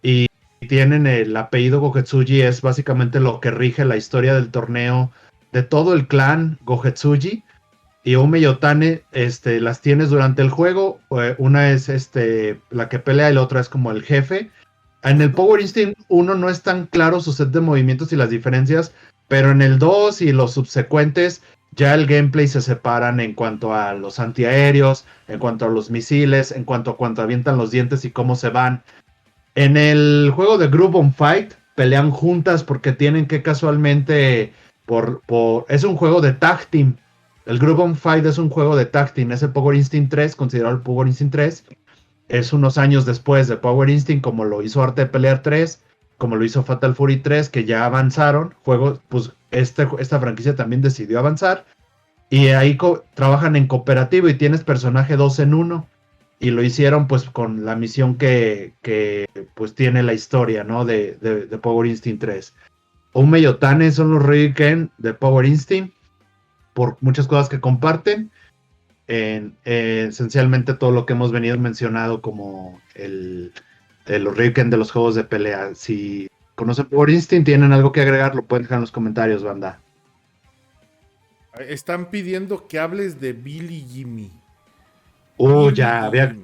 y tienen el apellido Gogetsuji, es básicamente lo que rige la historia del torneo de todo el clan Gogetsuji. Y Ome y Otane las tienes durante el juego, una es la que pelea y la otra es como el jefe. En el Power Instinct 1 no es tan claro su set de movimientos y las diferencias, pero en el 2 y los subsecuentes ya el gameplay se separan en cuanto a los antiaéreos, en cuanto a los misiles, en cuanto a cuánto avientan los dientes y cómo se van. En el juego de Group on Fight pelean juntas porque tienen que casualmente es un juego de tag team. El Group on Fight es un juego de tag team, es el Power Instinct 3, considerado el Power Instinct 3. Es unos años después de Power Instinct, como lo hizo Arte de Pelear 3, como lo hizo Fatal Fury 3, que ya avanzaron. Juegos, pues esta franquicia también decidió avanzar. Y ahí trabajan en cooperativo y tienes personaje 2 en 1. Y lo hicieron pues con la misión que pues tiene la historia, ¿no? De Power Instinct 3. Oume y Otane son los Ryuken de Power Instinct, por muchas cosas que comparten. Esencialmente todo lo que hemos venido mencionado como los Ryuken de los juegos de pelea. Si conocen Power Instinct, tienen algo que agregar, lo pueden dejar en los comentarios, banda. Están pidiendo que hables de Billy Jimmy. Ya, había...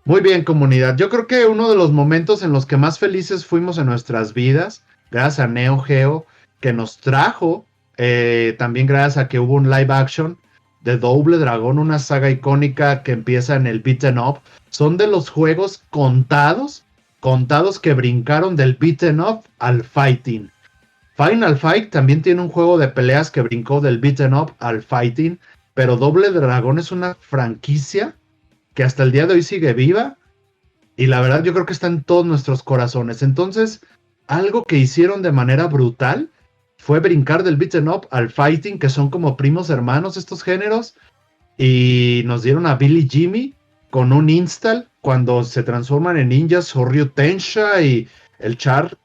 Muy bien, comunidad. Yo creo que uno de los momentos en los que más felices fuimos en nuestras vidas, gracias a Neo Geo, que nos trajo, también gracias a que hubo un live action de Double Dragon, una saga icónica que empieza en el beat'em up. Son de los juegos contados que brincaron del beat'em up al fighting. Final Fight también tiene un juego de peleas que brincó del beat'em up al fighting, pero Double Dragon es una franquicia que hasta el día de hoy sigue viva, y la verdad yo creo que está en todos nuestros corazones. Entonces, algo que hicieron de manera brutal fue brincar del beat'em up al fighting, que son como primos hermanos estos géneros, y nos dieron a Billy Jimmy con un install cuando se transforman en ninjas, Soryu Tensha, y el Char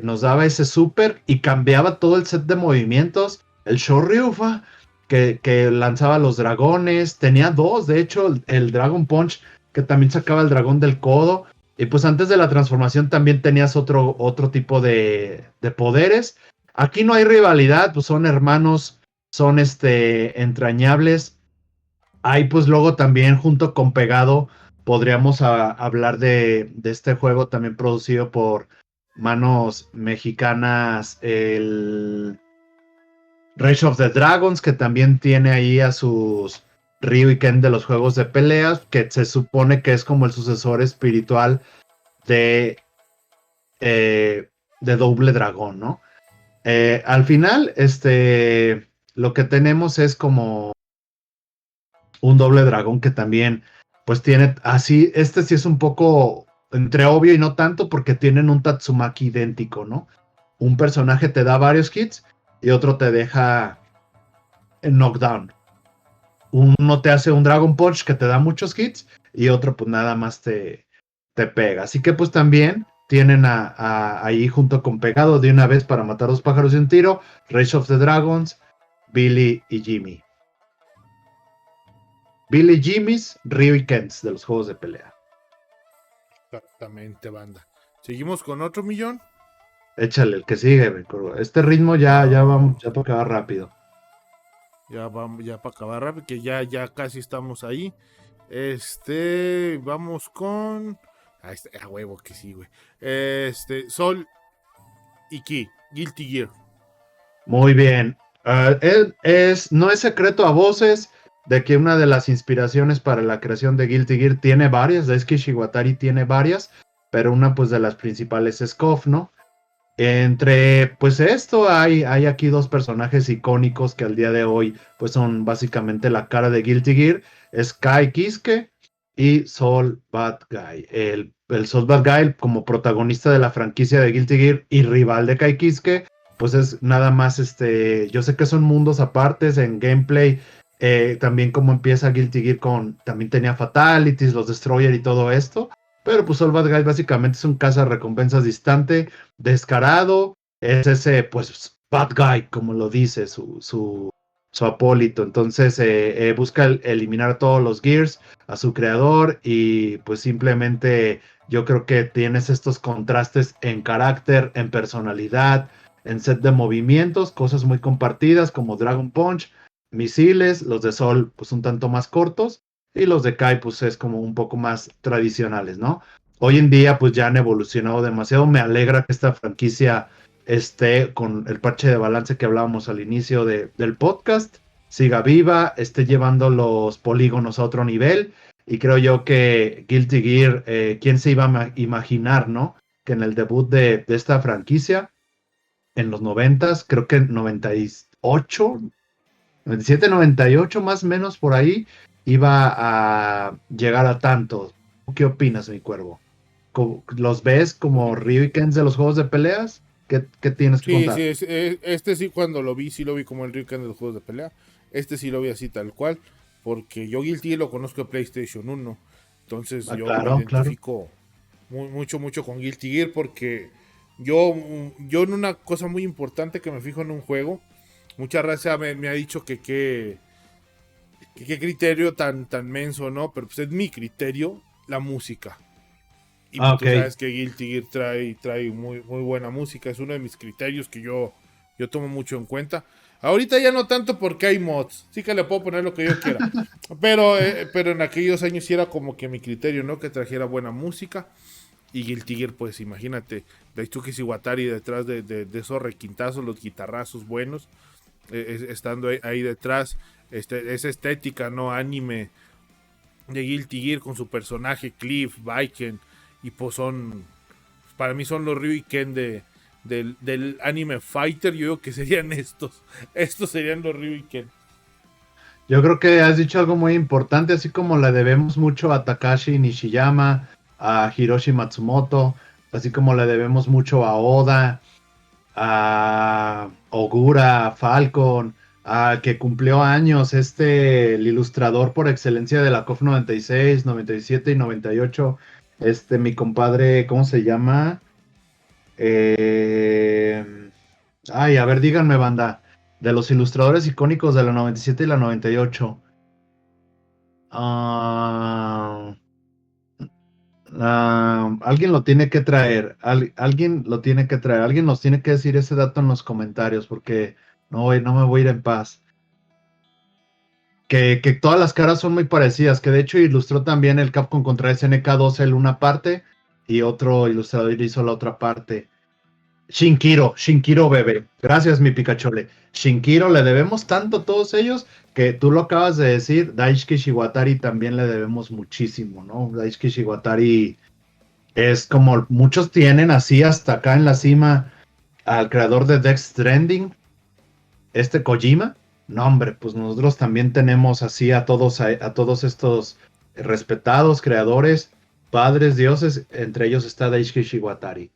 nos daba ese super y cambiaba todo el set de movimientos. El Shoryufa que lanzaba los dragones, tenía dos, de hecho, el Dragon Punch, que también sacaba el dragón del codo, y pues antes de la transformación también tenías otro tipo de poderes. Aquí no hay rivalidad, pues son hermanos, son entrañables. Ahí pues luego también junto con Pegado podríamos hablar de este juego también producido por manos mexicanas, el Rage of the Dragons, que también tiene ahí a sus Ryuken de los juegos de peleas, que se supone que es como el sucesor espiritual de Double Dragon, ¿no? Al final, lo que tenemos es como un Doble Dragón que también, pues tiene así, sí es un poco entre obvio y no tanto, porque tienen un Tatsumaki idéntico, ¿no? Un personaje te da varios hits y otro te deja en knockdown. Uno te hace un Dragon Punch que te da muchos hits y otro pues nada más te pega. Así que pues también tienen ahí junto con Pegado de una vez para matar dos pájaros de un tiro, Rage of the Dragons, Billy y Jimmy. Billy Jimmy's Ryukens de los juegos de pelea. Exactamente, banda. ¿Seguimos con otro millón? Échale, el que sigue, este ritmo ya vamos, ya para acabar rápido. Ya vamos, ya para acabar rápido, que ya casi estamos ahí. Vamos con... a huevo que sí, güey. Sol y Ki, Guilty Gear. Muy bien. No es secreto a voces de que una de las inspiraciones para la creación de Guilty Gear tiene varias, Daisuke Shiwatari tiene varias, pero una pues de las principales es KOF, ¿no? Entre pues esto hay aquí dos personajes icónicos que al día de hoy pues son básicamente la cara de Guilty Gear, es Kai Kiske y Sol Bad Guy. El Sol Bad Guy como protagonista de la franquicia de Guilty Gear y rival de Kai Kiske, pues es nada más yo sé que son mundos apartes en gameplay. También como empieza Guilty Gear también tenía Fatalities, los Destroyer y todo esto, pero pues All Bad Guys básicamente es un caza recompensas distante, descarado, es ese pues Bad Guy como lo dice su apólito. Entonces busca eliminar a todos los Gears, a su creador, y pues simplemente yo creo que tienes estos contrastes en carácter, en personalidad, en set de movimientos, cosas muy compartidas como Dragon Punch, misiles, los de Sol pues un tanto más cortos y los de Kai pues es como un poco más tradicionales, ¿no? Hoy en día pues ya han evolucionado demasiado, me alegra que esta franquicia esté con el parche de balance que hablábamos al inicio del podcast, siga viva, esté llevando los polígonos a otro nivel, y creo yo que Guilty Gear, ¿quién se iba a imaginar, no? Que en el debut de esta franquicia, en los 90s, creo que en 98, 97, 98 más o menos por ahí iba a llegar a tanto. ¿Qué opinas, mi cuervo? ¿Los ves como Ryukens de los juegos de peleas? ¿Qué tienes que Sí, contar? sí, este sí cuando lo vi, sí lo vi como el Ryuken de los juegos de pelea. Este sí lo vi así tal cual, porque yo Guilty Gear lo conozco de PlayStation 1. Entonces yo me Claro, claro. identifico mucho con Guilty Gear porque yo en una cosa muy importante que me fijo en un juego, mucha raza me ha dicho que qué criterio tan menso, ¿no? Pero pues es mi criterio, la música. Y pues Ok. tú sabes que Guilty Gear trae muy buena música. Es uno de mis criterios que yo tomo mucho en cuenta. Ahorita ya no tanto porque hay mods. Sí que le puedo poner lo que yo quiera. Pero en aquellos años sí era como que mi criterio, ¿no? Que trajera buena música. Y Guilty Gear, pues imagínate, Daisuke Iwatari detrás de esos requintazos, los guitarrazos buenos. Estando ahí detrás. Esa estética, ¿no? Anime de Guilty Gear con su personaje Cliff, Viken. Y pues para mí son los Ryuken del anime Fighter. Yo digo que serían estos serían los Ryuken. Yo creo que has dicho algo muy importante, así como le debemos mucho a Takashi Nishiyama, a Hiroshi Matsumoto, así como le debemos mucho a Oda, a Ogura, a Falcon, a que cumplió años el ilustrador por excelencia de la KOF 96, 97 y 98, mi compadre, ¿cómo se llama? A ver, díganme, banda, de los ilustradores icónicos de la 97 y la 98. Alguien lo tiene que traer, alguien lo tiene que traer, alguien nos tiene que decir ese dato en los comentarios porque no me voy a ir en paz. Que todas las caras son muy parecidas, que de hecho ilustró también el Capcom contra SNK 2 en una parte y otro ilustrador hizo la otra parte. Shinkiro bebé. Gracias, mi Picachole. Shinkiro, le debemos tanto a todos ellos que tú lo acabas de decir. Daisuke Shiwatari también le debemos muchísimo, ¿no? Daisuke Shiwatari es como muchos tienen así hasta acá en la cima al creador de Death Stranding, Kojima. No, hombre, pues nosotros también tenemos así a todos estos respetados creadores, padres, dioses. Entre ellos está Daisuke Shiwatari.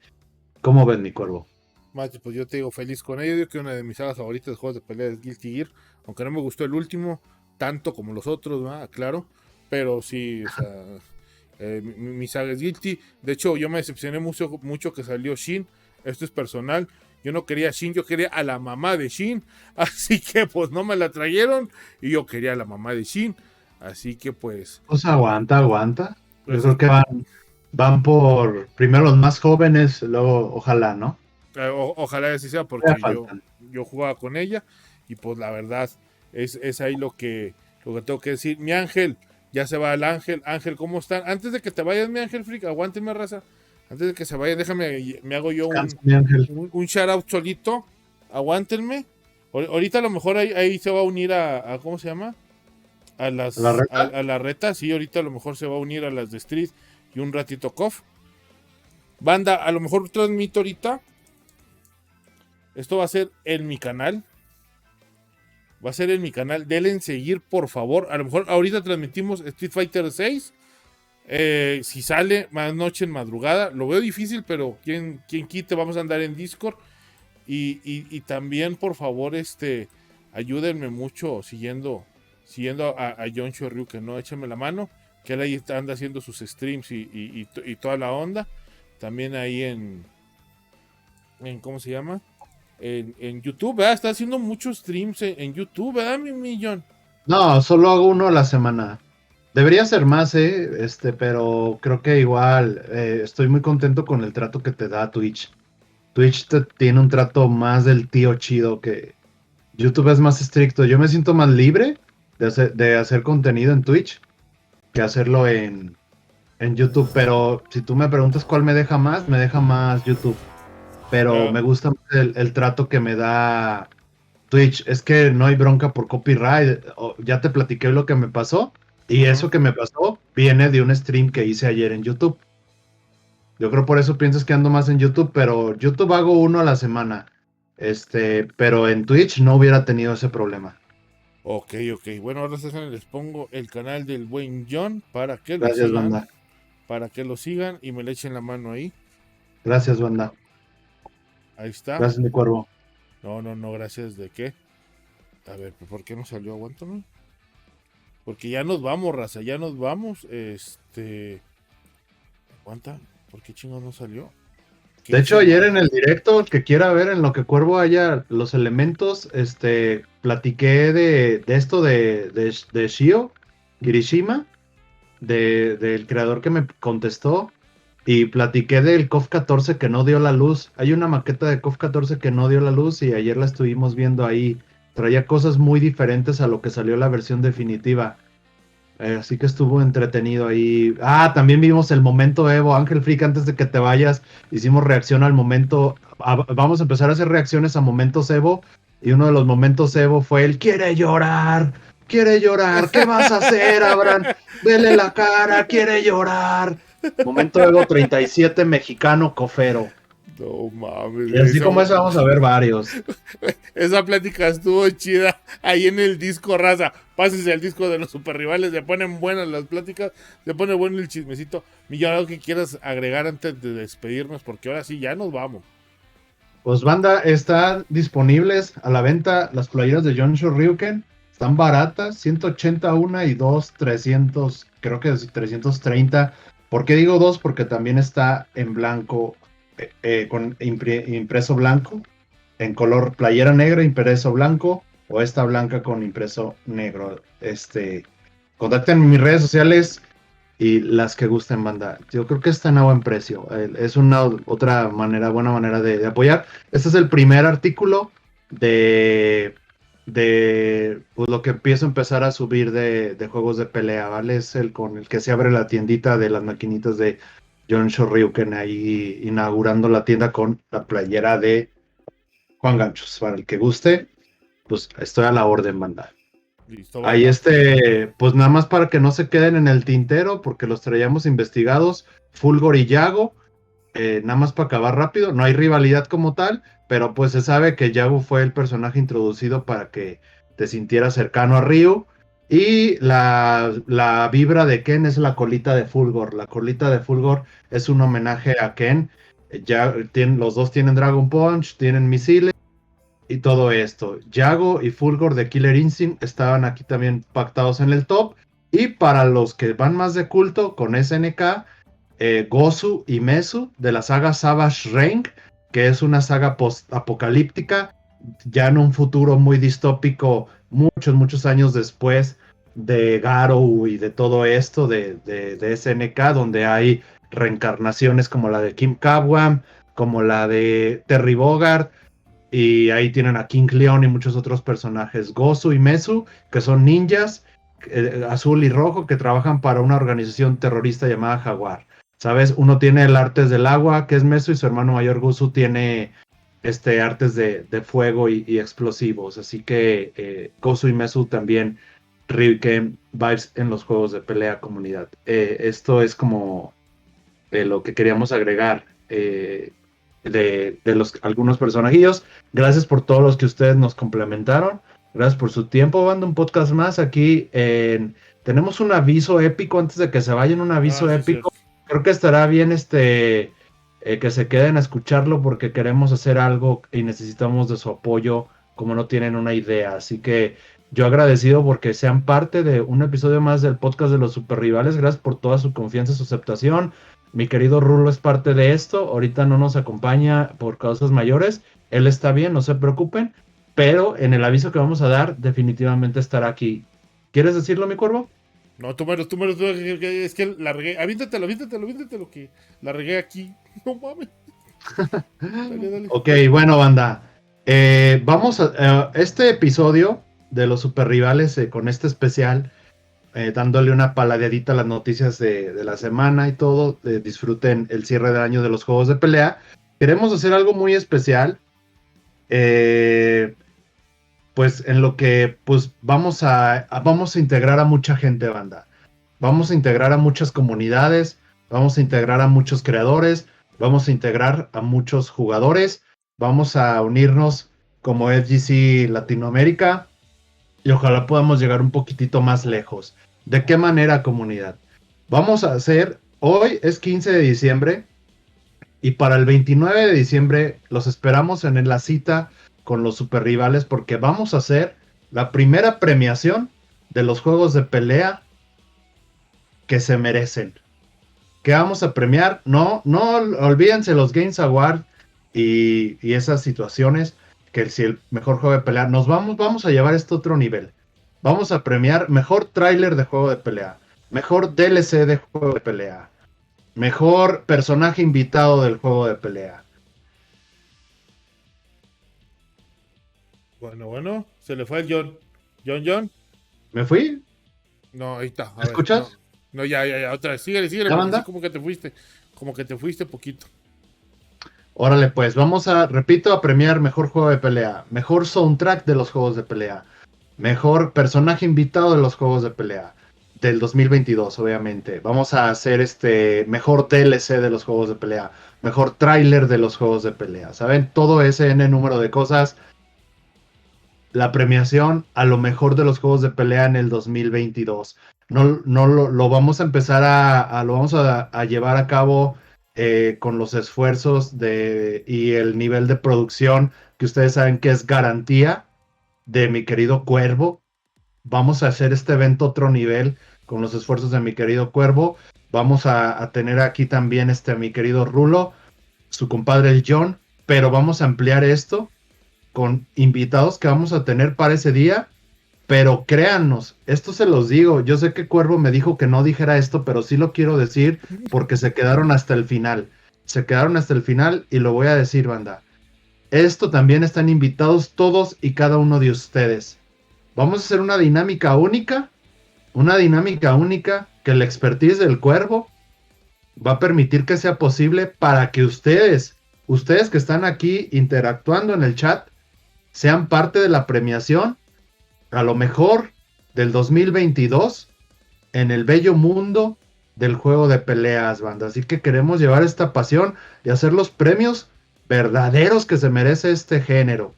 ¿Cómo ven, mi cuervo? Macho, pues yo te digo feliz con ello. Yo digo que una de mis sagas favoritas de juegos de pelea es Guilty Gear. Aunque no me gustó el último, tanto como los otros, ¿verdad? Claro. Pero sí, o sea, mi saga es Guilty. De hecho, yo me decepcioné mucho que salió Shin. Esto es personal. Yo no quería a Shin, yo quería a la mamá de Shin. Así que pues no me la trajeron. Y yo quería a la mamá de Shin. Así que pues... Pues aguanta. Yo Pues, creo que van por primero los más jóvenes, luego ojalá, ¿no? Ojalá así sea porque yo jugaba con ella y pues la verdad es ahí lo que tengo que decir. Mi Ángel, ya se va el Ángel. Ángel, ¿cómo están? Antes de que te vayas, mi Ángel Freak, aguánteme, raza. Antes de que se vaya, déjame, me hago yo un shout out solito. Aguántenme. Ahorita a lo mejor ahí se va a unir a ¿cómo se llama? A la reta, sí, ahorita a lo mejor se va a unir a las de Street y un ratito KOF. Banda, a lo mejor transmito ahorita. Esto va a ser en mi canal. Va a ser en mi canal. Denle en seguir, por favor. A lo mejor ahorita transmitimos Street Fighter 6. Si sale más noche en madrugada. Lo veo difícil, pero quien quite, vamos a andar en Discord. Y también, por favor, ayúdenme mucho siguiendo a John Shoryu, que no, échenme la mano. Que él ahí anda haciendo sus streams y toda la onda. También ahí en ¿cómo se llama? En YouTube, ¿verdad? Está haciendo muchos streams en YouTube, ¿verdad, mi millón? No, solo hago uno a la semana. Debería ser más, pero creo que igual estoy muy contento con el trato que te da Twitch. Twitch tiene un trato más del tío chido que YouTube es más estricto. Yo me siento más libre de hacer contenido en Twitch que hacerlo en YouTube, pero si tú me preguntas cuál me deja más YouTube. Pero me gusta el trato que me da Twitch. Es que no hay bronca por copyright. Ya te platiqué lo que me pasó. Y eso que me pasó viene de un stream que hice ayer en YouTube. Yo creo por eso piensas que ando más en YouTube, pero YouTube hago uno a la semana. Pero en Twitch no hubiera tenido ese problema. Ok. Bueno, ahora les pongo el canal del buen John Gracias, banda. para que lo sigan y me le echen la mano ahí. Gracias, banda. Ahí está. Gracias, mi cuervo. No, gracias. ¿De qué? A ver, ¿por qué no salió? Aguántame. Porque ya nos vamos, raza, ya nos vamos. Aguanta, ¿por qué chingados no salió? De hecho, ayer en el directo, el que quiera ver en lo que Cuervo haya los elementos, platiqué de esto de Shio Kirishima, del creador que me contestó, y platiqué del KOF 14 que no dio la luz. Hay una maqueta de KOF 14 que no dio la luz y ayer la estuvimos viendo ahí. Traía cosas muy diferentes a lo que salió la versión definitiva. Así que estuvo entretenido ahí. También vimos el momento Evo. Ángel Freak, antes de que te vayas, hicimos reacción al momento. Vamos a empezar a hacer reacciones a momentos Evo. Y uno de los momentos Evo fue el quiere llorar. ¿Qué vas a hacer, Abraham? Vele la cara, quiere llorar. Momento Evo 37 mexicano cofero. No mames. Y así como eso vamos a ver varios. Esa plática estuvo chida ahí en el disco, raza. Pásense al disco de los super rivales, se ponen buenas las pláticas, se pone bueno el chismecito. Millón, algo que quieras agregar antes de despedirnos, porque ahora sí ya nos vamos. Pues banda, están disponibles a la venta las playeras de John Shoryuken. Están baratas, 180 una y 2, 300, creo que es 330. ¿Por qué digo 2? Porque también está en blanco, con impreso blanco, en color playera negra, impreso blanco, o esta blanca con impreso negro. Contacten en mis redes sociales y las que gusten, banda. Yo creo que está en buen precio. Es una otra manera, buena manera de apoyar. Este es el primer artículo de pues lo que empiezo a empezar a subir de juegos de pelea, ¿vale? Es el con el que se abre la tiendita de las maquinitas de John Shoryuken, ahí inaugurando la tienda con la playera de Juan Ganchos. Para el que guste, pues estoy a la orden, banda. Listo, Ahí pues nada más para que no se queden en el tintero, porque los traíamos investigados, Fulgor y Yago, nada más para acabar rápido, no hay rivalidad como tal, pero pues se sabe que Yago fue el personaje introducido para que te sintieras cercano a Ryu, y la vibra de Ken es la colita de Fulgor. La colita de Fulgor es un homenaje a Ken. Los dos tienen Dragon Punch, tienen misiles y todo esto. Yago y Fulgor de Killer Instinct estaban aquí también pactados en el top. Y para los que van más de culto con SNK, Gozu y Mesu de la saga Savage Reign, que es una saga post-apocalíptica, ya en un futuro muy distópico, muchos años después de Garou y de todo esto de SNK, donde hay reencarnaciones como la de Kim Kawam, como la de Terry Bogard, y ahí tienen a King Leon y muchos otros personajes. Gozu y Mesu, que son ninjas, azul y rojo, que trabajan para una organización terrorista llamada Jaguar. ¿Sabes? Uno tiene el artes del agua, que es Mesu, y su hermano mayor Gozu tiene artes de fuego y explosivos. Así que Gozu y Mesu también Ryuken vibes en los juegos de pelea comunidad. Esto es como lo que queríamos agregar de algunos personajillos. Gracias por todos los que ustedes nos complementaron. Gracias por su tiempo, banda. Un podcast más aquí. Tenemos un aviso épico antes de que se vayan. Un aviso épico. Sí. Creo que estará bien que se queden a escucharlo, porque queremos hacer algo y necesitamos de su apoyo, como no tienen una idea. Así que yo agradecido porque sean parte de un episodio más del podcast de los Super Rivales. Gracias por toda su confianza y su aceptación. Mi querido Rulo es parte de esto. Ahorita no nos acompaña por causas mayores. Él está bien, no se preocupen. Pero en el aviso que vamos a dar, definitivamente estará aquí. ¿Quieres decirlo, mi cuervo? No, tú es que la regué. Aviéntatelo, que la regué aquí. No mames. Dale. Ok, bueno, banda. Vamos a este episodio de los Super Rivales, con este especial, dándole una paladeadita a las noticias de la semana y todo. Disfruten el cierre de año de los juegos de pelea. Queremos hacer algo muy especial. Pues en lo que pues vamos a integrar a mucha gente, banda. Vamos a integrar a muchas comunidades, vamos a integrar a muchos creadores, vamos a integrar a muchos jugadores, vamos a unirnos como FGC Latinoamérica y ojalá podamos llegar un poquitito más lejos. ¿De qué manera, comunidad? Vamos a hacer, hoy es 15 de diciembre y para el 29 de diciembre los esperamos en la cita con los super rivales porque vamos a hacer la primera premiación de los juegos de pelea que se merecen. ¿Qué vamos a premiar? No olvídense los Games Awards y esas situaciones, que si el mejor juego de pelea, vamos a llevar esto a otro nivel. Vamos a premiar mejor tráiler de juego de pelea, mejor DLC de juego de pelea, mejor personaje invitado del juego de pelea. Bueno, se le fue el John. John. ¿Me fui? No, ahí está. ¿Me escuchas? No, ya, otra vez. Síguele, ¿Ya, porque banda? sí, como que te fuiste poquito. Órale, pues vamos a premiar mejor juego de pelea, mejor soundtrack de los juegos de pelea, mejor personaje invitado de los juegos de pelea del 2022, obviamente. Vamos a hacer mejor DLC de los juegos de pelea, mejor tráiler de los juegos de pelea, ¿saben? Todo ese N número de cosas. La premiación a lo mejor de los juegos de pelea en el 2022. No lo vamos a empezar lo vamos a llevar a cabo con los esfuerzos y el nivel de producción que ustedes saben que es garantía de mi querido Cuervo. Vamos a hacer este evento otro nivel con los esfuerzos de mi querido Cuervo. Vamos a tener aquí también a mi querido Rulo, su compadre el John, pero vamos a ampliar esto con invitados que vamos a tener para ese día. Pero créannos, esto se los digo, yo sé que Cuervo me dijo que no dijera esto, pero sí lo quiero decir porque se quedaron hasta el final. Se quedaron hasta el final y lo voy a decir, banda. Esto también están invitados todos y cada uno de ustedes. Vamos a hacer una dinámica única que el expertise del Cuervo va a permitir que sea posible para que ustedes que están aquí interactuando en el chat, sean parte de la premiación a lo mejor del 2022 en el bello mundo del juego de peleas, banda. Así que queremos llevar esta pasión y hacer los premios verdaderos que se merece este género.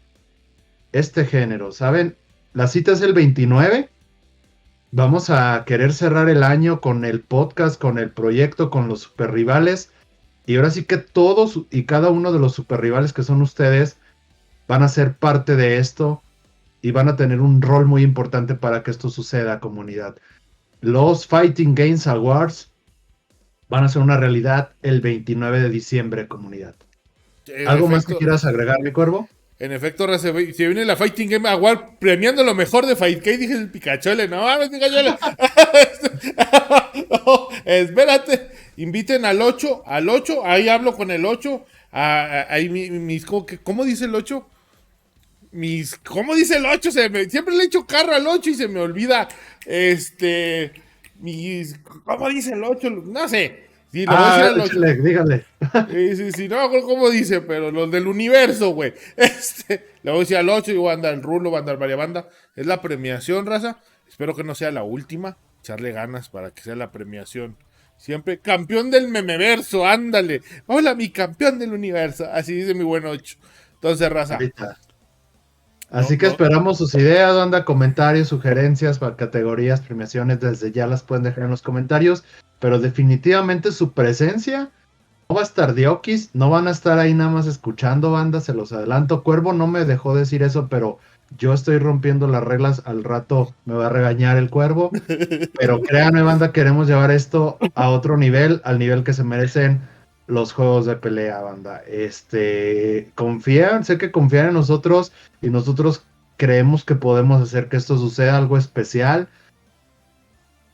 ¿Saben? La cita es el 29. Vamos a querer cerrar el año con el podcast, con el proyecto, con los super rivales. Y ahora sí que todos y cada uno de los super rivales que son ustedes van a ser parte de esto y van a tener un rol muy importante para que esto suceda, comunidad. Los Fighting Games Awards van a ser una realidad el 29 de diciembre, comunidad. ¿Algo más que quieras agregar, mi Cuervo? En efecto, se viene la Fighting Game Award premiando lo mejor de Fight Game. Dije el Picachole, no mames, Picachole. No, espérate, inviten al 8, ahí hablo con el 8. Ahí ¿cómo dice el 8? ¿Cómo dice el 8? Siempre le echo carro al 8 y se me olvida. ¿Cómo dice el 8? No sé. Sí, lo voy a decir al 8. Dígale. Sí, no me acuerdo cómo dice, pero los del universo, güey. Le voy a decir al 8 y voy a andar el Rulo, va a andar varias banda. Es la premiación, raza. Espero que no sea la última. Echarle ganas para que sea la premiación. Siempre campeón del memeverso, ándale. Hola, mi campeón del universo. Así dice mi buen 8. Entonces, raza. Ahorita. Así que esperamos sus ideas, banda, comentarios, sugerencias para categorías, premiaciones, desde ya las pueden dejar en los comentarios, pero definitivamente su presencia no va a estar de okis, no van a estar ahí nada más escuchando, banda, se los adelanto. Cuervo no me dejó decir eso, pero yo estoy rompiendo las reglas, al rato me va a regañar el Cuervo, pero créanme, banda, queremos llevar esto a otro nivel, al nivel que se merecen los juegos de pelea, banda. Sé que confían en nosotros y nosotros creemos que podemos hacer que esto suceda, algo especial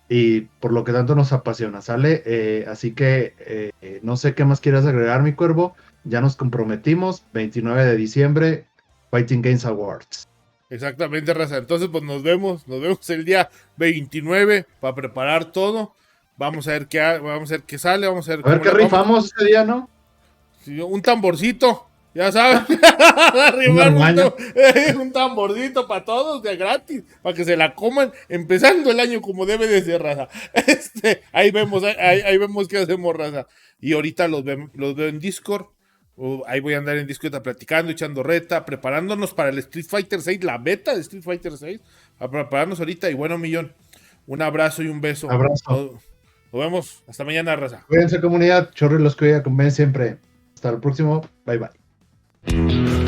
y por lo que tanto nos apasiona, ¿sale? Así que no sé qué más quieras agregar, mi Cuervo. Ya nos comprometimos, 29 de diciembre, Fighting Games Awards. Exactamente, raza. Entonces, pues nos vemos el día 29 para preparar todo. Vamos a ver qué sale, vamos a ver qué rifamos ese día, ¿no? Sí, un tamborcito, ya sabes. Un tamborcito para todos de gratis, para que se la coman empezando el año como debe de ser, raza. Ahí vemos qué hacemos, raza. Y ahorita los veo en Discord. Ahí voy a andar en Discord platicando, echando reta, preparándonos para el Street Fighter 6, la beta de Street Fighter 6, a prepararnos ahorita. Y bueno, Millón, un abrazo y un beso. Abrazo. Nos vemos. Hasta mañana, raza. Cuídense, comunidad. Chorri los cuida, como ven siempre. Hasta el próximo. Bye, bye.